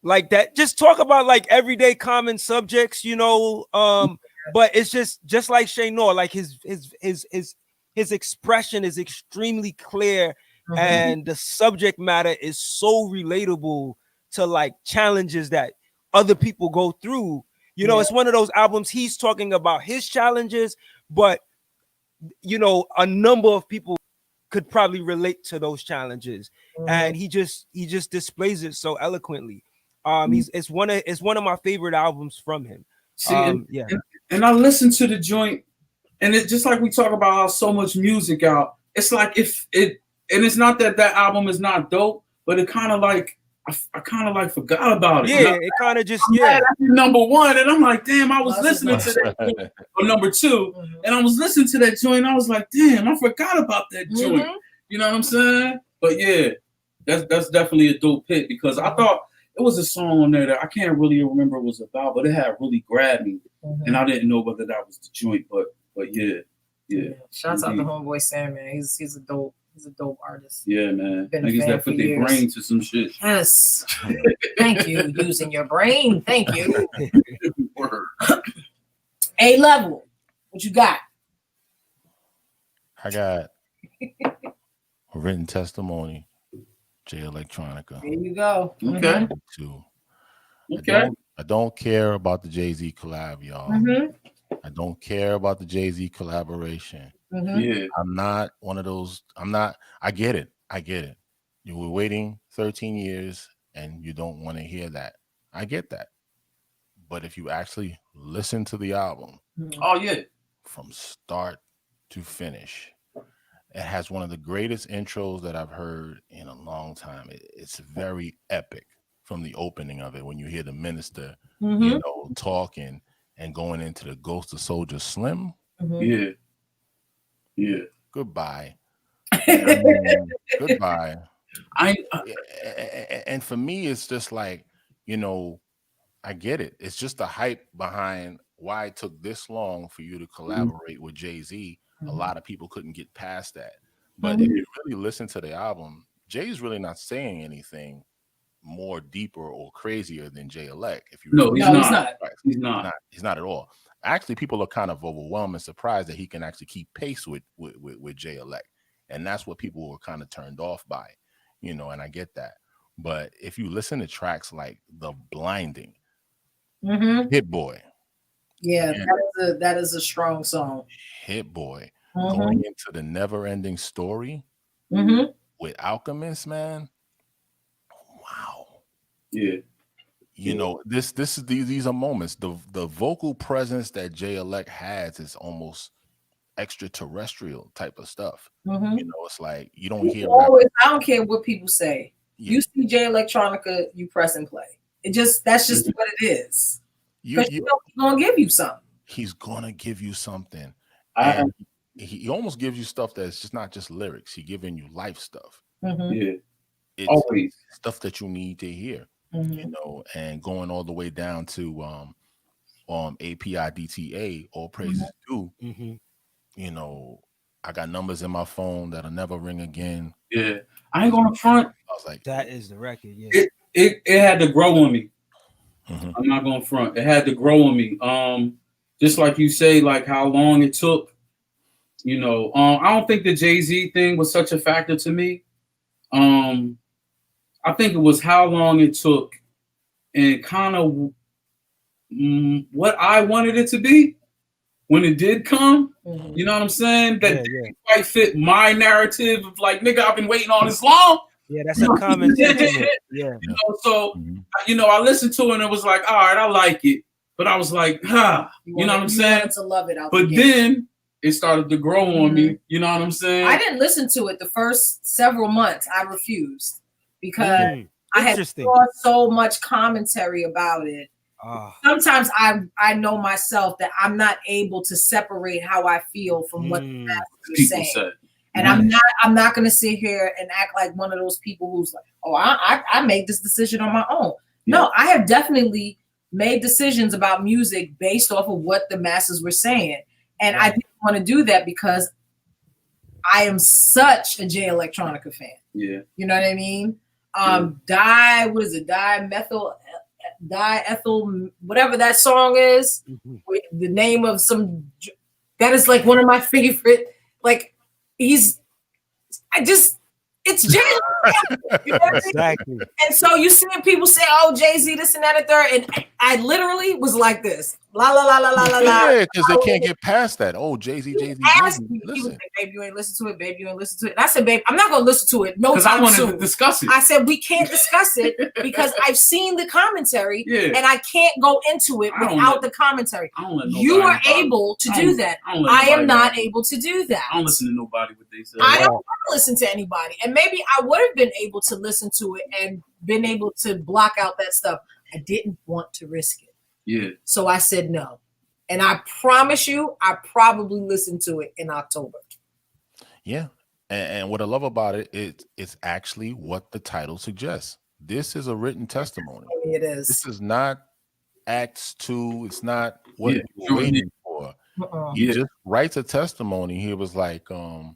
[SPEAKER 1] like that. Just talk about like everyday common subjects, you know. But it's just like Shay Noor, like his expression is extremely clear, and the subject matter is so relatable to like challenges that other people go through. You know, it's one of those albums he's talking about his challenges, but you know, a number of people could probably relate to those challenges, and he just displays it so eloquently. It's one of my favorite albums from him.
[SPEAKER 4] See, and I listened to the joint, and it just like we talk about how so much music out. It's like if it, and it's not that album is not dope, but it kind of like I kind of like forgot about it.
[SPEAKER 1] Yeah, it kind of just
[SPEAKER 4] number one, and I'm like, damn, I was listening to that. Or number two, and I was listening to that joint. I was like, damn, I forgot about that joint. You know what I'm saying? But yeah, that's definitely a dope pick because I thought it was a song on there that I can't really remember what it was about, but it had really grabbed me, and I didn't know whether that was the joint. But yeah.
[SPEAKER 3] Shouts out to homeboy Sam, man. He's a dope artist.
[SPEAKER 4] Yeah, man. Niggas that put their brain to some shit.
[SPEAKER 3] Yes. Thank you. Using your brain. Thank you.
[SPEAKER 4] Word.
[SPEAKER 3] A level. What you got?
[SPEAKER 2] I got a written testimony. Jay Electronica.
[SPEAKER 3] There you go.
[SPEAKER 4] Okay.
[SPEAKER 2] Okay. I don't care about the Jay-Z collab, y'all. I don't care about the Jay-Z collaboration.
[SPEAKER 4] Yeah.
[SPEAKER 2] I'm not one of those. I get it. You were waiting 13 years and you don't want to hear that. I get that. But if you actually listen to the album, from start to finish, it has one of the greatest intros that I've heard in a long time. It's very epic from the opening of it when you hear the minister, you know, talking and going into the Ghost of Soldier Slim.
[SPEAKER 4] Yeah.
[SPEAKER 2] Goodbye. Goodbye. And for me, it's just like, you know, I get it. It's just the hype behind why it took this long for you to collaborate with Jay-Z. A lot of people couldn't get past that. But if you really listen to the album, Jay's really not saying anything more deeper or crazier than Jay Elect. If you
[SPEAKER 4] he's not.
[SPEAKER 2] He's not at all. Actually, people are kind of overwhelmed and surprised that he can actually keep pace with Jay Elect, and that's what people were kind of turned off by, you know. And I get that, but if you listen to tracks like "The Blinding," Hit Boy,
[SPEAKER 3] that is a strong song.
[SPEAKER 2] Hit Boy, going into the Never Ending Story with Alchemist, man. Wow.
[SPEAKER 4] Yeah.
[SPEAKER 2] You know, these are moments. The vocal presence that Jay Elect has is almost extraterrestrial type of stuff. You know, it's like you don't hear.
[SPEAKER 3] I don't care what people say. Yeah. You see Jay Electronica, you press and play. That's just what it is. Because he's gonna give you something.
[SPEAKER 2] He's gonna give you something. And he almost gives you stuff that's just not just lyrics. He's giving you life stuff.
[SPEAKER 4] Yeah.
[SPEAKER 2] It's
[SPEAKER 4] always
[SPEAKER 2] stuff that you need to hear. You know, and going all the way down to APIDTA, all praises due. You know, I got numbers in my phone that'll never ring again.
[SPEAKER 4] Yeah, I ain't gonna front.
[SPEAKER 2] I was like,
[SPEAKER 1] that is the record. Yeah,
[SPEAKER 4] it had to grow on me. I'm not gonna front. It had to grow on me. Just like you say, like how long it took. You know, I don't think the Jay-Z thing was such a factor to me. I think it was how long it took and kind of what I wanted it to be when it did come. You know what I'm saying? That didn't quite fit my narrative of like, nigga, I've been waiting on this long.
[SPEAKER 1] Yeah, that's a common sentiment. Yeah.
[SPEAKER 4] You know, so, you know, I listened to it and it was like, all right, I like it. But I was like, you know what I'm saying?
[SPEAKER 3] To love it
[SPEAKER 4] but then it started to grow on me. You know what I'm saying?
[SPEAKER 3] I didn't listen to it the first several months. I refused. Because I had saw so much commentary about it. Sometimes I know myself that I'm not able to separate how I feel from what the master is saying. And I'm not going to sit here and act like one of those people who's like, oh, I made this decision on my own. No, I have definitely made decisions about music based off of what the masses were saying. And I didn't want to do that because I am such a Jay Electronica fan.
[SPEAKER 4] Yeah.
[SPEAKER 3] You know what I mean? Dimethyl diethyl, whatever that song is, with the name of some. That is like one of my favorite. Like it's Jay. You know what I mean?
[SPEAKER 1] Exactly.
[SPEAKER 3] And so you see people say, "Oh, Jay-Z, this and that and third," and I literally was like this, la la la la la la la.
[SPEAKER 2] Yeah, because they can't get past that. Oh, Jay-Z, Jay-Z, Jay-Z.
[SPEAKER 3] He was
[SPEAKER 2] Listen.
[SPEAKER 3] like, "Babe, you ain't listen to it. Babe, you ain't listen to it." And I said, "Babe, I'm not gonna listen to it. No
[SPEAKER 4] Because I
[SPEAKER 3] time
[SPEAKER 4] wanted
[SPEAKER 3] soon."
[SPEAKER 4] to discuss it.
[SPEAKER 3] I said, "We can't discuss it because I've seen the commentary,
[SPEAKER 4] Yeah.
[SPEAKER 3] and I can't go into it
[SPEAKER 4] I don't
[SPEAKER 3] without
[SPEAKER 4] let-
[SPEAKER 3] the commentary.
[SPEAKER 4] I don't let
[SPEAKER 3] You
[SPEAKER 4] nobody
[SPEAKER 3] are
[SPEAKER 4] bother.
[SPEAKER 3] able to
[SPEAKER 4] I
[SPEAKER 3] do
[SPEAKER 4] don't-
[SPEAKER 3] that.
[SPEAKER 4] I don't let
[SPEAKER 3] I am
[SPEAKER 4] nobody
[SPEAKER 3] not
[SPEAKER 4] bother.
[SPEAKER 3] able to do that.
[SPEAKER 4] I don't listen to nobody what they say.
[SPEAKER 3] I don't want to listen to anybody. And maybe I would have been able to listen to it and been able to block out that stuff. I didn't want to risk it.
[SPEAKER 4] Yeah.
[SPEAKER 3] So I said no. And I promise you, I probably listened to it in October.
[SPEAKER 2] Yeah. And what I love about it, it's actually what the title suggests. This is a written testimony.
[SPEAKER 3] It is.
[SPEAKER 2] This is not Acts 2. It's not what you're
[SPEAKER 4] sure
[SPEAKER 2] waiting for. He
[SPEAKER 4] Yeah.
[SPEAKER 2] just writes a testimony. He was like, in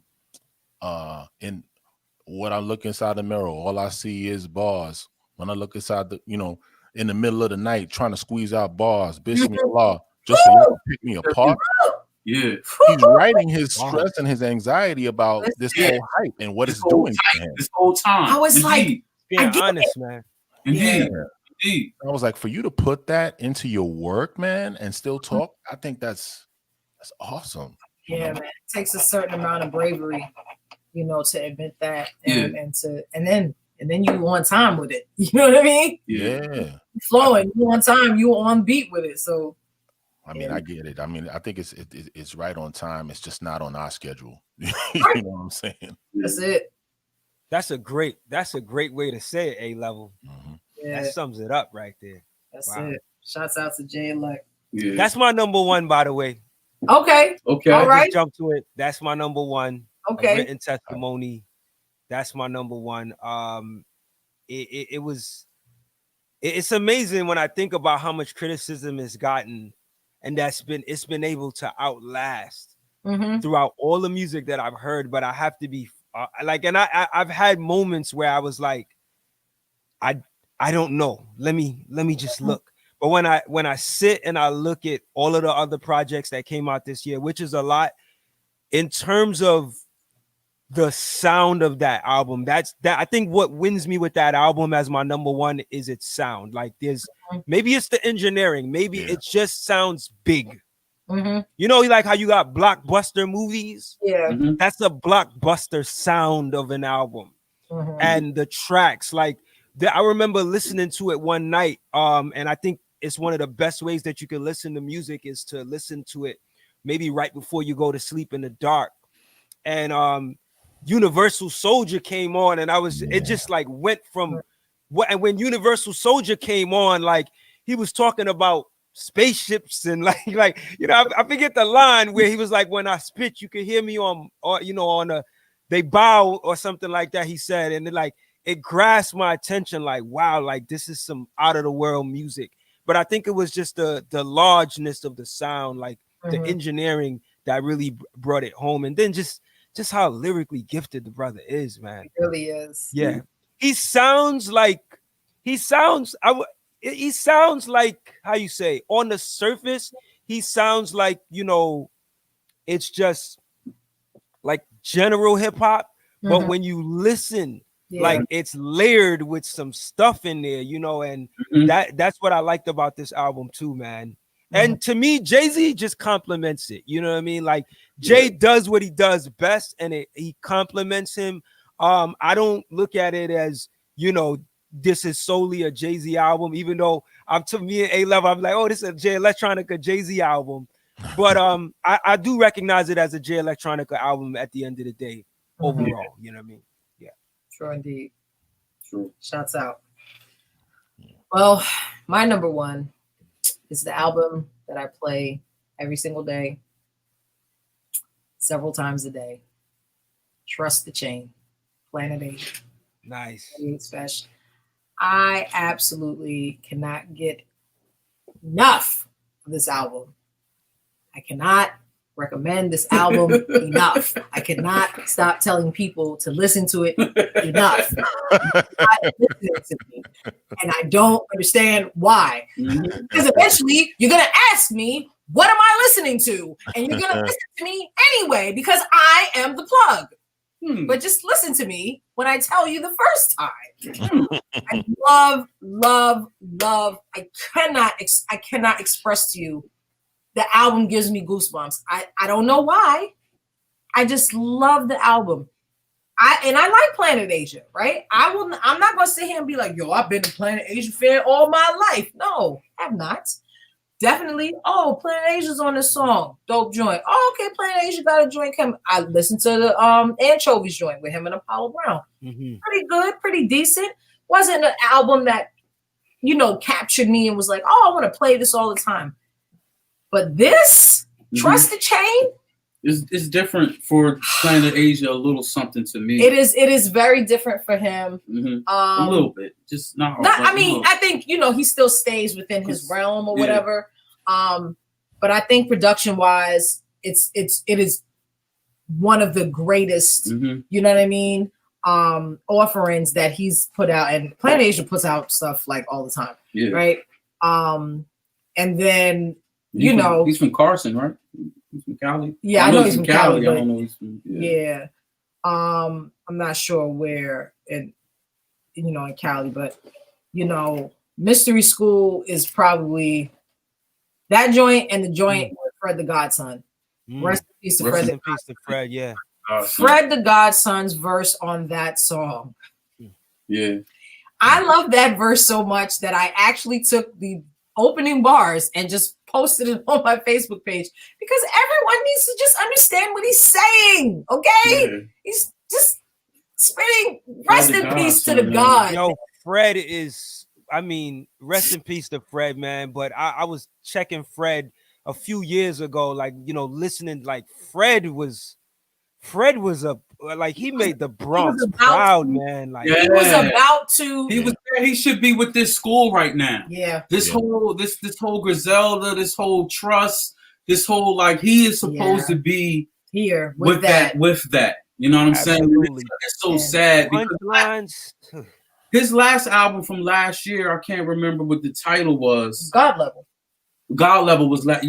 [SPEAKER 2] what I look inside the mirror, all I see is bars. When I look inside the, in the middle of the night, trying to squeeze out bars, Bismillah, just so you can pick me apart.
[SPEAKER 4] Yeah.
[SPEAKER 2] He's writing his stress and his anxiety about this whole hype and what it's doing to him.
[SPEAKER 4] This whole time.
[SPEAKER 3] I was like,
[SPEAKER 1] being honest, man.
[SPEAKER 4] Indeed.
[SPEAKER 2] Yeah.
[SPEAKER 4] Indeed.
[SPEAKER 2] I was like, for you to put that into your work, man, and still talk, I think that's awesome.
[SPEAKER 3] yeah, man. It takes a certain amount of bravery, to admit that and then you on time with it. You know what I mean?
[SPEAKER 2] Yeah.
[SPEAKER 3] You flowing, you on time, you on beat with it. So
[SPEAKER 2] I mean, I get it. I mean, I think it's right on time. It's just not on our schedule. You know what I'm saying?
[SPEAKER 3] that's it.
[SPEAKER 1] That's a great way to say it, A-level.
[SPEAKER 2] Mm-hmm.
[SPEAKER 3] Yeah,
[SPEAKER 1] That sums it up right there.
[SPEAKER 3] that's
[SPEAKER 1] Wow.
[SPEAKER 3] it. Shouts out to Jay Luck.
[SPEAKER 4] Yeah.
[SPEAKER 1] That's my number one, by the way.
[SPEAKER 3] Okay.
[SPEAKER 4] Okay.
[SPEAKER 3] All right.
[SPEAKER 1] Just jump to it. That's my number one.
[SPEAKER 3] Okay.
[SPEAKER 1] A written testimony. That's my number one. It's amazing when I think about how much criticism it's gotten, and it's been able to outlast throughout all the music that I've heard. But I have to be I've had moments where I was like, I don't know. Let me just look. But when I sit and I look at all of the other projects that came out this year, which is a lot, in terms of the sound of that album, I think what wins me with that album as my number one is its sound. Like maybe it's the engineering, maybe it just sounds big. Like how you got blockbuster movies.
[SPEAKER 3] Yeah.
[SPEAKER 1] That's a blockbuster sound of an album. And the tracks, like I remember listening to it one night. And I think it's one of the best ways that you can listen to music is to listen to it maybe right before you go to sleep in the dark. And Universal Soldier came on, and it just like went from and when Universal Soldier came on, like he was talking about spaceships and like I forget the line where he was like, when I spit, you can hear me on they bow or something like that, he said, and it grasped my attention, like, wow, like this is some out of the world music. But I think it was just the largeness of the sound, like the engineering that really brought it home, and then just how lyrically gifted the brother is, man.
[SPEAKER 3] He really is.
[SPEAKER 1] Yeah. He sounds like how you say, on the surface, he sounds like, it's just like general hip hop, but when you listen, like it's layered with some stuff in there, and that's what I liked about this album too, man. And to me, Jay-Z just compliments it. You know what I mean? Like Jay does what he does best, and he compliments him. I don't look at it as, this is solely a Jay-Z album, even though to me at A-level, I'm like, oh, this is a Jay Electronica Jay-Z album. But I do recognize it as a Jay Electronica album at the end of the day, overall. You know what I mean? Yeah.
[SPEAKER 3] True indeed. True. Shouts out. Well, my number one is the album that I play every single day, several times a day. Trust the Chain, Planet 8.
[SPEAKER 1] Nice.
[SPEAKER 3] Special. I absolutely cannot get enough of this album. I cannot. recommend this album enough. I cannot stop telling people to listen to it enough. Not listening to me. And I don't understand why. Because eventually you're going to ask me, what am I listening to? And you're going to listen to me anyway, because I am the plug. But just listen to me when I tell you the first time. I love. I cannot express to you. The album gives me goosebumps. I don't know why. I just love the album. I like Planet Asia, right? I'm not gonna sit here and be like, yo, I've been a Planet Asia fan all my life. No, I have not. Definitely. Oh, Planet Asia's on this song. Dope joint. Oh, okay, Planet Asia got a joint coming. I listened to the Anchovies joint with him and Apollo Brown. Pretty good, pretty decent. Wasn't an album that, captured me and was like, oh, I want to play this all the time. But this, Trust the Chain,
[SPEAKER 4] is different for Planet Asia. A little something to me.
[SPEAKER 3] It is very different for him.
[SPEAKER 4] A little bit, just not.
[SPEAKER 3] I think he still stays within his realm or whatever. But I think production wise, it is one of the greatest. You know what I mean? Offerings that he's put out, and Planet Asia puts out stuff like all the time, right? And then
[SPEAKER 4] he's from Carson, right? He's from Cali.
[SPEAKER 3] Yeah, I know he's from Cali.
[SPEAKER 4] I don't know he's from.
[SPEAKER 3] Yeah. I'm not sure where in Cali, but Mystery School is probably that joint and the joint with Fred the Godson. Rest in peace to Fred.
[SPEAKER 1] Fred, yeah.
[SPEAKER 3] Fred the Godson's verse on that song.
[SPEAKER 4] Yeah.
[SPEAKER 3] I love that verse so much that I actually took the opening bars and just posted it on my Facebook page because everyone needs to just understand what he's saying. Okay. He's just spitting rest in peace to the God.
[SPEAKER 1] Yo, Fred is, rest in peace to Fred, man. But I was checking Fred a few years ago, listening, Fred was he made the Bronx proud, man.
[SPEAKER 3] He was about to.
[SPEAKER 4] He should be with this school right now.
[SPEAKER 3] Yeah.
[SPEAKER 4] This whole Griselda, this whole trust, this whole he is supposed to be
[SPEAKER 3] here
[SPEAKER 4] with that. You know what I'm saying? It's so sad
[SPEAKER 1] because
[SPEAKER 4] his last album from last year, I can't remember what the title was.
[SPEAKER 3] God Level
[SPEAKER 4] was God.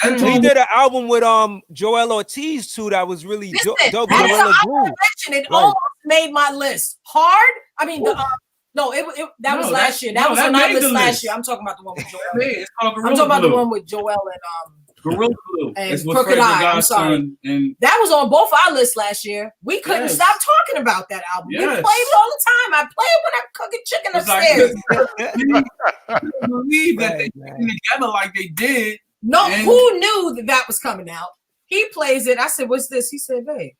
[SPEAKER 4] He
[SPEAKER 1] did an album with Joel Ortiz too that was really dope.
[SPEAKER 3] It almost made my list. Hard. That was last year. That was on my list last year. I'm talking about the one with Joel. I'm talking about the one with Joel and
[SPEAKER 4] Gorilla Glue
[SPEAKER 3] and Crooked Eye. I'm sorry. That was on both our lists last year. We couldn't stop talking about that album. We played it all the time. I play it when I'm cooking chicken upstairs.
[SPEAKER 4] I believe that they came together like they did.
[SPEAKER 3] No, who knew that was coming out? He plays it. I said, "What's this?" He said, "Hey."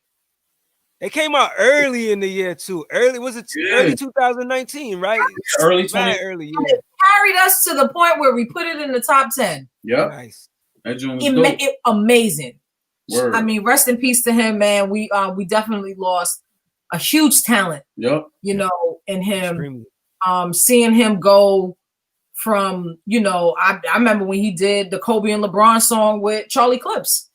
[SPEAKER 1] It came out early in the year too. Early 2019, right?
[SPEAKER 4] Early 20.
[SPEAKER 1] Early, yeah.
[SPEAKER 3] It carried us to the point where we put it in the top 10.
[SPEAKER 4] Yeah,
[SPEAKER 1] nice.
[SPEAKER 4] That joint was
[SPEAKER 3] amazing.
[SPEAKER 4] Word.
[SPEAKER 3] Rest in peace to him, man. We definitely lost a huge talent.
[SPEAKER 4] Yep.
[SPEAKER 3] In him.
[SPEAKER 1] Extremely.
[SPEAKER 3] Seeing him go from, I remember when he did the Kobe and LeBron song with Charlie Clips.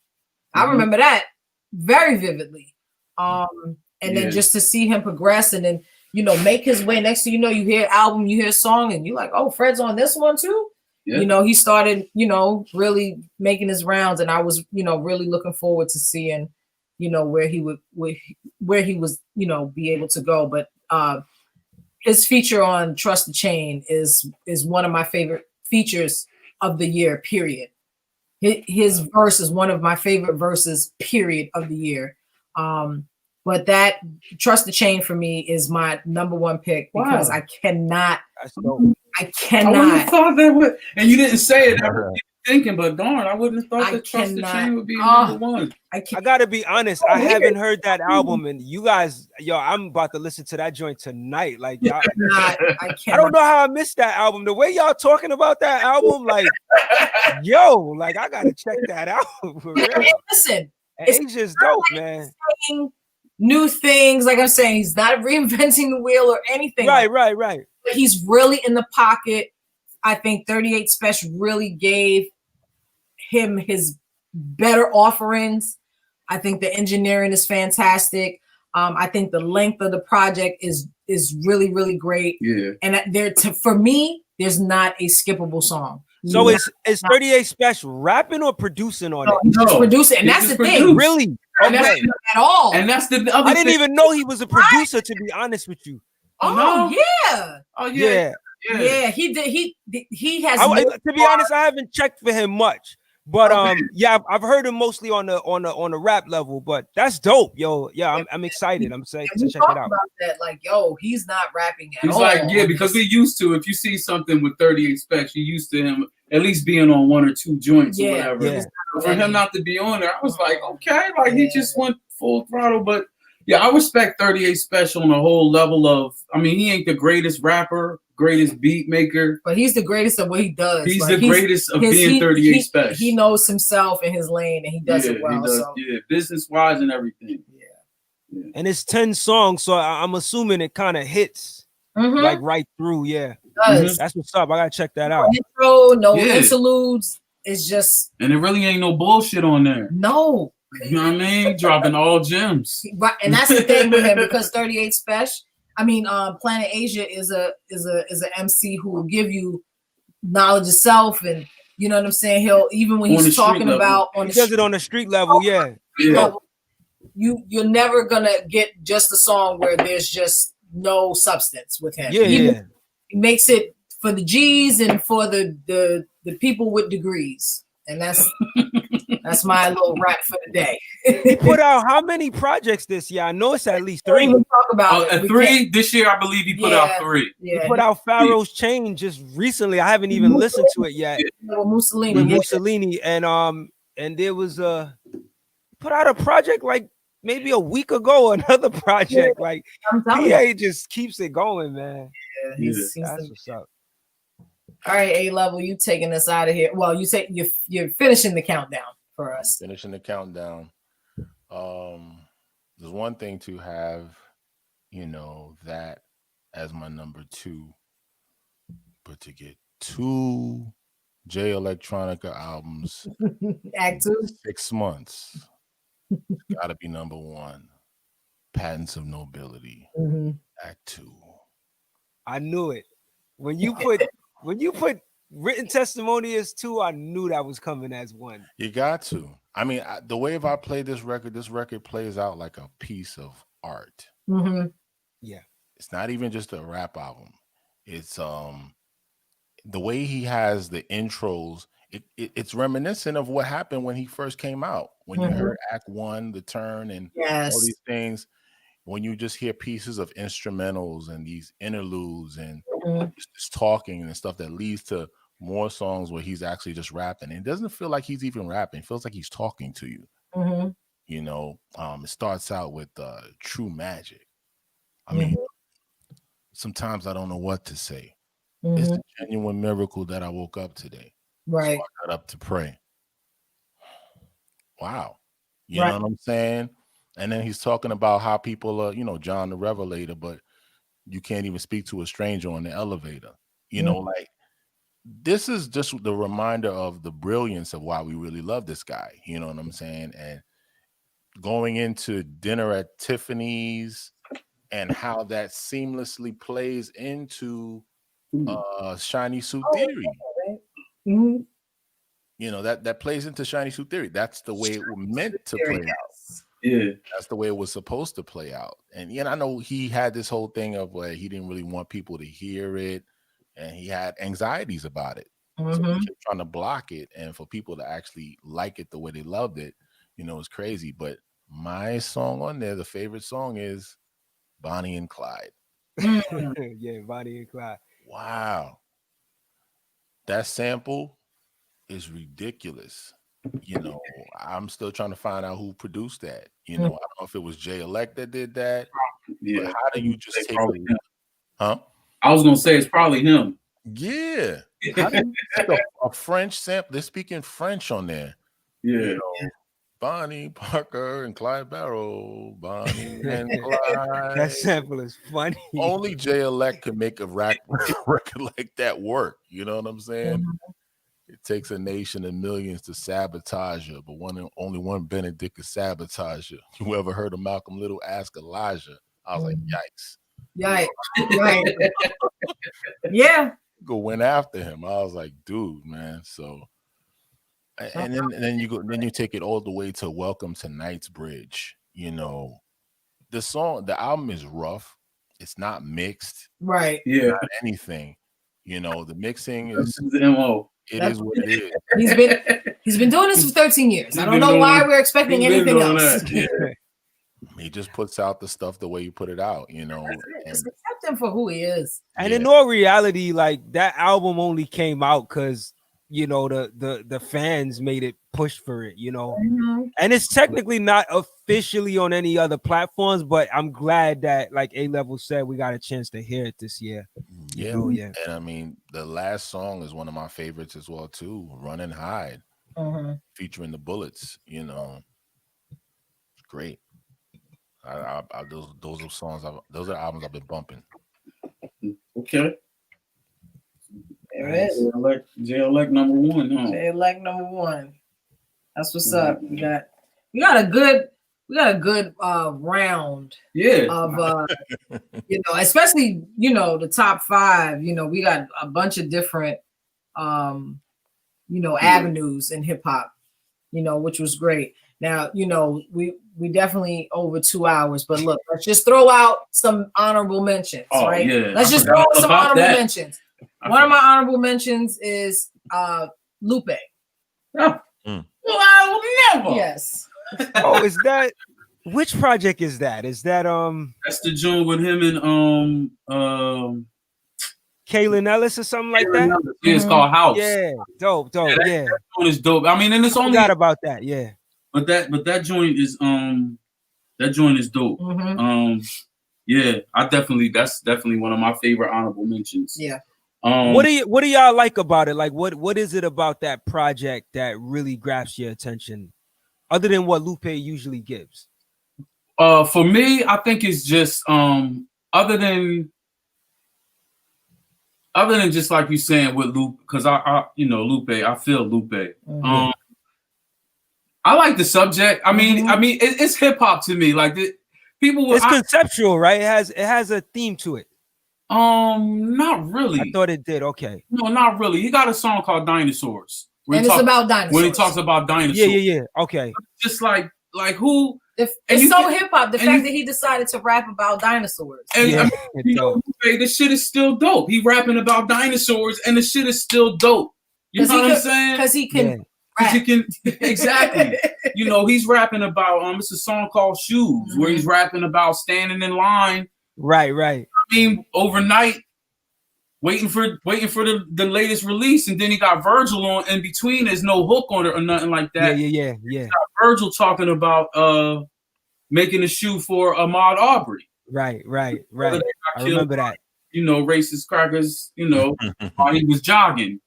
[SPEAKER 3] I remember that very vividly. And then just to see him progress and then, make his way. Next thing you hear album, you hear a song, and you're like, oh, Fred's on this one too. Yeah. He started, really making his rounds, and I was, really looking forward to seeing, where he was, be able to go. But his feature on Trust the Chain is one of my favorite features of the year, period. His verse is one of my favorite verses, period, of the year. But that Trust the Chain for me is my number one pick because I cannot.
[SPEAKER 4] I wouldn't have thought that would, and you didn't say it. I was thinking, but darn, I wouldn't have thought that Trust the Chain would be number one.
[SPEAKER 1] I gotta be honest. I haven't heard that album, and you guys, I'm about to listen to that joint tonight. I don't know how I missed that album. The way y'all talking about that album, I gotta check that out. For real.
[SPEAKER 3] Listen,
[SPEAKER 1] Asia's dope, man.
[SPEAKER 3] New things, like I'm saying, he's not reinventing the wheel or anything.
[SPEAKER 1] Right.
[SPEAKER 3] But he's really in the pocket. I think 38 Special really gave him his better offerings. I think the engineering is fantastic. I think the length of the project is really, really great.
[SPEAKER 4] Yeah.
[SPEAKER 3] And for me, there's not a skippable song.
[SPEAKER 1] So is 38 Special rapping or producing on it?
[SPEAKER 3] He's just producing, and that's the thing.
[SPEAKER 1] Really?
[SPEAKER 3] Okay. At all.
[SPEAKER 4] And that's the other
[SPEAKER 1] I didn't even know he was a producer, to be honest with you.
[SPEAKER 3] Oh yeah.
[SPEAKER 4] Oh yeah.
[SPEAKER 3] Yeah, he did. He has.
[SPEAKER 1] To be honest, I haven't checked for him much, but yeah, I've heard him mostly on the rap level. But that's dope, yo. Yeah, I'm excited. I'm excited to check it out.
[SPEAKER 3] About that, like, yo, he's not rapping at
[SPEAKER 4] He's
[SPEAKER 3] all.
[SPEAKER 4] like, yeah, because we used to. If you see something with 38 Specs, you used to him at least being on one or two joints or whatever.
[SPEAKER 1] Yeah.
[SPEAKER 4] For him not to be on there, I was like, okay, like he just went full throttle. But yeah, I respect 38 Special on a whole level of. I mean, he ain't the greatest rapper, greatest beat maker,
[SPEAKER 3] but he's the greatest of what he does.
[SPEAKER 4] He's the greatest of being 38 Special.
[SPEAKER 3] He knows himself in his lane, and he does it well.
[SPEAKER 4] Business wise and everything.
[SPEAKER 3] Yeah.
[SPEAKER 1] And it's 10 songs, so I'm assuming it kind of hits like right through. Yeah, that's what's up. I gotta check that out.
[SPEAKER 3] No intro, no interludes. It's just,
[SPEAKER 4] and it really ain't no bullshit on there.
[SPEAKER 3] No.
[SPEAKER 4] You know what I mean? Dropping all gems.
[SPEAKER 3] Right, and that's the thing with him, because 38 Special. I mean, Planet Asia is a MC who will give you knowledge of self, and you know what I'm saying. He'll, even when he's talking about
[SPEAKER 1] he does it on the street level. Yeah.
[SPEAKER 3] You're never gonna get just a song where there's just no substance with him. He makes it for the G's and for the people with degrees, and that's my little rap for the day.
[SPEAKER 1] He put out how many projects this year? I know it's at least 3.
[SPEAKER 3] Talk about it.
[SPEAKER 4] 3 this year. I believe he put out 3.
[SPEAKER 1] Yeah, he put out Pharaoh's Chain just recently. I haven't even listened to it yet.
[SPEAKER 3] With Mussolini,
[SPEAKER 1] and there was put out a project like maybe a week ago. Another project like PA just keeps it going, man.
[SPEAKER 3] Yeah, that's what's up. All right, A-Level, you taking us out of here. Well, you say you're finishing the countdown for us.
[SPEAKER 2] Finishing the countdown. There's one thing to have, that as my number 2, but to get 2 Jay Electronica albums,
[SPEAKER 3] Act 2,
[SPEAKER 2] 6 months, gotta be number 1. Patents of Nobility, Act 2.
[SPEAKER 1] I knew it. When you put Written Testimony as 2, I knew that was coming as 1.
[SPEAKER 2] You got to. I mean, the way if I play this record plays out like a piece of art.
[SPEAKER 1] Yeah.
[SPEAKER 2] It's not even just a rap album. It's the way he has the intros. It's reminiscent of what happened when he first came out. When you heard Act 1, The Turn, and all these things. When you just hear pieces of instrumentals and these interludes and just talking and stuff that leads to more songs where he's actually just rapping. And it doesn't feel like he's even rapping. It feels like he's talking to you. It starts out with True Magic. I mean, sometimes I don't know what to say. It's a genuine miracle that I woke up today.
[SPEAKER 3] Right.
[SPEAKER 2] So I got up to pray. Wow. You know what I'm saying? And then he's talking about how people are, John the Revelator, but you can't even speak to a stranger on the elevator. Like this is just the reminder of the brilliance of why we really love this guy. You know what I'm saying? And going into Dinner at Tiffany's and how that seamlessly plays into Shiny Suit Theory. That plays into Shiny Suit Theory. That's the way it was meant to play out.
[SPEAKER 4] Yeah,
[SPEAKER 2] that's the way it was supposed to play out. And I know he had this whole thing of where he didn't really want people to hear it, and he had anxieties about it. So he kept trying to block it, and for people to actually like it the way they loved it, it's crazy. But my song on there, the favorite song, is Bonnie and Clyde.
[SPEAKER 1] Yeah, Bonnie and Clyde.
[SPEAKER 2] Wow, that sample is ridiculous. I'm still trying to find out who produced that. I don't know if it was Jay Elect that did that.
[SPEAKER 4] Yeah.
[SPEAKER 2] But how do you just take it? Huh?
[SPEAKER 4] I was gonna say it's probably him.
[SPEAKER 2] Yeah. How do you take a French sample? They're speaking French on there.
[SPEAKER 4] Yeah.
[SPEAKER 2] Bonnie Parker and Clyde Barrow. Bonnie and Clyde.
[SPEAKER 1] That sample is funny.
[SPEAKER 2] Only Jay Elect could make a record like that work. You know what I'm saying? It takes a nation of millions to sabotage you, but only one Benedict can sabotage you. You ever heard of Malcolm Little ask Elijah? I was like, yikes.
[SPEAKER 3] Yikes. Right. Yeah.
[SPEAKER 2] Go went after him. I was like, dude, man. So and then you take it all the way to Welcome to Knightsbridge. You know, the album is rough. It's not mixed.
[SPEAKER 3] Right.
[SPEAKER 4] Yeah.
[SPEAKER 2] Not anything. You know, the mixing is
[SPEAKER 4] the MO.
[SPEAKER 2] It is what it is.
[SPEAKER 3] He's been doing this for 13 years. I don't know why we're expecting anything else.
[SPEAKER 2] He just puts out the stuff the way you put it out, you know.
[SPEAKER 3] Just accept him for who he is.
[SPEAKER 1] And in all reality, like that album only came out because the fans made it push for it, you know.
[SPEAKER 3] Mm-hmm.
[SPEAKER 1] And it's technically not officially on any other platforms, but I'm glad that, like A-Level said, we got a chance to hear it this year.
[SPEAKER 2] Yeah,
[SPEAKER 1] yeah.
[SPEAKER 2] And I mean, the last song is one of my favorites as well too. Run and Hide, featuring the Bullets. You know, it's great. Those are songs. Those are albums I've been bumping.
[SPEAKER 4] Okay.
[SPEAKER 3] There it is.
[SPEAKER 4] J-Elect number one. Huh?
[SPEAKER 3] J-Elect number one. That's what's up. We got a good round.
[SPEAKER 4] Yeah.
[SPEAKER 3] Of especially the top five. We got a bunch of different avenues in hip hop. Which was great. Now, we definitely over 2 hours, but look, let's just throw out some honorable mentions, right?
[SPEAKER 4] Yeah.
[SPEAKER 3] Let's just throw out some honorable mentions. One of my honorable mentions is Lupe.
[SPEAKER 4] Oh. Well, I will never.
[SPEAKER 3] Yes.
[SPEAKER 1] Oh, is that which project is that? Is that
[SPEAKER 4] that's the joint with him and
[SPEAKER 1] Kaylin Ellis or something like that?
[SPEAKER 4] Yeah, it's called House.
[SPEAKER 1] Yeah, dope. Yeah,
[SPEAKER 4] that joint is dope. I mean, and it's only
[SPEAKER 1] forgot about that. Yeah,
[SPEAKER 4] but that joint is dope.
[SPEAKER 3] Mm-hmm.
[SPEAKER 4] Yeah, that's definitely one of my favorite honorable mentions.
[SPEAKER 3] Yeah.
[SPEAKER 1] What do y'all like about it? Like, what is it about that project that really grabs your attention, other than what Lupe usually gives?
[SPEAKER 4] For me, I think it's just other than just like you saying with Lupe, because I Lupe, I feel Lupe.
[SPEAKER 3] Mm-hmm.
[SPEAKER 4] I like the subject. I mean, it's hip hop to me. Like
[SPEAKER 1] it's conceptual, right? It has a theme to it.
[SPEAKER 4] Not really.
[SPEAKER 1] I thought it did. Okay.
[SPEAKER 4] No, not really. He got a song called Dinosaurs.
[SPEAKER 3] And it's about dinosaurs.
[SPEAKER 4] When he talks about dinosaurs.
[SPEAKER 1] Yeah. Okay.
[SPEAKER 4] Just like who?
[SPEAKER 3] It's so hip hop. The fact that he decided to rap about dinosaurs.
[SPEAKER 4] And the shit is still dope. He rapping about dinosaurs, and the shit is still dope. You know what I'm saying?
[SPEAKER 3] Because he can.
[SPEAKER 4] Rap. He can exactly. He's rapping about it's a song called Shoes, where he's rapping about standing in line.
[SPEAKER 1] Right.
[SPEAKER 4] I mean, overnight, waiting for the latest release, and then he got Virgil on in between. There's no hook on it or nothing like that.
[SPEAKER 1] Yeah.
[SPEAKER 4] He got Virgil talking about making a shoe for Ahmaud Arbery.
[SPEAKER 1] Right. I remember that.
[SPEAKER 4] Racist crackers. While he was jogging.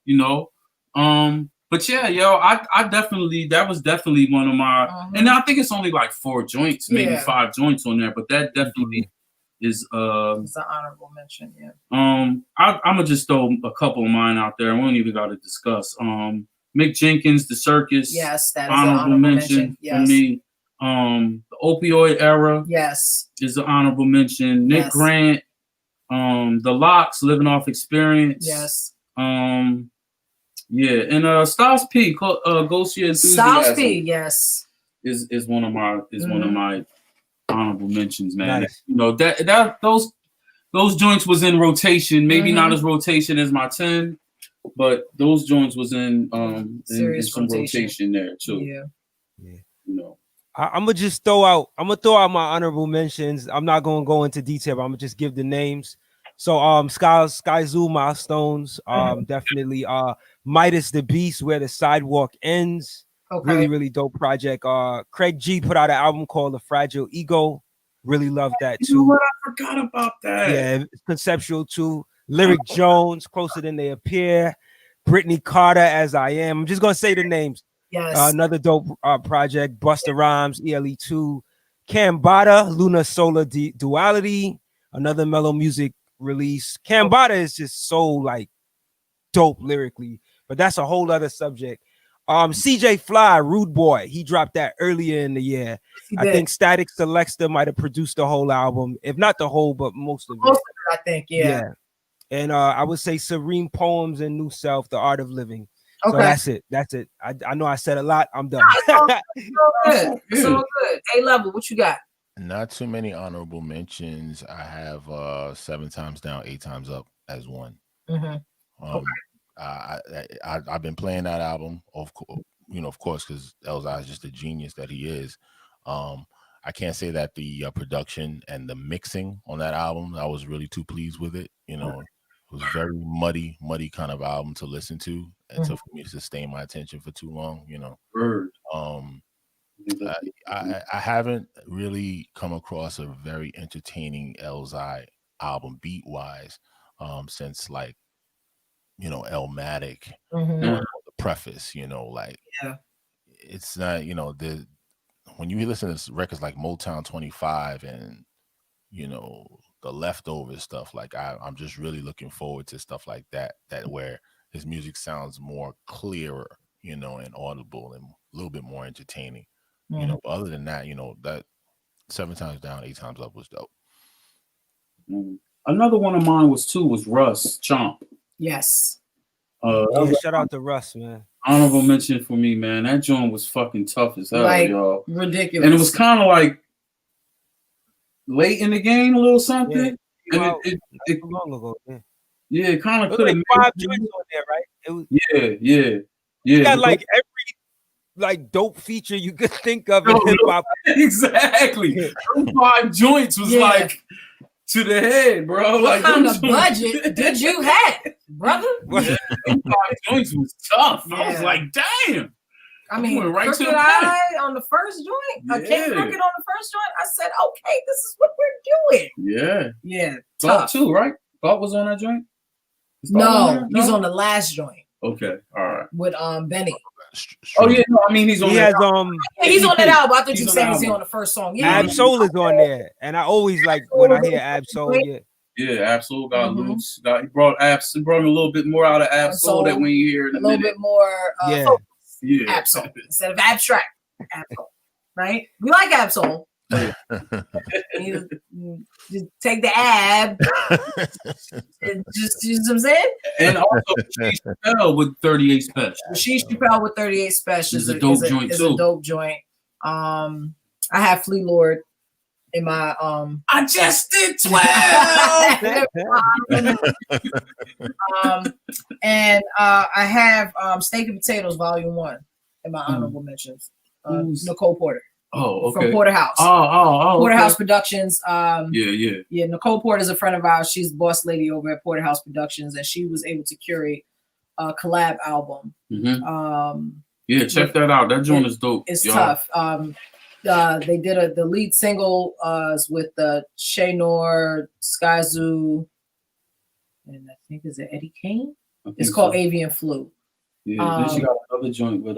[SPEAKER 4] But yeah, I definitely that was definitely one of my, and I think it's only like 4 joints, maybe 5 joints on there, but that definitely. Is
[SPEAKER 3] it's an honorable mention, yeah.
[SPEAKER 4] I'm gonna just throw a couple of mine out there. We don't even got to discuss. Mick Jenkins, The Circus.
[SPEAKER 3] Yes, that is honorable mention. Yes.
[SPEAKER 4] For me. The Opioid Era.
[SPEAKER 3] Yes,
[SPEAKER 4] is an honorable mention. Nick Grant. The Locks, Living Off Experience.
[SPEAKER 3] Yes.
[SPEAKER 4] Yeah, and Styles P. Ghost Your Enthusiasm.
[SPEAKER 3] Styles P. Yes.
[SPEAKER 4] Is one of my honorable mentions, man.
[SPEAKER 1] Nice.
[SPEAKER 4] That those joints was in rotation, maybe not as rotation as my 10, but those joints was in some rotation there too. Yeah.
[SPEAKER 1] I'm gonna just throw out my honorable mentions. I'm not gonna go into detail, but I'm gonna just give the names. So Sky Zoo Milestones, definitely Midas the Beast, Where the Sidewalk Ends. Okay. Really dope project. Craig G put out an album called The Fragile Ego. Really love that too.
[SPEAKER 4] I forgot about that.
[SPEAKER 1] Yeah, it's conceptual too. Lyric Jones, Closer Than They Appear. Brittany Carter, As I Am. I'm just gonna say the names.
[SPEAKER 3] Yes.
[SPEAKER 1] Another dope project. Busta Rhymes, ELE2. Cambada, Luna Solar Duality. Another mellow music release. Cambada is just so like dope lyrically. but that's a whole other subject. CJ Fly, Rude Boy, he dropped that earlier in the year. I think Static Selector might have produced the whole album, if not the whole, but most of it.
[SPEAKER 3] I think, yeah.
[SPEAKER 1] And I would say Serene Poems and New Self, The Art of Living. So that's it. I know I said a lot. I'm done.
[SPEAKER 3] It's all good. It's all good. A-Level, what you got?
[SPEAKER 2] Not too many honorable mentions. I have 7 Times Down, 8 Times Up as one. I've been playing that album, of course, because Elzhi is just a genius that he is. I can't say that the production and the mixing on that album, I was really too pleased with it. You know, it was very muddy kind of album to listen to, and so for me to sustain my attention for too long, you know. I haven't really come across a very entertaining Elzhi album beat wise since, like, you know, Elmatic, the preface, you know, like, it's not, you know, when you listen to records like Motown 25 and, you know, the Leftover stuff, like I'm just really looking forward to stuff like that where his music sounds more clearer, you know, and audible and a little bit more entertaining, you know. But other than that, you know, that 7 Times Down, 8 Times Up was dope.
[SPEAKER 4] Another one of mine was Russ Chomp.
[SPEAKER 3] Yes.
[SPEAKER 1] Shout out to Russ, man.
[SPEAKER 4] Honorable mention for me, man. That joint was fucking tough as hell,
[SPEAKER 3] like,
[SPEAKER 4] y'all.
[SPEAKER 3] Ridiculous.
[SPEAKER 4] And it was kind of like late in the game, a little something.
[SPEAKER 1] Yeah,
[SPEAKER 4] and it
[SPEAKER 1] long ago.
[SPEAKER 4] Yeah, it kind of could have
[SPEAKER 1] like 5 joints on there, right? It was,
[SPEAKER 4] yeah.
[SPEAKER 1] You got like every like dope feature you could think of in hip hop.
[SPEAKER 4] Exactly. 5 joints was like to the head, bro.
[SPEAKER 3] What kind of budget did you have, brother?
[SPEAKER 4] 5 joints was tough. I was like, damn.
[SPEAKER 3] I mean,
[SPEAKER 4] right
[SPEAKER 3] Crooked Eye on the first joint, King Crooked on the first joint. I said, okay, this is what we're doing. Yeah.
[SPEAKER 4] Thought too, right? Thought was on that joint?
[SPEAKER 3] No, he's on the last joint.
[SPEAKER 4] Okay, all right.
[SPEAKER 3] With Benny.
[SPEAKER 4] Oh yeah, no, I mean he's on.
[SPEAKER 1] He's on
[SPEAKER 3] that album. I thought you said he's on the first song. Yeah,
[SPEAKER 1] Ab Soul is on there, and I always like when I hear Ab Soul.
[SPEAKER 4] Yeah, Ab Soul got loose. He brought a little bit more out of Ab Soul that when you hear it
[SPEAKER 3] a little bit more. Focus.
[SPEAKER 4] Yeah,
[SPEAKER 3] Ab Soul instead of abstract. Ab Soul, right? We like Ab Soul. you take the ab and just, you know what I'm saying?
[SPEAKER 4] And also Rasheed Chappelle with 38 Special.
[SPEAKER 3] Rasheed Chappelle with 38 Special
[SPEAKER 4] is a dope joint too.
[SPEAKER 3] A dope joint. I have Flea Lord in my
[SPEAKER 4] I just did 12.
[SPEAKER 3] And I have Steak and Potatoes Volume 1 in my honorable mentions. Nicole Porter.
[SPEAKER 4] Oh, okay.
[SPEAKER 3] From Porterhouse. Porterhouse Productions. Yeah. Nicole Porter is a friend of ours. She's the boss lady over at Porterhouse Productions, and she was able to curate a collab album.
[SPEAKER 4] Yeah, check that out. That joint is dope.
[SPEAKER 3] It's tough. They did the lead single with Shay Noor, Sky Zoo, and I think is it Eddie Kane? It's called Avian Flu.
[SPEAKER 4] Yeah, then she got another joint with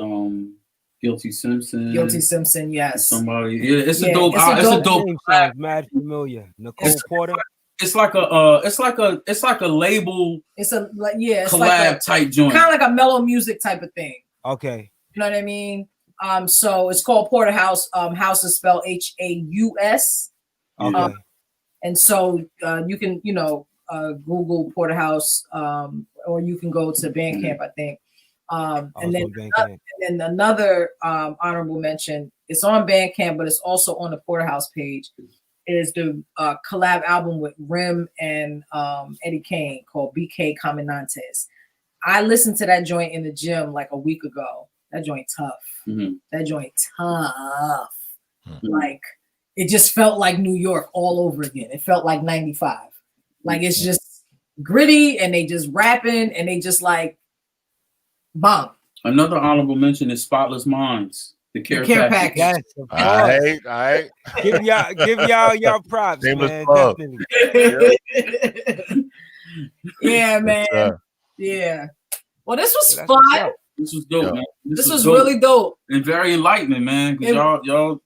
[SPEAKER 4] Guilty Simpson,
[SPEAKER 3] yes.
[SPEAKER 4] Somebody, it's a dope. It's a dope.
[SPEAKER 1] Sounds mad familiar. Nicole Porter.
[SPEAKER 4] It's like a label.
[SPEAKER 3] It's collab
[SPEAKER 4] like type joint,
[SPEAKER 3] kind of like a mellow music type of thing.
[SPEAKER 1] Okay,
[SPEAKER 3] you know what I mean. So it's called Porterhouse. House is spelled Haus.
[SPEAKER 1] Okay.
[SPEAKER 3] And so you can Google Porterhouse, or you can go to Bandcamp, I think. And then another honorable mention, it's on Bandcamp, but it's also on the Porterhouse page, is the collab album with Rim and Eddie Kane called BK Caminantes. I listened to that joint in the gym like a week ago. That joint tough. That joint tough. Like, it just felt like New York all over again. It felt like 95. Like, it's just gritty, and they just rapping, and they just like bomb.
[SPEAKER 4] Another honorable mention is Spotless Minds. The care package.
[SPEAKER 1] Yes,
[SPEAKER 2] all right.
[SPEAKER 1] Give y'all props, man.
[SPEAKER 3] Yeah, man. Yeah. Well, this was fun.
[SPEAKER 4] This was dope, man.
[SPEAKER 3] This was really dope
[SPEAKER 4] and very enlightening, man. Because y'all.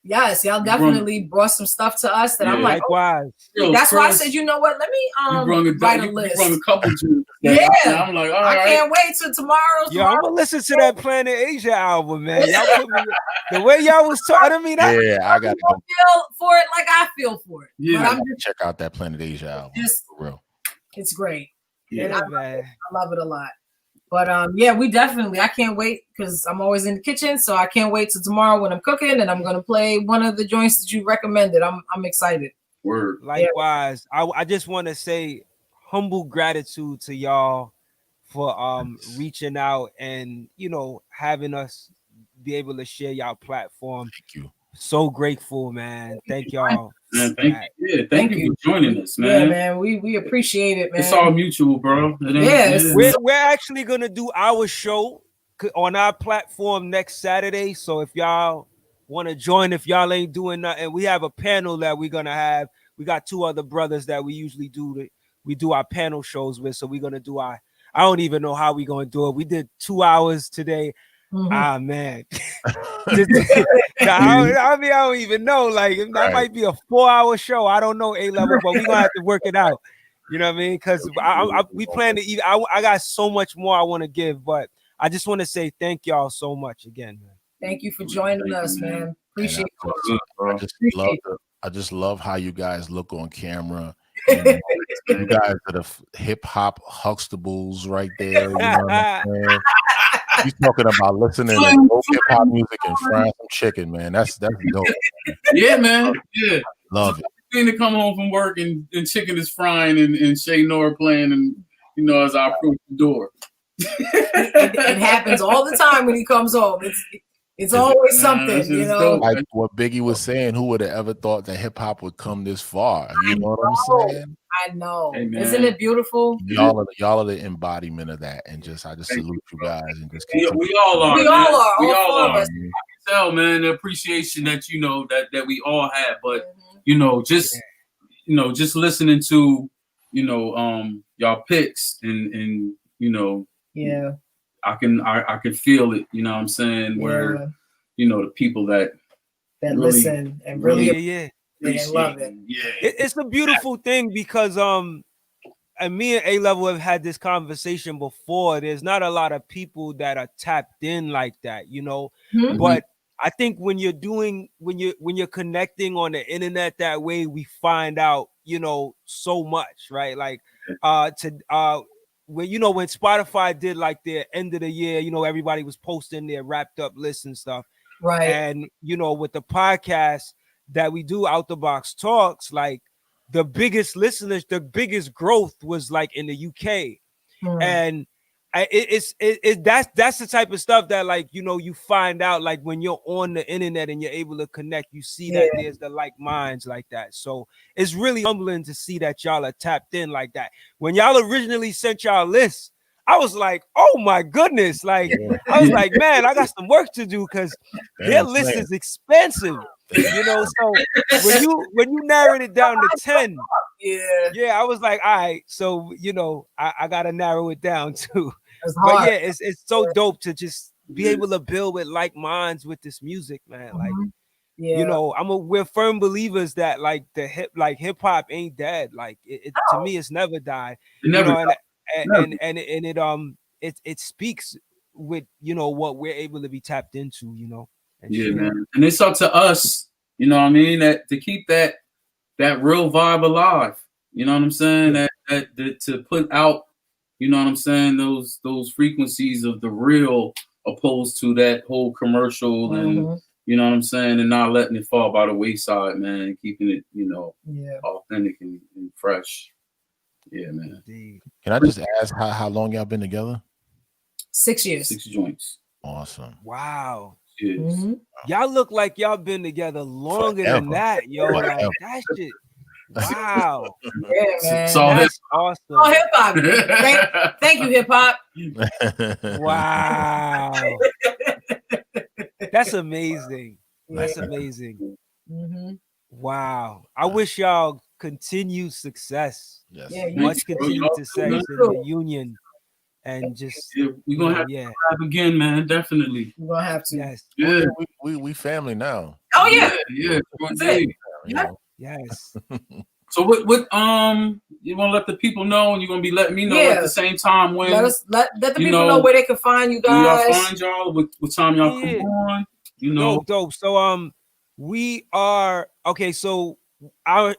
[SPEAKER 3] Yes, y'all definitely brought some stuff to us that I'm like,
[SPEAKER 1] likewise.
[SPEAKER 3] That's why I said, you know what? Let me write a list.
[SPEAKER 4] You brought a couple to
[SPEAKER 3] Yeah.
[SPEAKER 4] I'm like, all right.
[SPEAKER 3] I can't wait till tomorrow.
[SPEAKER 1] Yo, I'm gonna listen to that Planet Asia album, man. Y'all put me the way y'all was talking. I mean,
[SPEAKER 2] I gotta go
[SPEAKER 3] feel for it like I feel for it.
[SPEAKER 4] Yeah,
[SPEAKER 3] but I'm
[SPEAKER 2] just check out that Planet Asia album.
[SPEAKER 3] Just,
[SPEAKER 2] for real.
[SPEAKER 3] It's great.
[SPEAKER 1] Yeah,
[SPEAKER 3] and
[SPEAKER 1] man.
[SPEAKER 3] I love it a lot. But yeah, we definitely. I can't wait because I'm always in the kitchen, so I can't wait till tomorrow when I'm cooking, and I'm gonna play one of the joints that you recommended. I'm excited.
[SPEAKER 4] Word.
[SPEAKER 1] Likewise, I just want to say humble gratitude to y'all for reaching out and having us be able to share y'all platform.
[SPEAKER 2] Thank you.
[SPEAKER 1] So grateful, man. Thank y'all.
[SPEAKER 4] Man, thank you for joining us, man.
[SPEAKER 3] Yeah, man. We appreciate it, man.
[SPEAKER 4] It's all mutual, bro.
[SPEAKER 1] We're actually gonna do our show on our platform next Saturday. So if y'all want to join, if y'all ain't doing nothing, we have a panel that we're gonna have. We got 2 other brothers that we usually do our panel shows with. So we're gonna do I don't even know how we're gonna do it. We did 2 hours today. Ah, man. I don't even know. Like, that might be a 4-hour show. I don't know, A-Level, but we're gonna have to work it out. You know what I mean? Because we plan to eat. I got so much more I want to give, but I just want to say thank y'all so much again, man.
[SPEAKER 3] Thank you for joining us, man. Appreciate
[SPEAKER 2] it. I just love how you guys look on camera. You guys are the hip hop Huxtables right there. You know what I'm saying? He's talking about listening to hip hop music and frying some chicken, man. That's dope.
[SPEAKER 4] Yeah, man. Yeah,
[SPEAKER 2] love it.
[SPEAKER 4] Thing to come home from work and chicken is frying and Shay Nora playing, and as I approach the door.
[SPEAKER 3] it happens all the time when he comes home. It's always something,
[SPEAKER 2] dope. Like what Biggie was saying, who would have ever thought that hip hop would come this far? You know what I'm saying?
[SPEAKER 3] I know.
[SPEAKER 4] Hey,
[SPEAKER 3] isn't it beautiful?
[SPEAKER 2] Y'all are the embodiment of that, and I just salute you guys and just
[SPEAKER 4] we all are.
[SPEAKER 3] We all are.
[SPEAKER 4] We
[SPEAKER 3] all
[SPEAKER 4] are.
[SPEAKER 3] I
[SPEAKER 4] can tell, man, the appreciation that that we all have, but just listening to y'all picks and
[SPEAKER 3] yeah.
[SPEAKER 4] I can feel it, you know what I'm saying, where the people that
[SPEAKER 3] really, listen and really love it.
[SPEAKER 4] Yeah.
[SPEAKER 1] It's a beautiful thing because and me and A-Level have had this conversation before. There's not a lot of people that are tapped in like that,
[SPEAKER 3] Mm-hmm.
[SPEAKER 1] But I think when you're connecting on the internet that way, we find out, so much, right? Like when Spotify did like their end of the year, everybody was posting their wrapped up lists and stuff.
[SPEAKER 3] Right.
[SPEAKER 1] And with the podcast that we do, Out the Box Talks, like the biggest listeners, the biggest growth was like in the UK. And that's the type of stuff that like you find out like when you're on the internet and you're able to connect, you see that there's the like minds like that. So it's really humbling to see that y'all are tapped in like that. When y'all originally sent y'all lists, I was like, oh my goodness, like I was like, man, I got some work to do because their list is expensive. So when you narrowed it down to 10, I was like, all right, so I gotta narrow it down too. But yeah, it's so dope to just be able to build with like minds with this music, man. Like, we're firm believers that like hip hop ain't dead. Like to me, it's never died. It speaks with what we're able to be tapped into,
[SPEAKER 4] man. And it's up to us, that to keep that real vibe alive. You know what I'm saying? That to put out, those frequencies of the real opposed to that whole commercial and you know what I'm saying, and not letting it fall by the wayside, man, keeping it, authentic and fresh. Yeah, man.
[SPEAKER 1] Indeed.
[SPEAKER 2] Can I just ask how long y'all been together?
[SPEAKER 3] 6 years.
[SPEAKER 4] 6 joints.
[SPEAKER 2] Awesome.
[SPEAKER 1] Wow.
[SPEAKER 3] Mm-hmm.
[SPEAKER 1] Y'all look like y'all been together longer than that, yo. Like that shit. Wow.
[SPEAKER 3] Yeah, man.
[SPEAKER 1] That's awesome.
[SPEAKER 3] Oh, hip hop. Thank you, hip hop.
[SPEAKER 1] Wow. That's amazing. That's amazing.
[SPEAKER 3] Mm-hmm.
[SPEAKER 1] Wow. I wish y'all continued success.
[SPEAKER 2] Yes.
[SPEAKER 3] Yeah,
[SPEAKER 1] Much continued success in the union. And just
[SPEAKER 4] we're gonna have to have again, man. Definitely.
[SPEAKER 3] We're gonna have to.
[SPEAKER 1] Yes.
[SPEAKER 4] Yeah.
[SPEAKER 2] We family now.
[SPEAKER 3] Oh yeah.
[SPEAKER 4] Yeah.
[SPEAKER 3] That's it.
[SPEAKER 1] Yes.
[SPEAKER 4] So what you want to let the people know, and you're gonna be letting me know at the same time when
[SPEAKER 3] let the people know where they can find you guys.
[SPEAKER 4] Y'all find y'all what time y'all come on. You know,
[SPEAKER 1] dope. So we are okay. So our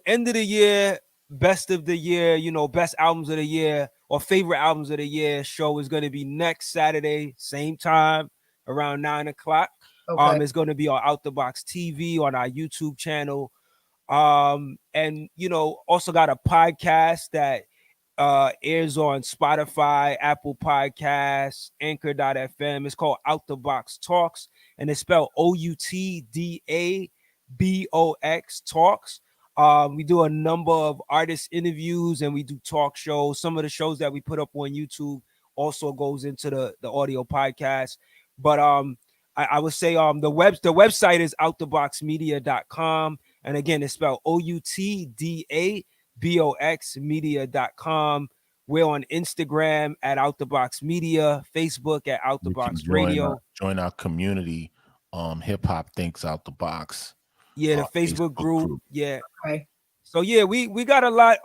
[SPEAKER 1] end of the year, best of the year, best albums of the year or favorite albums of the year show is going to be next Saturday, same time around 9:00. It's going to be on Out the Box TV on our YouTube channel. And also got a podcast that airs on Spotify, Apple Podcasts, Anchor.fm. It's called Out the Box Talks, and it's spelled OUTDABOX Talks. We do a number of artist interviews and we do talk shows. Some of the shows that we put up on YouTube also goes into the audio podcast. But I would say the website is outtheboxmedia.com. And again, it's spelled OUTDABOX media.com. We're on Instagram at Out the Box Media, Facebook at Out the Box Radio.
[SPEAKER 2] Join our community. Hip Hop Thinks Out the Box.
[SPEAKER 1] Yeah, the Facebook group. Yeah.
[SPEAKER 3] Okay.
[SPEAKER 1] So yeah, we got a lot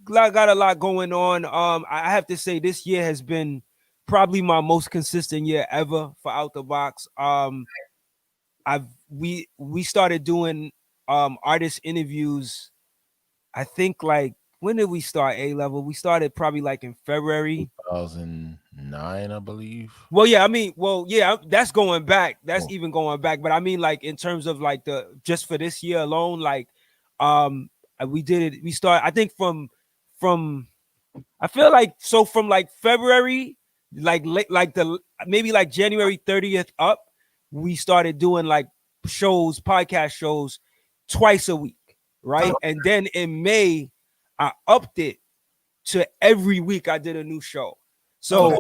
[SPEAKER 1] got a lot going on. I have to say this year has been probably my most consistent year ever for Out the Box. We started doing artist interviews. I think like when did we start A-Level? We started probably like in February
[SPEAKER 2] 2009, I believe.
[SPEAKER 1] That's going back. That's even going back. But I mean, like in terms of like just for this year alone, like we did it. We started, I think from I feel like so from like February, maybe like January 30th up, we started doing like podcast shows twice a week, right? And then in May, I upped it to every week I did a new show. So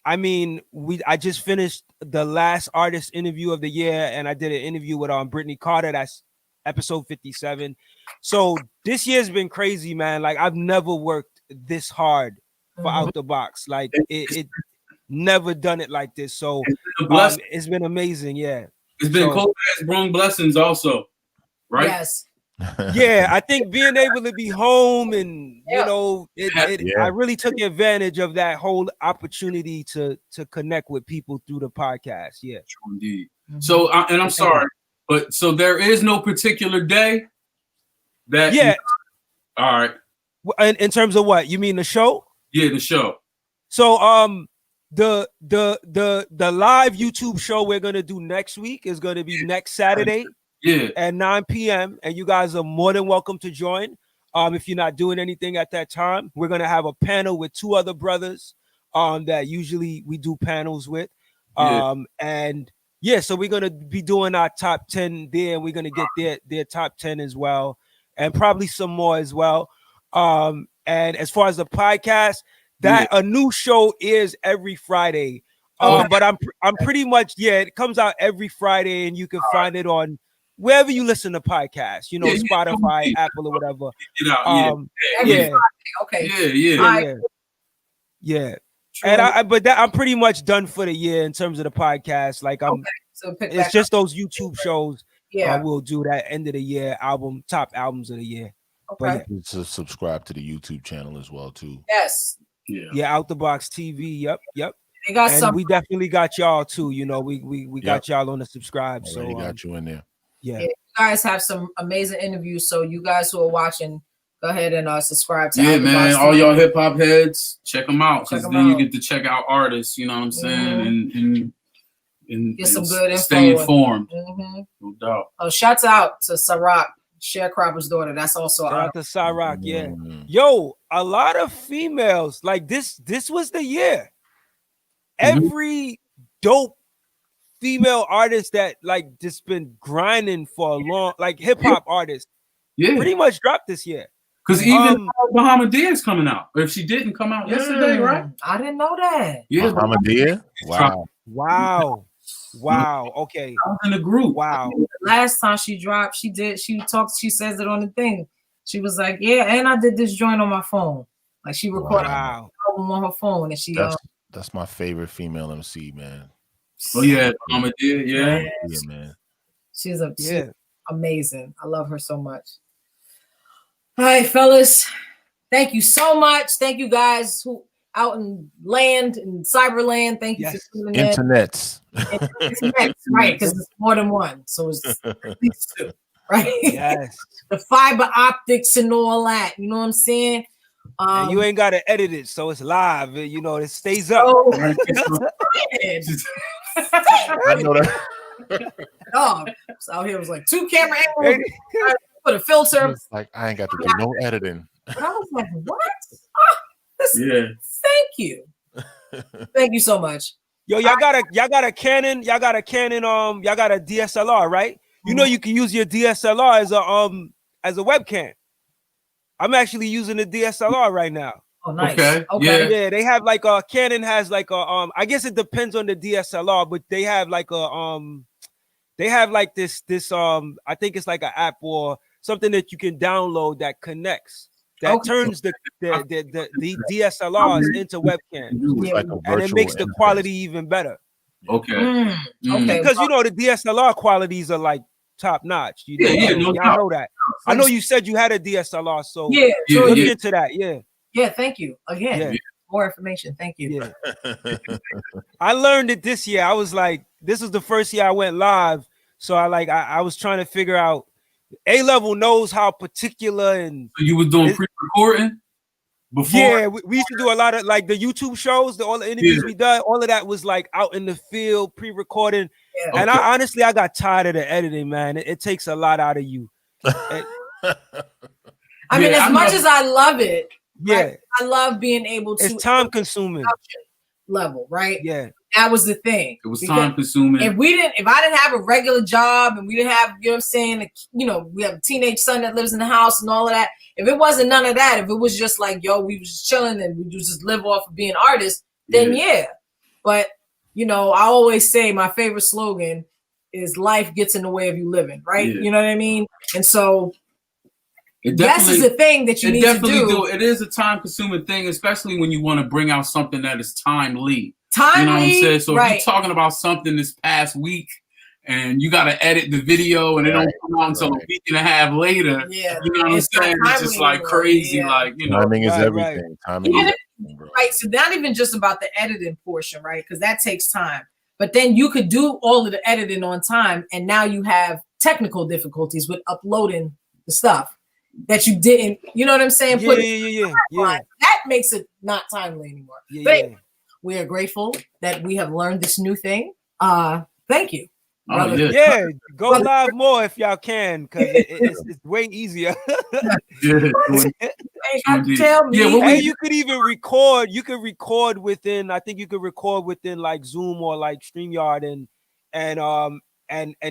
[SPEAKER 1] I mean, I just finished the last artist interview of the year, and I did an interview with Brittany Carter. That's episode 57. So this year's been crazy, man. Like I've never worked this hard for Out the Box. Like it never done it like this. So it's been amazing. Yeah.
[SPEAKER 4] It's been COLLAB's brung blessings also, right?
[SPEAKER 3] Yes.
[SPEAKER 1] Yeah, I think being able to be home and I really took advantage of that whole opportunity to connect with people through the podcast. Yeah,
[SPEAKER 4] true indeed. So and I'm sorry, but so there is no particular day that all right.
[SPEAKER 1] In terms of what you mean, the show?
[SPEAKER 4] Yeah, the show.
[SPEAKER 1] So the live YouTube show we're gonna do next week is gonna be next Saturday.
[SPEAKER 4] Yeah,
[SPEAKER 1] at 9 p.m. and you guys are more than welcome to join. If you're not doing anything at that time, we're gonna have a panel with two other brothers that usually we do panels with. So we're gonna be doing our top 10 there, and we're gonna get their top 10 as well, and probably some more as well. And as far as the podcast, a new show is every Friday. But I'm pretty much it comes out every Friday, and you can find it on wherever you listen to podcasts, Spotify, Apple, or whatever. Yeah. And I'm pretty much done for the year in terms of the podcast. Like it's just those YouTube shows. We'll do that end of the year top albums of the year.
[SPEAKER 3] Okay.
[SPEAKER 2] But to subscribe to the YouTube channel as well too.
[SPEAKER 3] Yes.
[SPEAKER 1] Yeah. Out the Box TV. Yep.
[SPEAKER 3] They got
[SPEAKER 1] and we definitely got y'all too. We got y'all on the subscribe.
[SPEAKER 2] So got you in there.
[SPEAKER 1] Yeah,
[SPEAKER 3] you guys have some amazing interviews. So you guys who are watching, go ahead and subscribe to
[SPEAKER 4] man. All y'all hip hop heads, check them out, because then you get to check out artists. You know what I'm saying, and
[SPEAKER 3] get some good info.
[SPEAKER 4] Stay informed. No doubt.
[SPEAKER 3] Oh, shouts out to Ciroc, Sharecropper's daughter. That's also
[SPEAKER 1] shout out to Ciroc. Yeah, yo, a lot of females like this. This was the year. Every dope female artist that like just been grinding for a long, like hip hop artists, pretty much dropped this year.
[SPEAKER 4] Because even Bahamadia is coming out. Or if she didn't come out yesterday, right?
[SPEAKER 3] I didn't know that.
[SPEAKER 4] Yeah,
[SPEAKER 2] Bahamadia.
[SPEAKER 1] Wow. Okay.
[SPEAKER 4] I was in the group.
[SPEAKER 1] Wow.
[SPEAKER 3] Last time she dropped, she says it on the thing. She was like, and I did this joint on my phone. Like she recorded an album on her phone, and she.
[SPEAKER 2] That's my favorite female MC, man.
[SPEAKER 4] Oh yeah, Bahamadia. Yeah,
[SPEAKER 3] man. She's amazing. I love her so much. All right, fellas. Thank you so much. Thank you guys who out in land and cyberland. Thank you for tuning in.
[SPEAKER 2] Internets.
[SPEAKER 3] Internets, right? Because it's more than one, so it's at least two, right?
[SPEAKER 1] Yes.
[SPEAKER 3] The fiber optics and all that. You know what I'm saying?
[SPEAKER 1] And you ain't got to edit it, so it's live. You know, it stays up.
[SPEAKER 2] I know that.
[SPEAKER 3] Oh, so out here was like 2 camera angles. Put a filter.
[SPEAKER 2] Like I ain't got to do no editing.
[SPEAKER 3] And I was like, what? Oh, thank you. Thank you so much.
[SPEAKER 1] Yo, y'all got a Canon, y'all got a DSLR, right? You know you can use your DSLR as a webcam. I'm actually using a DSLR right now.
[SPEAKER 3] Oh, nice.
[SPEAKER 4] Okay.
[SPEAKER 1] Yeah, they have like a Canon has like a I guess it depends on the DSLR, but they have like a they have like this I think it's like an app or something that you can download that connects that turns the DSLRs into webcams,
[SPEAKER 2] like
[SPEAKER 1] and it makes the quality even better.
[SPEAKER 4] Okay.
[SPEAKER 3] Okay.
[SPEAKER 1] Because you know the DSLR qualities are like top notch. You know,
[SPEAKER 4] no
[SPEAKER 1] I know that. I know you said you had a DSLR, so look into that.
[SPEAKER 3] Yeah, thank you again. More information. Thank you.
[SPEAKER 1] I learned it this year. I was like, this was the first year I went live, so I was trying to figure out. A-Level knows how particular and
[SPEAKER 4] so you was doing pre-recording before.
[SPEAKER 1] Yeah, we used to do a lot of like the YouTube shows, all the interviews we done. All of that was like out in the field, pre-recording. And I honestly got tired of the editing, man. It takes a lot out of you.
[SPEAKER 3] I mean, as much as I love it,
[SPEAKER 1] I
[SPEAKER 3] love being able to.
[SPEAKER 1] It's time consuming
[SPEAKER 3] level, right?
[SPEAKER 1] Yeah.
[SPEAKER 3] That was the thing.
[SPEAKER 4] It was time consuming.
[SPEAKER 3] If I didn't have a regular job and we didn't have, you know what I'm saying, we have a teenage son that lives in the house and all of that. If it wasn't none of that, if it was just like, yo, we was just chilling and we just live off of being artists, then yeah. But, I always say my favorite slogan is life gets in the way of you living, right?
[SPEAKER 4] Yeah.
[SPEAKER 3] You know what I mean? And so this is the thing that you need to do.
[SPEAKER 4] It is a time consuming thing, especially when you want to bring out something that is timely.
[SPEAKER 3] You
[SPEAKER 4] know what I'm saying? So if you're talking about something this past week and you got to edit the video and it don't come out until a week and a half later, you know what I'm saying? It's just like crazy.
[SPEAKER 2] Timing is everything. Timing is everything, bro.
[SPEAKER 3] Right. So not even just about the editing portion, right? Because that takes time. But then you could do all of the editing on time, and now you have technical difficulties with uploading the stuff that you didn't, you know what I'm saying?
[SPEAKER 1] Yeah.
[SPEAKER 3] That makes it not timely anymore. But we are grateful that we have learned this new thing. Thank you.
[SPEAKER 1] Yeah, go live more if y'all can, because it's way easier.
[SPEAKER 3] Tell me.
[SPEAKER 1] And you could even record. You could record within. I think you could record within like Zoom or like StreamYard, and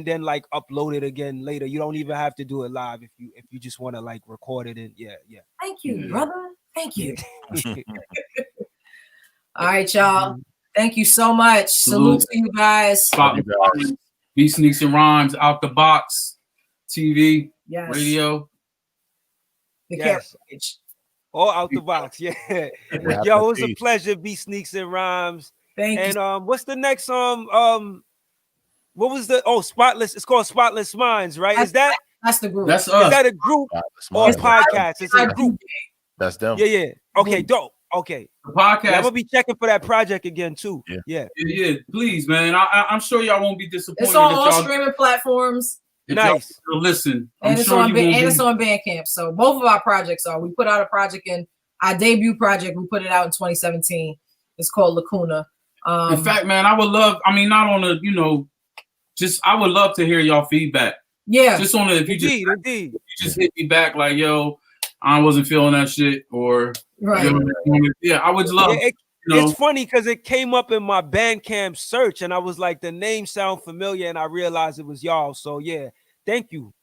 [SPEAKER 1] then like upload it again later. You don't even have to do it live if you just want to like record it and yeah.
[SPEAKER 3] Thank you, brother. Thank you. All right, y'all. Thank you so much. Salute to you guys.
[SPEAKER 4] B Sneaks and Rhymes, Out the Box, TV, radio.
[SPEAKER 3] The carriage.
[SPEAKER 1] All out the box, yeah. Yo, it was a pleasure. B Sneaks and Rhymes.
[SPEAKER 3] Thank you.
[SPEAKER 1] And what's the next what was the Spotless? It's called Spotless Minds, right?
[SPEAKER 3] That's the group.
[SPEAKER 4] That's us.
[SPEAKER 1] Is that a group or a podcast? It's a group.
[SPEAKER 2] That's them.
[SPEAKER 1] Yeah. Okay, dope. Okay.
[SPEAKER 4] The podcast.
[SPEAKER 1] Yeah, I'm gonna be checking for that project again too. Yeah.
[SPEAKER 4] Please, man. I'm sure y'all won't be disappointed.
[SPEAKER 3] It's on all streaming platforms.
[SPEAKER 1] Nice.
[SPEAKER 4] Listen,
[SPEAKER 3] it's on Bandcamp. So both of our projects are. We put out a project in our debut project. We put it out in 2017. It's called Lacuna.
[SPEAKER 4] In fact, man, I would love. I mean, not on a I would love to hear y'all feedback.
[SPEAKER 3] Yeah.
[SPEAKER 4] Just on it. If you just hit me back like, yo, I wasn't feeling that shit, or
[SPEAKER 3] right.
[SPEAKER 4] I would love.
[SPEAKER 1] It's funny because it came up in my Bandcamp search, and I was like, the name sound familiar, and I realized it was y'all. So yeah, thank you.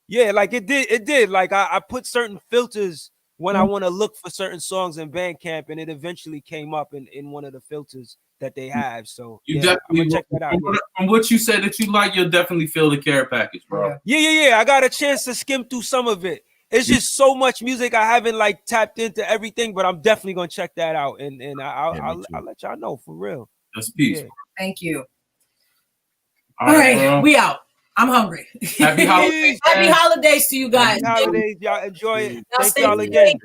[SPEAKER 1] Yeah, like it did. Like I put certain filters when I want to look for certain songs in Bandcamp, and it eventually came up in one of the filters that they have. So I'm gonna check that out.
[SPEAKER 4] From what you said that you like, you'll definitely feel the care package, bro.
[SPEAKER 1] Yeah. I got a chance to skim through some of it. It's just so much music. I haven't like tapped into everything, but I'm definitely gonna check that out, and I'll let y'all know for real.
[SPEAKER 4] That's peace.
[SPEAKER 3] Thank you.
[SPEAKER 4] All right,
[SPEAKER 3] we out. I'm hungry.
[SPEAKER 4] Happy holidays.
[SPEAKER 3] Happy holidays to you guys.
[SPEAKER 1] Happy holidays, y'all. Enjoy it.
[SPEAKER 3] Y'all
[SPEAKER 1] Thank
[SPEAKER 3] stay
[SPEAKER 1] y'all
[SPEAKER 3] safe.
[SPEAKER 1] again.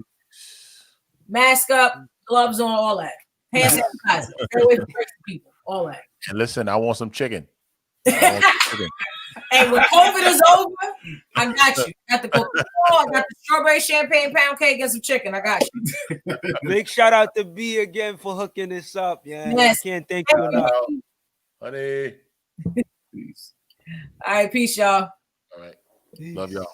[SPEAKER 3] Mask up, gloves on, all that. Hand sanitizer. Stay away from crazy people. All that.
[SPEAKER 2] And listen, I want some chicken. I want some chicken.
[SPEAKER 3] Hey, when COVID is over, I got you. Got the Coca-Cola, I got the strawberry champagne pound cake and some chicken. I got you.
[SPEAKER 1] Big shout out to B again for hooking this up. Yeah,
[SPEAKER 3] Yes.
[SPEAKER 1] I can't thank you enough.
[SPEAKER 2] Honey.
[SPEAKER 3] All right, peace, y'all.
[SPEAKER 2] All right. Love y'all.